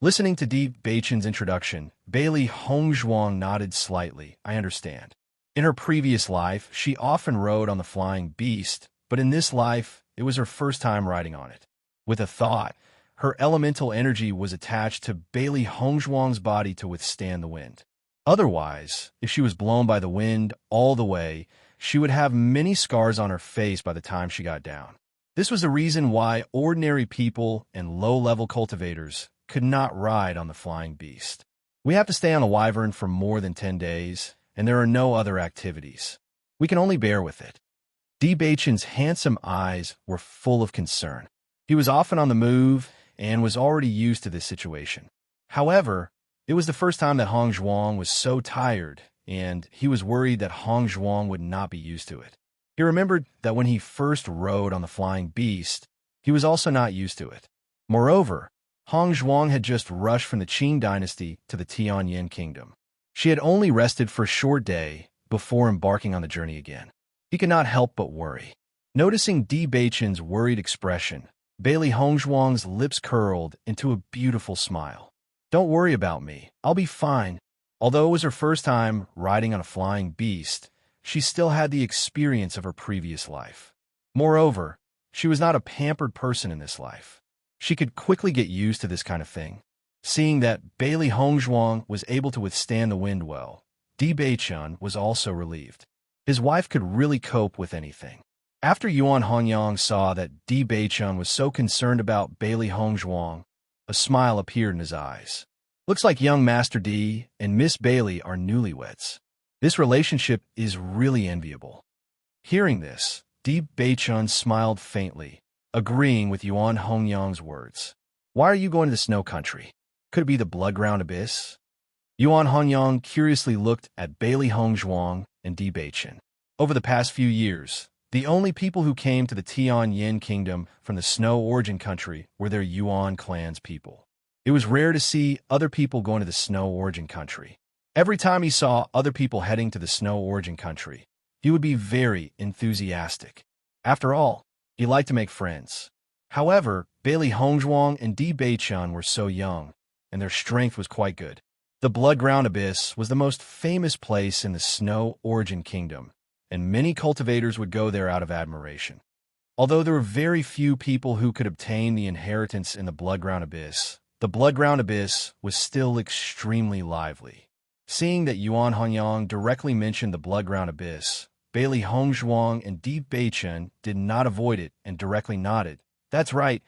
Listening to Di Beichun's introduction, Bailey Hongzhuang nodded slightly. I understand. In her previous life, she often rode on the flying beast, but in this life, it was her first time riding on it. With a thought, her elemental energy was attached to Bailey Hongzhuang's body to withstand the wind. Otherwise, if she was blown by the wind all the way, she would have many scars on her face by the time she got down. This was the reason why ordinary people and low-level cultivators could not ride on the flying beast. We have to stay on a wyvern for more than 10 days, and there are no other activities. We can only bear with it. Di Beichen's handsome eyes were full of concern. He was often on the move and was already used to this situation. However, it was the first time that Hong Zhuang was so tired, and he was worried that Hong Zhuang would not be used to it. He remembered that when he first rode on the flying beast, he was also not used to it. Moreover, Hong Zhuang had just rushed from the Qing dynasty to the Tianyin kingdom. She had only rested for a short day before embarking on the journey again. He could not help but worry. Noticing Di Beichen's worried expression, Bailey Hongzhuang's lips curled into a beautiful smile. "Don't worry about me. I'll be fine." Although it was her first time riding on a flying beast, she still had the experience of her previous life. Moreover, she was not a pampered person in this life. She could quickly get used to this kind of thing. Seeing that Bailey Hongzhuang was able to withstand the wind well, Di Beichen was also relieved. His wife could really cope with anything. After Yuan Hongyang saw that Di Beichen was so concerned about Bailey Hongzhuang, a smile appeared in his eyes. "Looks like young Master Di and Miss Bailey are newlyweds. This relationship is really enviable." Hearing this, Di Beichen smiled faintly, agreeing with Yuan Hongyang's words. "Why are you going to the snow country? Could it be the blood-ground abyss?" Yuan Hongyang curiously looked at Bailey Hongzhuang and Di Beichen. Over the past few years, the only people who came to the Tianyin kingdom from the Snow Origin country were their Yuan clan's people. It was rare to see other people going to the Snow Origin country. Every time he saw other people heading to the Snow Origin country, he would be very enthusiastic. After all, he liked to make friends. However, Bailey Hongzhuang and Di Beichen were so young, and their strength was quite good. The Blood-Ground Abyss was the most famous place in the Snow Origin Kingdom, and many cultivators would go there out of admiration. Although there were very few people who could obtain the inheritance in the Blood-Ground Abyss, the Blood-Ground Abyss was still extremely lively. Seeing that Yuan Hongyang directly mentioned the Blood-Ground Abyss, Bailey Hongzhuang and Di Beichen did not avoid it and directly nodded. "That's right.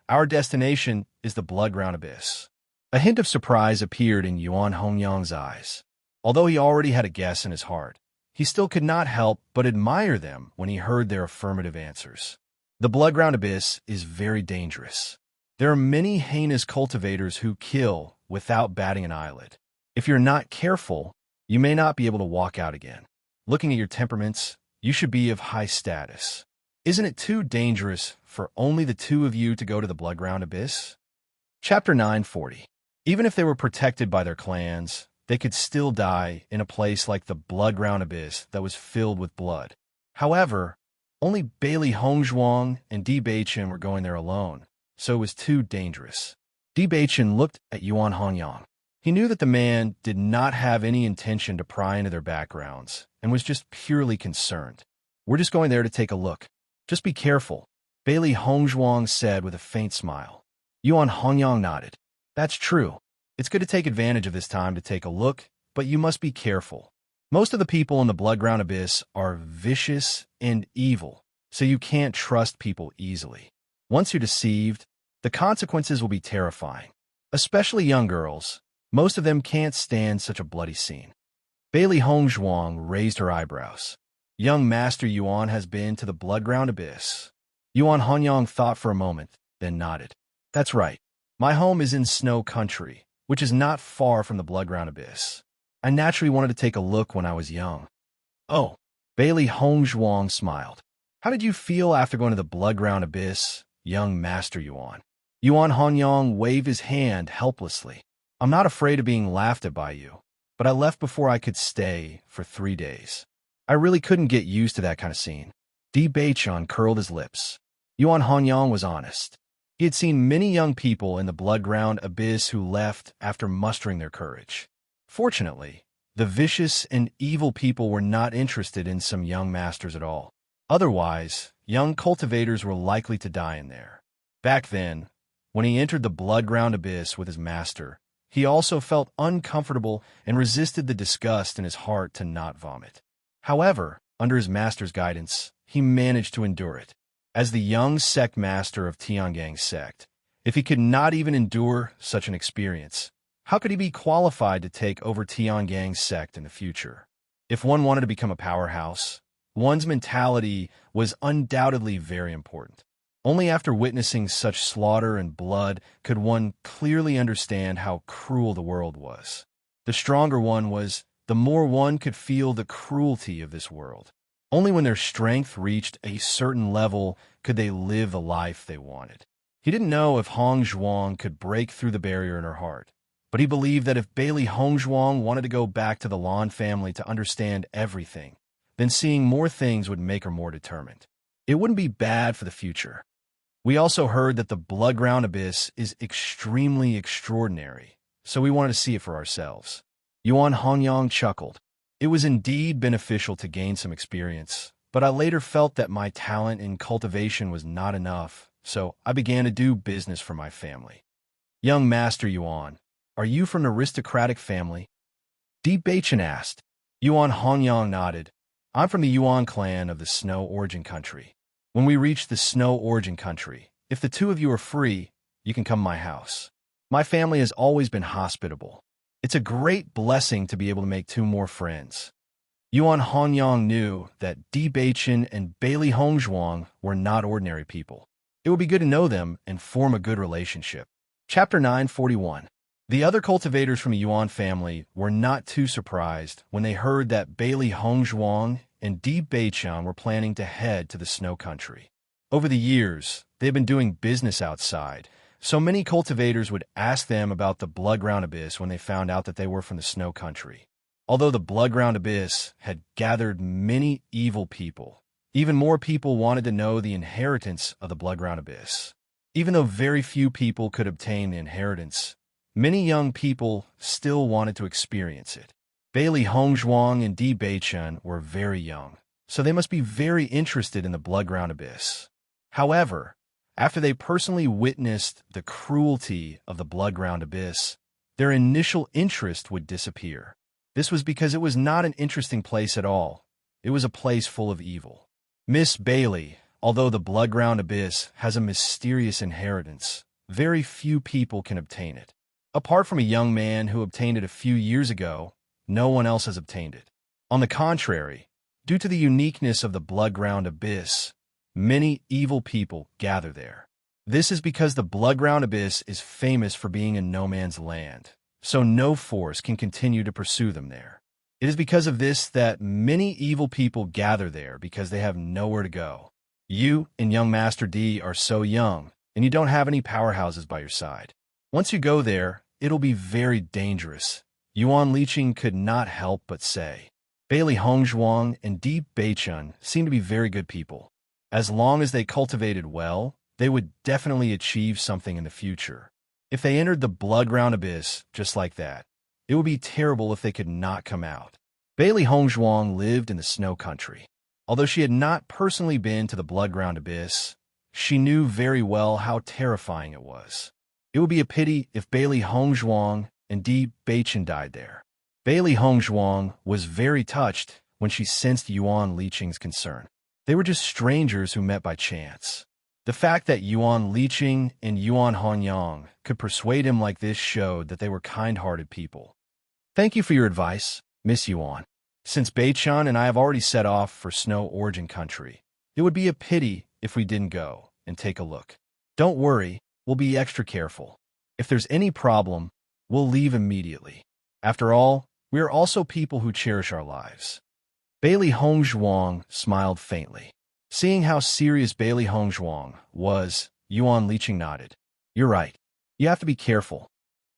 Our destination is the Blood-Ground Abyss." A hint of surprise appeared in Yuan Hongyang's eyes. Although he already had a guess in his heart, he still could not help but admire them when he heard their affirmative answers. The Blood-Ground Abyss is very dangerous. There are many heinous cultivators who kill without batting an eyelid. If you're not careful, you may not be able to walk out again. Looking at your temperaments, you should be of high status. Isn't it too dangerous for only the two of you to go to the Blood-Ground Abyss? Chapter 940. Even if they were protected by their clans, they could still die in a place like the Blood-Ground Abyss that was filled with blood. However, only Bailey Hongzhuang and Di Beichen were going there alone, so it was too dangerous. Di Beichen looked at Yuan Hongyang. He knew that the man did not have any intention to pry into their backgrounds and was just purely concerned. "We're just going there to take a look. Just be careful," Bailey Hongzhuang said with a faint smile. Yuan Hongyang nodded. "That's true. It's good to take advantage of this time to take a look, but you must be careful. Most of the people in the Blood-Ground Abyss are vicious and evil, so you can't trust people easily. Once you're deceived, the consequences will be terrifying. Especially young girls. Most of them can't stand such a bloody scene." Bailey Hongzhuang raised her eyebrows. "Young Master Yuan has been to the Blood-Ground Abyss." Yuan Hongyang thought for a moment, then nodded. "That's right. My home is in Snow Country, which is not far from the Blood-Ground Abyss. I naturally wanted to take a look when I was young." "Oh," Bailey Hongzhuang smiled. "How did you feel after going to the Blood-Ground Abyss, young Master Yuan?" Yuan Hongyang waved his hand helplessly. "I'm not afraid of being laughed at by you, but I left before I could stay for 3 days. I really couldn't get used to that kind of scene." Di Beichen curled his lips. Yuan Hongyang was honest. He had seen many young people in the Blood-Ground Abyss who left after mustering their courage. Fortunately, The vicious and evil people were not interested in some young masters at all. Otherwise, young cultivators were likely to die in there. Back then, when he entered the blood-ground abyss with his master, he also felt uncomfortable and resisted the disgust in his heart to not vomit. However, under his master's guidance, he managed to endure it. As the young sect master of Tiangang's sect, if he could not even endure such an experience, how could he be qualified to take over Tiangang's sect in the future? If one wanted to become a powerhouse, one's mentality was undoubtedly very important. Only after witnessing such slaughter and blood could one clearly understand how cruel the world was. The stronger one was, the more one could feel the cruelty of this world. Only when their strength reached a certain level could they live the life they wanted. He didn't know if Hong Zhuang could break through the barrier in her heart, but he believed that if Bailey Hong Zhuang wanted to go back to the Lan family to understand everything, then seeing more things would make her more determined. It wouldn't be bad for the future. We also heard that the blood-ground abyss is extremely extraordinary, so we wanted to see it for ourselves. Yuan Hongyang chuckled. It was indeed beneficial to gain some experience, but I later felt that my talent in cultivation was not enough, so I began to do business for my family. Young Master Yuan, are you from an aristocratic family? Deep Bachin asked. Yuan Hongyang nodded. I'm from the Yuan clan of the Snow Origin Country. When we reach the Snow Origin Country, if the two of you are free, you can come to my house. My family has always been hospitable. It's a great blessing to be able to make two more friends. Yuan Hongyang knew that Di Bachin and Bailey Hongzhuang were not ordinary people. It would be good to know them and form a good relationship. Chapter 941. The other cultivators from the Yuan family were not too surprised when they heard that Bailey Hongzhuang and Di Bachin were planning to head to the Snow Country. Over the years, they've been doing business outside, so many cultivators would ask them about the blood-ground abyss when they found out that they were from the Snow Country. Although the blood-ground abyss had gathered many evil people, even more people wanted to know the inheritance of the blood-ground abyss. Even though very few people could obtain the inheritance, many young people still wanted to experience it. Bailey Hongzhuang and Di Bachin were very young, so they must be very interested in the blood-ground abyss. However, after they personally witnessed the cruelty of the blood-ground abyss, their initial interest would disappear. This was because it was not an interesting place at all. It was a place full of evil. Miss Bailey, although the blood-ground abyss has a mysterious inheritance, very few people can obtain it. Apart from a young man who obtained it a few years ago, no one else has obtained it. On the contrary, due to the uniqueness of the blood-ground abyss, many evil people gather there. This is because the blood-ground abyss is famous for being in no man's land, so no force can continue to pursue them there. It is because of this that many evil people gather there because they have nowhere to go. You and young Master D are so young, and you don't have any powerhouses by your side. Once you go there, it'll be very dangerous. Yuan Liqing could not help but say. Bailey Hongzhuang and Di Bachin seem to be very good people. As long as they cultivated well, they would definitely achieve something in the future. If they entered the blood-ground abyss just like that, it would be terrible if they could not come out. Bailey Hongzhuang lived in the Snow Country. Although she had not personally been to the blood-ground abyss, she knew very well how terrifying it was. It would be a pity if Bailey Hongzhuang and Di Bachin died there. Bailey Hongzhuang was very touched when she sensed Yuan Liqing's concern. They were just strangers who met by chance. The fact that Yuan Liqing and Yuan Hongyang could persuade him like this showed that they were kind-hearted people. Thank you for your advice, Miss Yuan. Since Bachin and I have already set off for Snow Origin Country, it would be a pity if we didn't go and take a look. Don't worry, we'll be extra careful. If there's any problem, we'll leave immediately. After all, we are also people who cherish our lives. Bailey Hongzhuang smiled faintly. Seeing how serious Bailey Hongzhuang was, Yuan Liqing nodded. You're right. You have to be careful.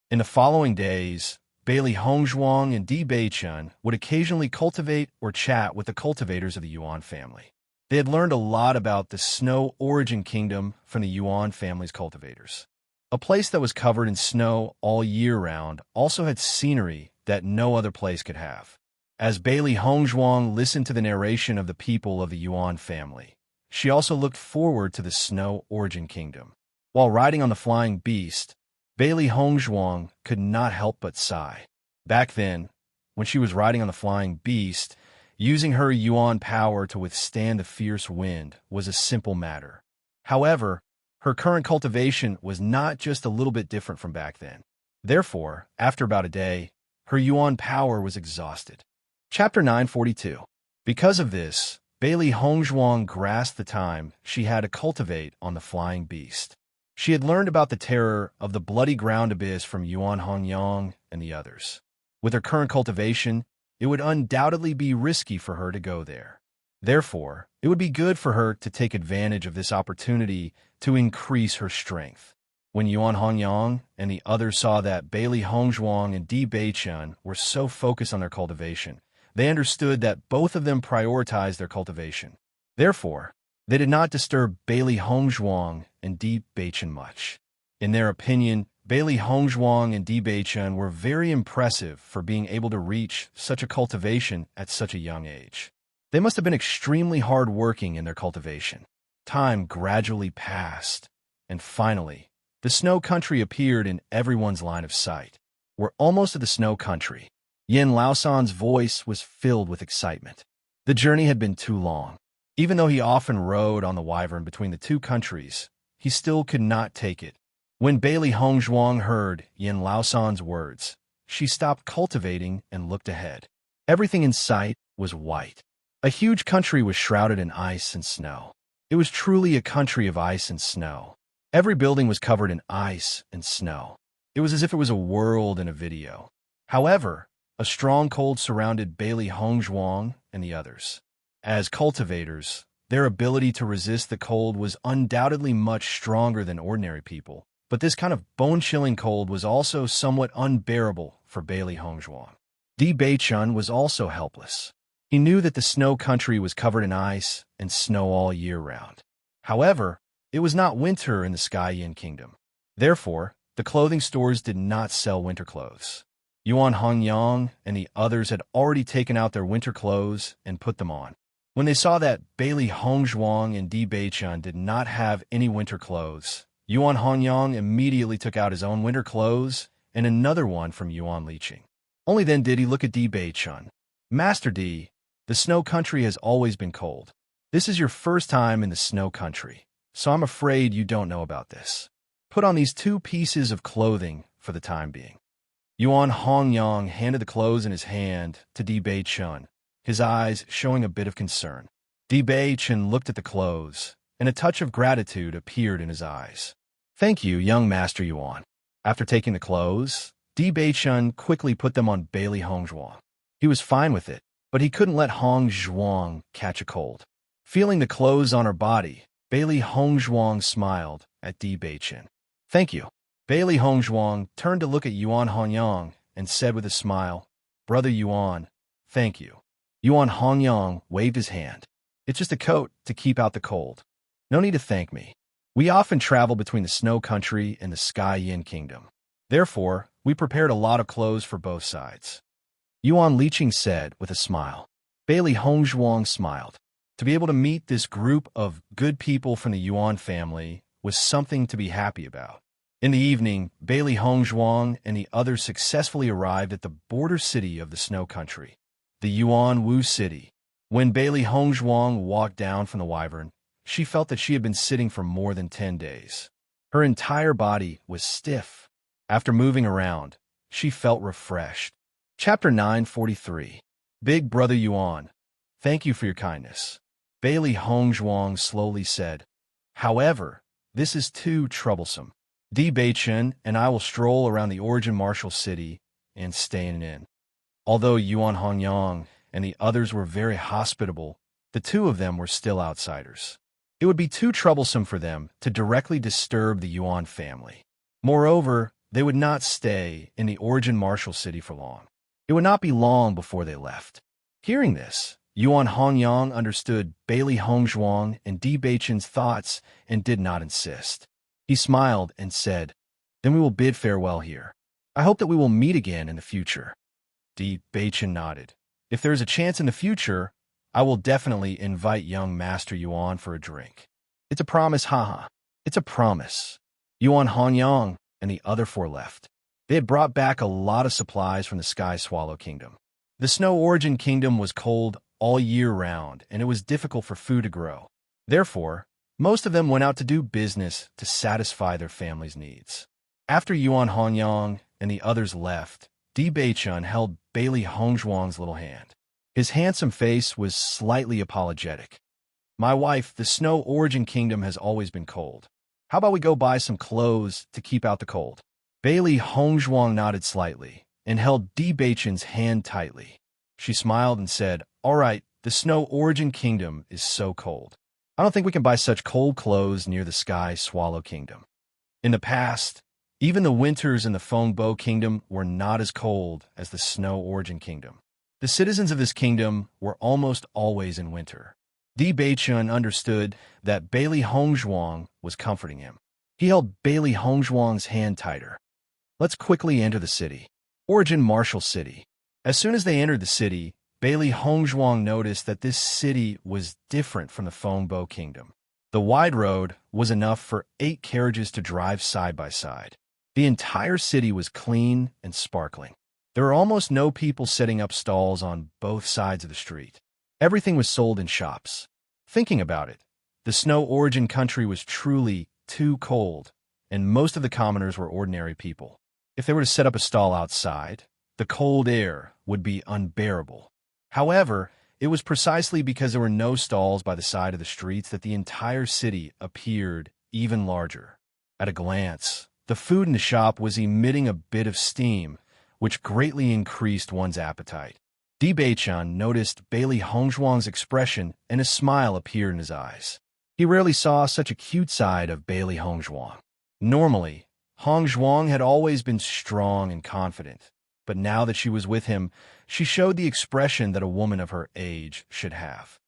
In the following days, Bailey Hongzhuang and Di Bachin would occasionally cultivate or chat with the cultivators of the Yuan family. They had learned a lot about the Snow Origin Kingdom from the Yuan family's cultivators. A place that was covered in snow all year round also had scenery that no other place could have. As Bailey Hongzhuang listened to the narration of the people of the Yuan family, she also looked forward to the Snow Origin Kingdom. While riding on the flying beast, Bailey Hongzhuang could not help but sigh. Back then, when she was riding on the flying beast, using her Yuan power to withstand the fierce wind was a simple matter. However, her current cultivation was not just a little bit different from back then. Therefore, after about a day, her Yuan power was exhausted. Chapter 942. Because of this, Bailey Hongzhuang grasped the time she had to cultivate on the flying beast. She had learned about the terror of the bloody ground abyss from Yuan Hongyang and the others. With her current cultivation, it would undoubtedly be risky for her to go there. Therefore, it would be good for her to take advantage of this opportunity to increase her strength. When Yuan Hongyang and the others saw that Bailey Hongzhuang and Di Beichun were so focused on their cultivation, they understood that both of them prioritized their cultivation. Therefore, they did not disturb Bailey Hongzhuang and Di Beichun much. In their opinion, Bailey Hongzhuang and Di Beichun were very impressive for being able to reach such a cultivation at such a young age. They must have been extremely hard-working in their cultivation. Time gradually passed, and finally, the snow country appeared in everyone's line of sight. We're almost at the snow country. Yin Laosan's voice was filled with excitement. The journey had been too long. Even though he often rode on the wyvern between the two countries, he still could not take it. When Bailey Hongzhuang heard Yin Laosan's words, she stopped cultivating and looked ahead. Everything in sight was white. A huge country was shrouded in ice and snow. It was truly a country of ice and snow. Every building was covered in ice and snow. It was as if it was a world in a video. However, a strong cold surrounded Bailey Hongzhuang and the others. As cultivators, their ability to resist the cold was undoubtedly much stronger than ordinary people, but this kind of bone-chilling cold was also somewhat unbearable for Bailey Hongzhuang. Di Beichun was also helpless. He knew that the snow country was covered in ice and snow all year round. However, it was not winter in the Sky Yin Kingdom. Therefore, the clothing stores did not sell winter clothes. Yuan Hongyang and the others had already taken out their winter clothes and put them on. When they saw that Bailey Hongzhuang and Di Beichun did not have any winter clothes, Yuan Hongyang immediately took out his own winter clothes and another one from Yuan Liqing. Only then did he look at Di Beichun. Master Di, the snow country has always been cold. This is your first time in the snow country, so I'm afraid you don't know about this. Put on these 2 pieces of clothing for the time being. Yuan Hongyang handed the clothes in his hand to Di Beichun, his eyes showing a bit of concern. Di Beichun looked at the clothes, and a touch of gratitude appeared in his eyes. Thank you, young Master Yuan. After taking the clothes, Di Beichun quickly put them on Bailey Hongzhuang. He was fine with it, but he couldn't let Hongzhuang catch a cold. Feeling the clothes on her body, Bailey Hongzhuang smiled at Di Beichun. Thank you. Bailey Hongzhuang turned to look at Yuan Hongyang and said with a smile, Brother Yuan, thank you. Yuan Hongyang waved his hand. It's just a coat to keep out the cold. No need to thank me. We often travel between the snow country and the Sky Yin Kingdom. Therefore, we prepared a lot of clothes for both sides. Yuan Liqing said with a smile. Bailey Hongzhuang smiled. To be able to meet this group of good people from the Yuan family was something to be happy about. In the evening, Bailey Hongzhuang and the others successfully arrived at the border city of the snow country, the Yuan Wu city. When Bailey Hongzhuang walked down from the wyvern, she felt that she had been sitting for more than 10 days. Her entire body was stiff. After moving around, she felt refreshed. Chapter 943. Big Brother Yuan, thank you for your kindness. Bailey Hongzhuang slowly said. However, this is too troublesome. Di Beichun and I will stroll around the Origin Martial City and stay in an inn. Although Yuan Hongyang and the others were very hospitable, the 2 of them were still outsiders. It would be too troublesome for them to directly disturb the Yuan family. Moreover, they would not stay in the Origin Martial City for long. It would not be long before they left. Hearing this, Yuan Hongyang understood Bailey Hongzhuang and Di Beichun's thoughts and did not insist. He smiled and said, Then we will bid farewell here. I hope that we will meet again in the future. Di Baichen nodded. If there is a chance in the future, I will definitely invite young Master Yuan for a drink. It's a promise, haha. It's a promise. Yuan Hanyang and the other four left. They had brought back a lot of supplies from the Sky Swallow Kingdom. The Snow Origin Kingdom was cold all year round, and it was difficult for food to grow. Therefore, most of them went out to do business to satisfy their family's needs. After Yuan Hanyang and the others left, Di Baichun held Bailey Hongzhuang's little hand. His handsome face was slightly apologetic. My wife, the Snow Origin Kingdom has always been cold. How about we go buy some clothes to keep out the cold? Bailey Hongzhuang nodded slightly and held Di Baichun's hand tightly. She smiled and said, "All right, the Snow Origin Kingdom is so cold. I don't think we can buy such cold clothes near the Sky Swallow Kingdom." In the past, even the winters in the Fengbo Kingdom were not as cold as the Snow Origin Kingdom. The citizens of this kingdom were almost always in winter. Di Baichun understood that Bailey Hongzhuang was comforting him. He held Bailey Hongzhuang's hand tighter. Let's quickly enter the city. Origin Martial City. As soon as they entered the city, Bailey Hongzhuang noticed that this city was different from the Fengbo Kingdom. The wide road was enough for 8 carriages to drive side by side. The entire city was clean and sparkling. There were almost no people setting up stalls on both sides of the street. Everything was sold in shops. Thinking about it, the Snow Origin country was truly too cold, and most of the commoners were ordinary people. If they were to set up a stall outside, the cold air would be unbearable. However, it was precisely because there were no stalls by the side of the streets that the entire city appeared even larger. At a glance, the food in the shop was emitting a bit of steam, which greatly increased one's appetite. Di Baichun noticed Bailey Hongzhuang's expression, and a smile appeared in his eyes. He rarely saw such a cute side of Bailey Hongzhuang. Normally, Hongzhuang had always been strong and confident, but now that she was with him, she showed the expression that a woman of her age should have.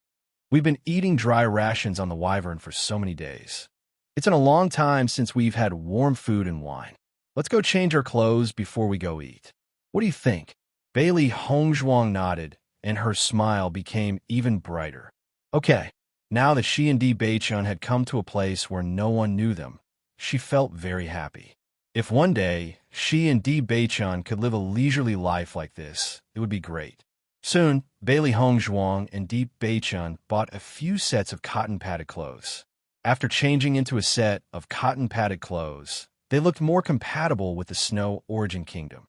We've been eating dry rations on the Wyvern for so many days. It's been a long time since we've had warm food and wine. Let's go change our clothes before we go eat. What do you think? Bailey Hongzhuang nodded, and her smile became even brighter. Okay, now that she and Di Baichun had come to a place where no one knew them, she felt very happy. If one day she and Di Baichun could live a leisurely life like this, it would be great. Soon, Bailey Hongzhuang and Di Baichun bought a few sets of cotton-padded clothes. After changing into a set of cotton-padded clothes, they looked more compatible with the Snow Origin Kingdom.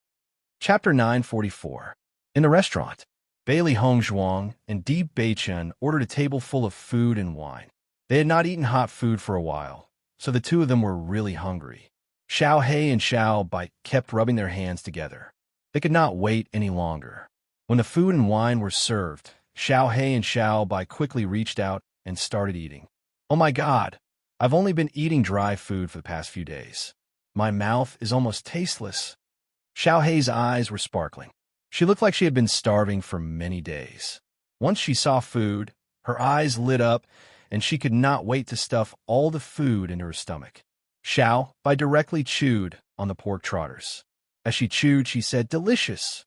Chapter 944. In the restaurant, Bailey Hongzhuang and Di Baichun ordered a table full of food and wine. They had not eaten hot food for a while, so the two of them were really hungry. Xiao He and Xiao Bai kept rubbing their hands together. They could not wait any longer. When the food and wine were served, Xiao He and Xiao Bai quickly reached out and started eating. Oh my God, I've only been eating dry food for the past few days. My mouth is almost tasteless. Xiao Hei's eyes were sparkling. She looked like she had been starving for many days. Once she saw food, her eyes lit up, and she could not wait to stuff all the food into her stomach. Xiao Bai directly chewed on the pork trotters. As she chewed, she said, "Delicious."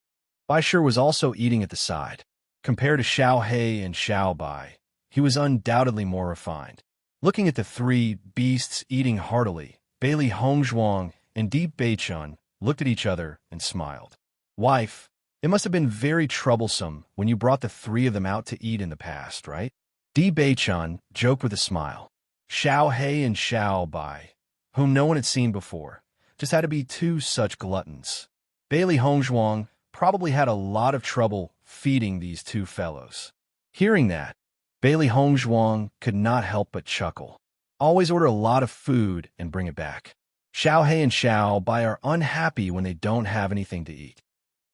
Bai Shi was also eating at the side. Compared to Xiao He and Xiao Bai, he was undoubtedly more refined. Looking at the three beasts eating heartily, Bailey Hongzhuang and Di Baichun looked at each other and smiled. Wife, it must have been very troublesome when you brought the three of them out to eat in the past, right? Di Baichun joked with a smile. Xiao He and Xiao Bai, whom no one had seen before, just had to be two such gluttons. Bailey Hongzhuang probably had a lot of trouble feeding these two fellows. Hearing that, Bailey Hongzhuang could not help but chuckle. Always order a lot of food and bring it back. Xiao He and Xiao Bai are unhappy when they don't have anything to eat.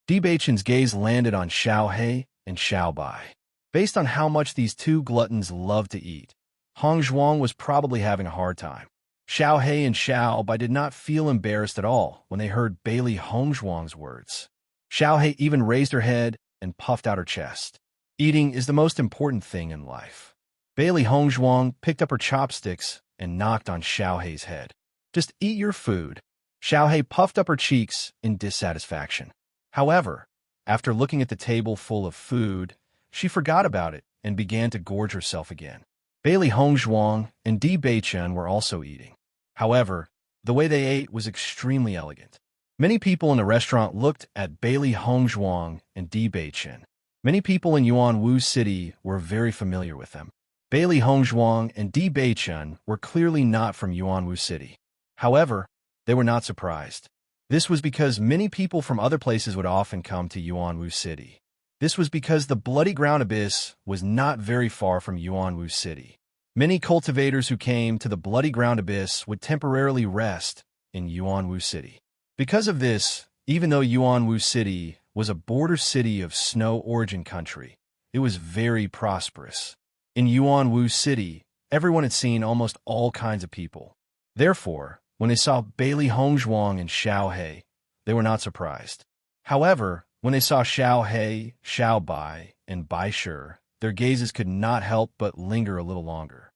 Di Baichun's gaze landed on Xiao He and Xiao Bai. Based on how much these two gluttons love to eat, Hongzhuang was probably having a hard time. Xiao He and Xiao Bai did not feel embarrassed at all when they heard Bailey Hongzhuang's words. Xiao He even raised her head and puffed out her chest. Eating is the most important thing in life. Bailey Hongzhuang picked up her chopsticks and knocked on Xiao He's head. Just eat your food. Xiao He puffed up her cheeks in dissatisfaction. However, After looking at the table full of food, she forgot about it and began to gorge herself again. Bailey Hongzhuang and Di Beichen were also eating. However, the way they ate was extremely elegant. Many people in the restaurant looked at Bailey Hongzhuang and Di Beichen. Many people in Yuanwu City were very familiar with them. Bailey Hongzhuang and Di Beichen were clearly not from Yuanwu City. However, they were not surprised. This was because many people from other places would often come to Yuanwu City. This was because the Bloody Ground Abyss was not very far from Yuanwu City. Many cultivators who came to the Bloody Ground Abyss would temporarily rest in Yuanwu City. Because of this, even though Yuanwu City was a border city of snow origin country, it was very prosperous. In Yuanwu City, everyone had seen almost all kinds of people. Therefore, when they saw Bailey Hongzhuang and Xiao He, they were not surprised. However, when they saw Xiao He, Xiao Bai, and Bai Shi, their gazes could not help but linger a little longer.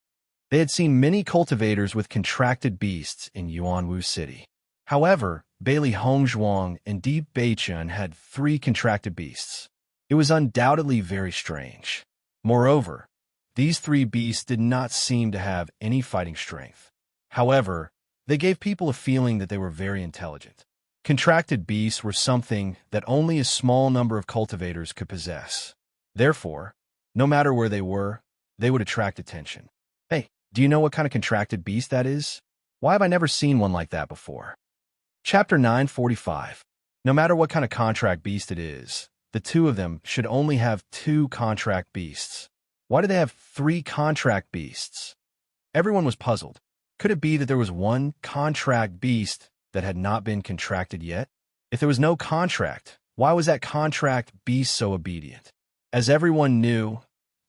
They had seen many cultivators with contracted beasts in Yuanwu City. However, Bailey Hongzhuang and Di Beichen had 3 contracted beasts. It was undoubtedly very strange. Moreover, these 3 beasts did not seem to have any fighting strength. However, they gave people a feeling that they were very intelligent. Contracted beasts were something that only a small number of cultivators could possess. Therefore, no matter where they were, they would attract attention. Hey, do you know what kind of contracted beast that is? Why have I never seen one like that before? Chapter 945. No matter what kind of contract beast it is, the 2 of them should only have 2 contract beasts. Why do they have 3 contract beasts? Everyone was puzzled. Could it be that there was one contract beast that had not been contracted yet? If there was no contract, why was that contract beast so obedient? As everyone knew,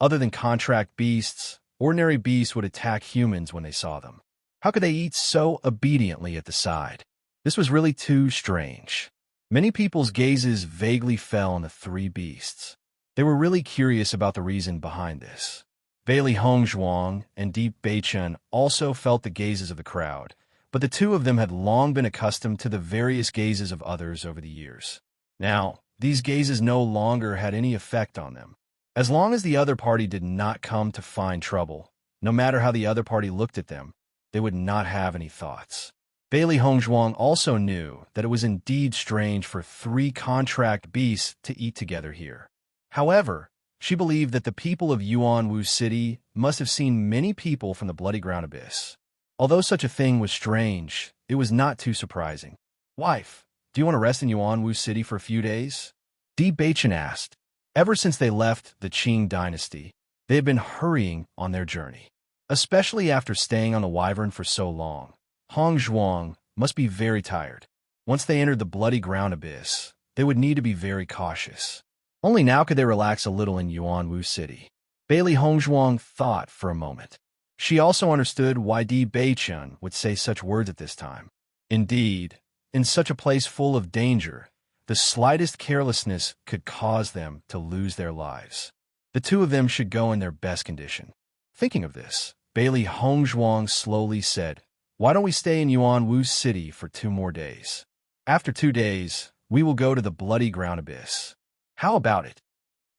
other than contract beasts, ordinary beasts would attack humans when they saw them. How could they eat so obediently at the side? This was really too strange. Many people's gazes vaguely fell on the 3 beasts. They were really curious about the reason behind this. Bailey Hongzhuang and Di Beichen also felt the gazes of the crowd, but the 2 of them had long been accustomed to the various gazes of others over the years. Now, these gazes no longer had any effect on them. As long as the other party did not come to find trouble, no matter how the other party looked at them, they would not have any thoughts. Bailey Hongzhuang also knew that it was indeed strange for 3 contract beasts to eat together here. However, she believed that the people of Yuanwu City must have seen many people from the Bloody Ground Abyss. Although such a thing was strange, it was not too surprising. Wife, do you want to rest in Yuanwu City for a few days? Di Beichen asked. Ever since they left the Qing dynasty, they had been hurrying on their journey. Especially after staying on the Wyvern for so long, Hongzhuang must be very tired. Once they entered the Bloody Ground Abyss, they would need to be very cautious. Only now could they relax a little in Yuanwu City. Bailey Hongzhuang thought for a moment. She also understood why Di Beichen would say such words at this time. Indeed, in such a place full of danger, the slightest carelessness could cause them to lose their lives. The 2 of them should go in their best condition. Thinking of this, Bailey Hongzhuang slowly said, "Why don't we stay in Yuanwu City for 2 more days? After 2 days, we will go to the Bloody Ground Abyss. How about it?"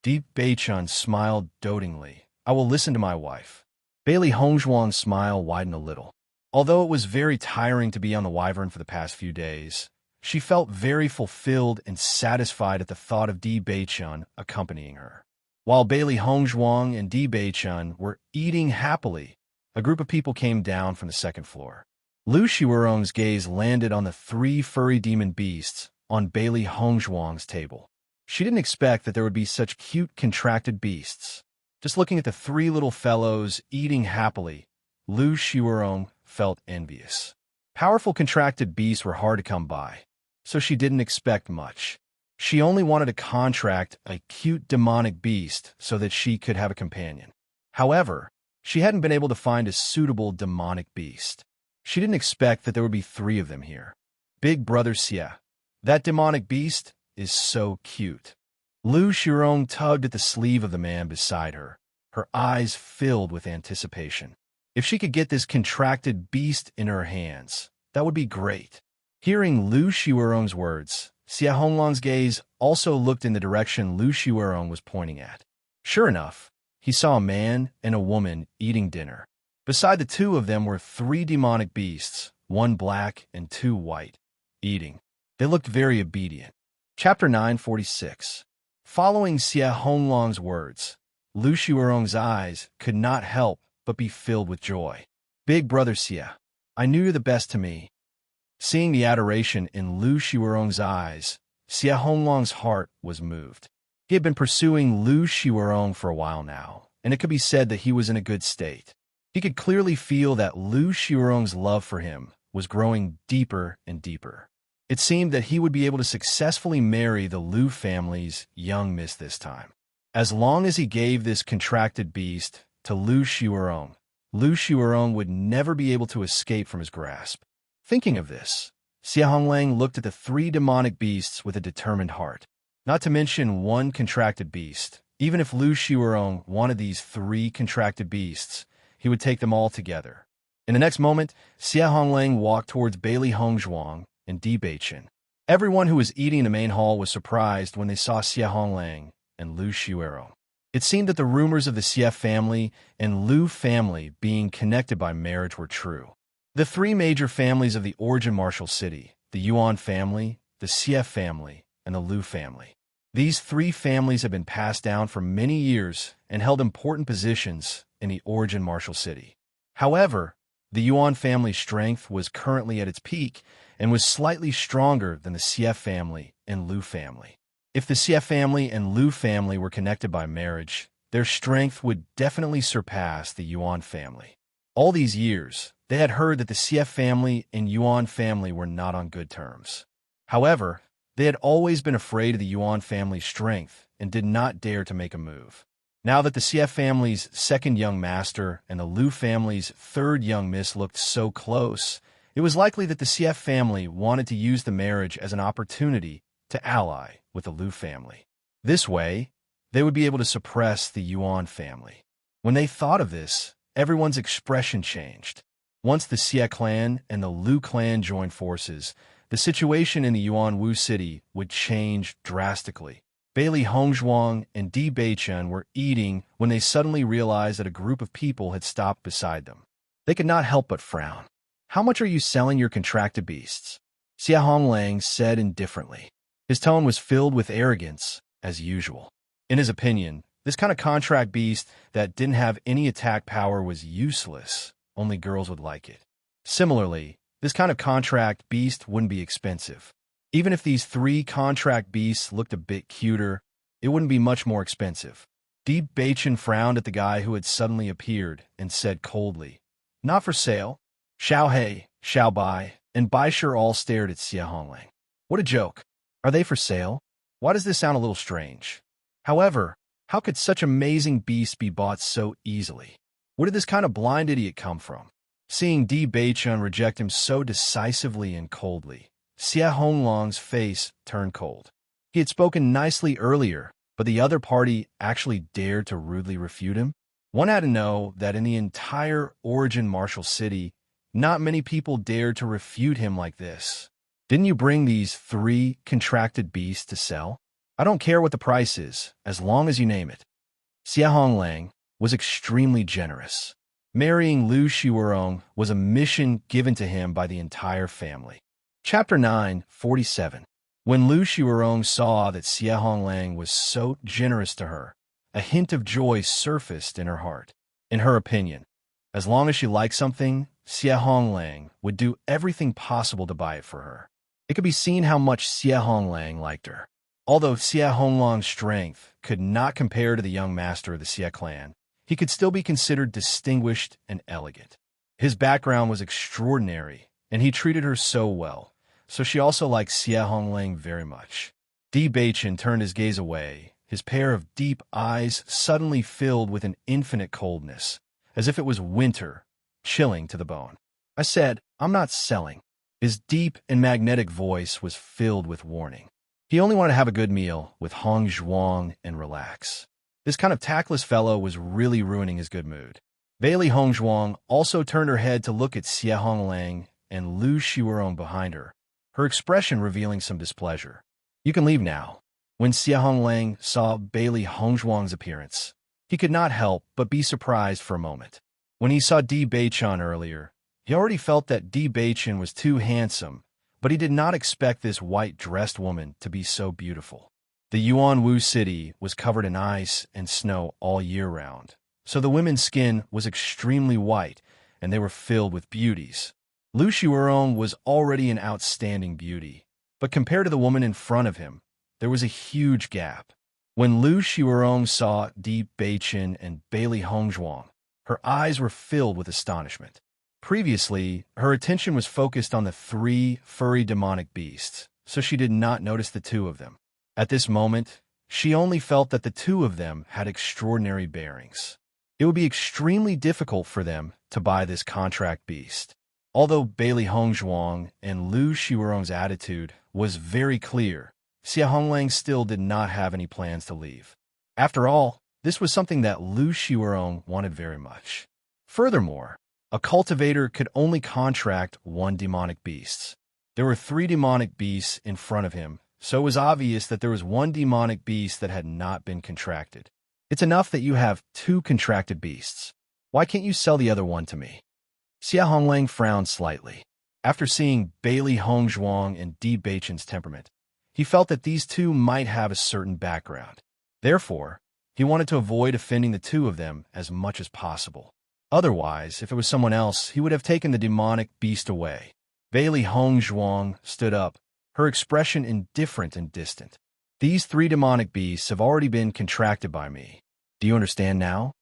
Di Beichen smiled dotingly. "I will listen to my wife." Bailey Hongzhuang's smile widened a little. Although it was very tiring to be on the Wyvern for the past few days, she felt very fulfilled and satisfied at the thought of Di Beichen accompanying her. While Bailey Hongzhuang and Di Beichen were eating happily, a group of people came down from the 2nd floor. Lu Xiurong's gaze landed on the 3 furry demon beasts on Bailey Hongzhuang's table. She didn't expect that there would be such cute contracted beasts. Just looking at the 3 little fellows eating happily, Lu Xiurong felt envious. Powerful contracted beasts were hard to come by, so she didn't expect much. She only wanted to contract a cute demonic beast so that she could have a companion. However, she hadn't been able to find a suitable demonic beast. She didn't expect that there would be 3 of them here. Big Brother Xie, that demonic beast is so cute. Lu Xiurong tugged at the sleeve of the man beside her, her eyes filled with anticipation. If she could get this contracted beast in her hands, that would be great. Hearing Lu Xiurong's words, Xia Honglang's gaze also looked in the direction Lu Xiaorong was pointing at. Sure enough, he saw a man and a woman eating dinner. Beside the two of them were three demonic beasts, one black and two white, eating. They looked very obedient. Chapter 946. Following Xia Honglang's words, Lu Xiaorong's eyes could not help but be filled with joy. Big brother Xia, I knew you're the best to me. Seeing the adoration in Lu Xiaorong's eyes, Xia Honglang's heart was moved. He had been pursuing Lu Xiaorong for a while now, and it could be said that he was in a good state. He could clearly feel that Lu Xiaorong's love for him was growing deeper and deeper. It seemed that he would be able to successfully marry the Lu family's young miss this time. As long as he gave this contracted beast to Lu Xiaorong would never be able to escape from his grasp. Thinking of this, Xia Honglang looked at the three demonic beasts with a determined heart. Not to mention one contracted beast. Even if Lu Xiaorong wanted these three contracted beasts, he would take them all together. In the next moment, Xia Honglang walked towards Bailey Hongzhuang and Di Beichen. Everyone who was eating in the main hall was surprised when they saw Xia Honglang and Lu Xiaorong. It seemed that the rumors of the Xia family and Lu family being connected by marriage were true. The three major families of the origin martial city, the Yuan family, the Xia family, and the Lu family. These three families have been passed down for many years and held important positions in the origin martial city. However, the Yuan family's strength was currently at its peak and was slightly stronger than the Xia family and Lu family. If the Xia family and Lu family were connected by marriage, their strength would definitely surpass the Yuan family. All these years, they had heard that the Xia family and Yuan family were not on good terms. However, they had always been afraid of the Yuan family's strength and did not dare to make a move. Now that the Xia family's second young master and the Lu family's third young miss looked so close, it was likely that the Xia family wanted to use the marriage as an opportunity to ally with the Lu family. This way, they would be able to suppress the Yuan family. When they thought of this, everyone's expression changed. Once the Xia clan and the Lu clan joined forces, the situation in the Yuan Wu city would change drastically. Bailey Hongzhuang and Di Beichen were eating when they suddenly realized that a group of people had stopped beside them. They could not help but frown. "How much are you selling your contracted beasts?" Xia Honglang said indifferently. His tone was filled with arrogance, as usual. In his opinion, this kind of contract beast that didn't have any attack power was useless. Only girls would like it. Similarly, this kind of contract beast wouldn't be expensive. Even if these three contract beasts looked a bit cuter, it wouldn't be much more expensive. Di Beichen frowned at the guy who had suddenly appeared and said coldly, "Not for sale." Xiao He, Xiao Bai, and Bai Shi all stared at Xia Honglang. What a joke. Are they for sale? Why does this sound a little strange? However, how could such amazing beasts be bought so easily? Where did this kind of blind idiot come from? Seeing Di Beichen reject him so decisively and coldly, Xia Honglang's face turned cold. He had spoken nicely earlier, but the other party actually dared to rudely refute him? One had to know that in the entire origin martial city, not many people dared to refute him like this. "Didn't you bring these three contracted beasts to sell? I don't care what the price is, as long as you name it." Xia Honglang was extremely generous. Marrying Lu Xiaorong was a mission given to him by the entire family. Chapter 947. When Lu Xiaorong saw that Xia Honglang was so generous to her, a hint of joy surfaced in her heart. In her opinion, as long as she liked something, Xia Honglang would do everything possible to buy it for her. It could be seen how much Xia Honglang liked her. Although Xia Honglang's strength could not compare to the young master of the Xia clan, he could still be considered distinguished and elegant. His background was extraordinary, and he treated her so well, so she also liked Xia Honglang very much. Di Beichen turned his gaze away, his pair of deep eyes suddenly filled with an infinite coldness, as if it was winter, chilling to the bone. "I said, I'm not selling." His deep and magnetic voice was filled with warning. He only wanted to have a good meal with Hongzhuang and relax. This kind of tactless fellow was really ruining his good mood. Bailey Hongzhuang also turned her head to look at Xia Honglang and Lu Xiaorong behind her, her expression revealing some displeasure. You can leave now. When Xia Honglang saw Bailey Hongzhuang's appearance, he could not help but be surprised for a moment. When he saw Di Beichen earlier, he already felt that Di Beichen was too handsome, but he did not expect this white-dressed woman to be so beautiful. The Yuanwu city was covered in ice and snow all year round, so the women's skin was extremely white, and they were filled with beauties. Lu Xuerong was already an outstanding beauty, but compared to the woman in front of him, there was a huge gap. When Lu Xuerong saw Di Beichen and Bailey Hongzhuang, her eyes were filled with astonishment. Previously, her attention was focused on the three furry demonic beasts, so she did not notice the two of them. At this moment, she only felt that the two of them had extraordinary bearings. It would be extremely difficult for them to buy this contract beast. Although Bailey Hongzhuang and Lu Xuerong's attitude was very clear, Xia Honglang still did not have any plans to leave. After all, this was something that Lu Xuerong wanted very much. Furthermore, a cultivator could only contract one demonic beast. There were three demonic beasts in front of him, so it was obvious that there was one demonic beast that had not been contracted. It's enough that you have two contracted beasts. Why can't you sell the other one to me? Xia Honglang frowned slightly. After seeing Bailey Hongzhuang and Di Beichen's temperament, he felt that these two might have a certain background. Therefore, he wanted to avoid offending the two of them as much as possible. Otherwise, if it was someone else, he would have taken the demonic beast away. Bailey Hongzhuang stood up, her expression indifferent and distant. These three demonic beasts have already been contracted by me. Do you understand now?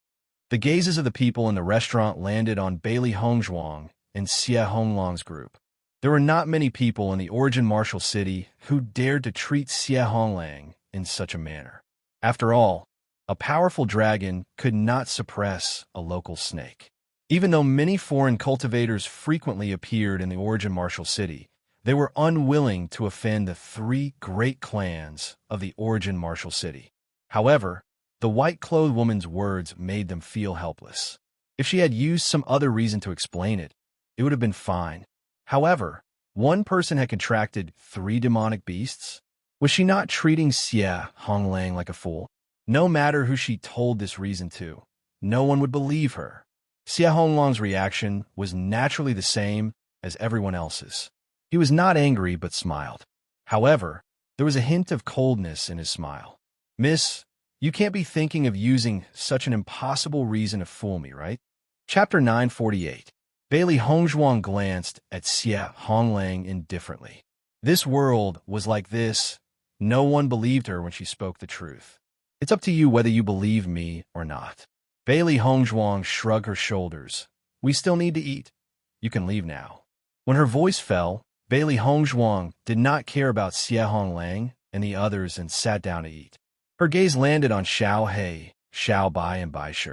The gazes of the people in the restaurant landed on Bailey Hongzhuang and Xia Honglang's group. There were not many people in the Origin Martial City who dared to treat Xia Honglang in such a manner. After all, a powerful dragon could not suppress a local snake. Even though many foreign cultivators frequently appeared in the Origin Martial City, they were unwilling to offend the three great clans of the Origin Martial City. However, the white-clothed woman's words made them feel helpless. If she had used some other reason to explain it, it would have been fine. However, one person had contracted three demonic beasts. Was she not treating Xia Honglang like a fool? No matter who she told this reason to, no one would believe her. Xia Honglang's reaction was naturally the same as everyone else's. He was not angry but smiled. However, there was a hint of coldness in his smile. Miss, you can't be thinking of using such an impossible reason to fool me, right? Chapter 948. Bailey Hongzhuang glanced at Xia Honglang indifferently. This world was like this. No one believed her when she spoke the truth. It's up to you whether you believe me or not. Bailey Hongzhuang shrugged her shoulders. We still need to eat. You can leave now. When her voice fell, Bailey Hongzhuang did not care about Xia Honglang and the others and sat down to eat. Her gaze landed on Xiao He, Xiao Bai, and Bai Shi.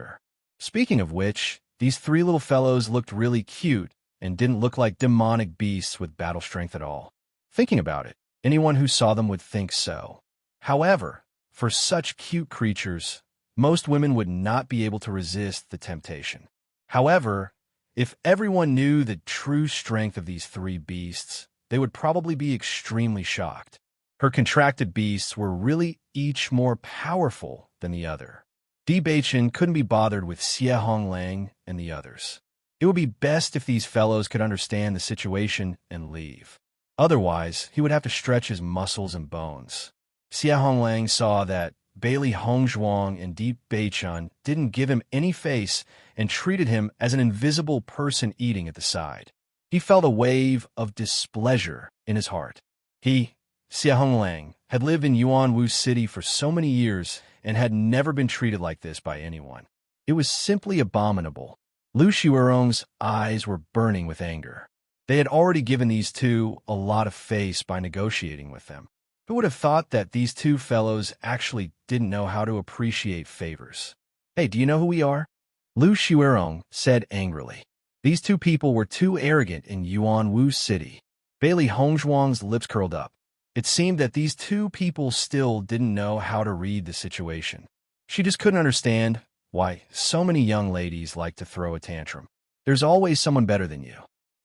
Speaking of which, these three little fellows looked really cute and didn't look like demonic beasts with battle strength at all. Thinking about it, anyone who saw them would think so. However, for such cute creatures, most women would not be able to resist the temptation. However, if everyone knew the true strength of these three beasts, they would probably be extremely shocked. Her contracted beasts were really each more powerful than the other. Di Beichen couldn't be bothered with Xia Honglang and the others. It would be best if these fellows could understand the situation and leave. Otherwise, he would have to stretch his muscles and bones. Xia Honglang saw that Bailey Hongzhuang and Di Beichen didn't give him any face and treated him as an invisible person eating at the side. He felt a wave of displeasure in his heart. He, Xia Honglang, had lived in Yuanwu City for so many years and had never been treated like this by anyone. It was simply abominable. Lu Xuerong's eyes were burning with anger. They had already given these two a lot of face by negotiating with them. Who would have thought that these two fellows actually didn't know how to appreciate favors? Hey, do you know who we are? Lu Xuerong said angrily. These two people were too arrogant in Yuanwu City. Bailey Hongzhuang's lips curled up. It seemed that these two people still didn't know how to read the situation. She just couldn't understand why so many young ladies like to throw a tantrum. There's always someone better than you.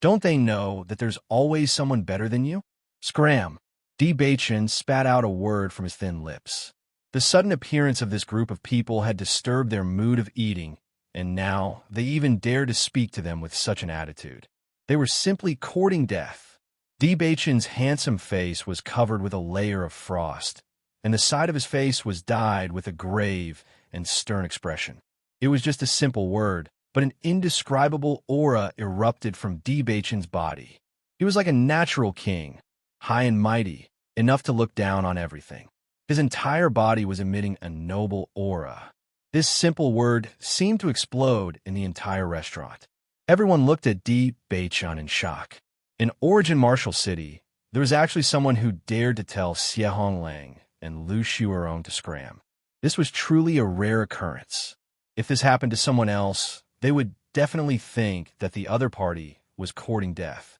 Don't they know that there's always someone better than you? Scram! Di Beichen spat out a word from his thin lips. The sudden appearance of this group of people had disturbed their mood of eating, and now they even dared to speak to them with such an attitude. They were simply courting death. Di Beichen's handsome face was covered with a layer of frost, and the side of his face was dyed with a grave and stern expression. It was just a simple word, but an indescribable aura erupted from Di Beichen's body. He was like a natural king, high and mighty, enough to look down on everything. His entire body was emitting a noble aura. This simple word seemed to explode in the entire restaurant. Everyone looked at Di Beichen in shock. In Origin Martial City, there was actually someone who dared to tell Xie Honglang and Lu Shuerong to scram. This was truly a rare occurrence. If this happened to someone else, they would definitely think that the other party was courting death.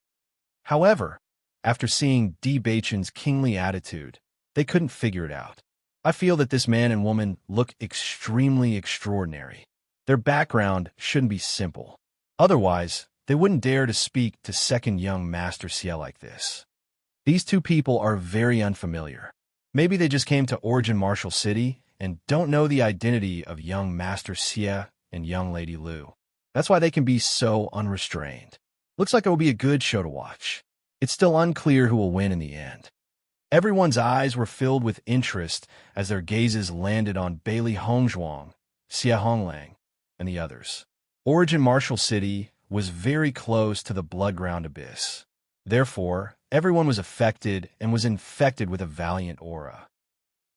However, after seeing Di Beichen's kingly attitude, they couldn't figure it out. I feel that this man and woman look extremely extraordinary. Their background shouldn't be simple. Otherwise, they wouldn't dare to speak to second young Master Xie like this. These two people are very unfamiliar. Maybe they just came to Origin Martial City and don't know the identity of young Master Xie and young Lady Lu. That's why they can be so unrestrained. Looks like it will be a good show to watch. It's still unclear who will win in the end. Everyone's eyes were filled with interest as their gazes landed on Bailey Hongzhuang, Xie Honglang, and the others. Origin Martial City was very close to the blood-ground abyss. Therefore, everyone was affected and was infected with a valiant aura.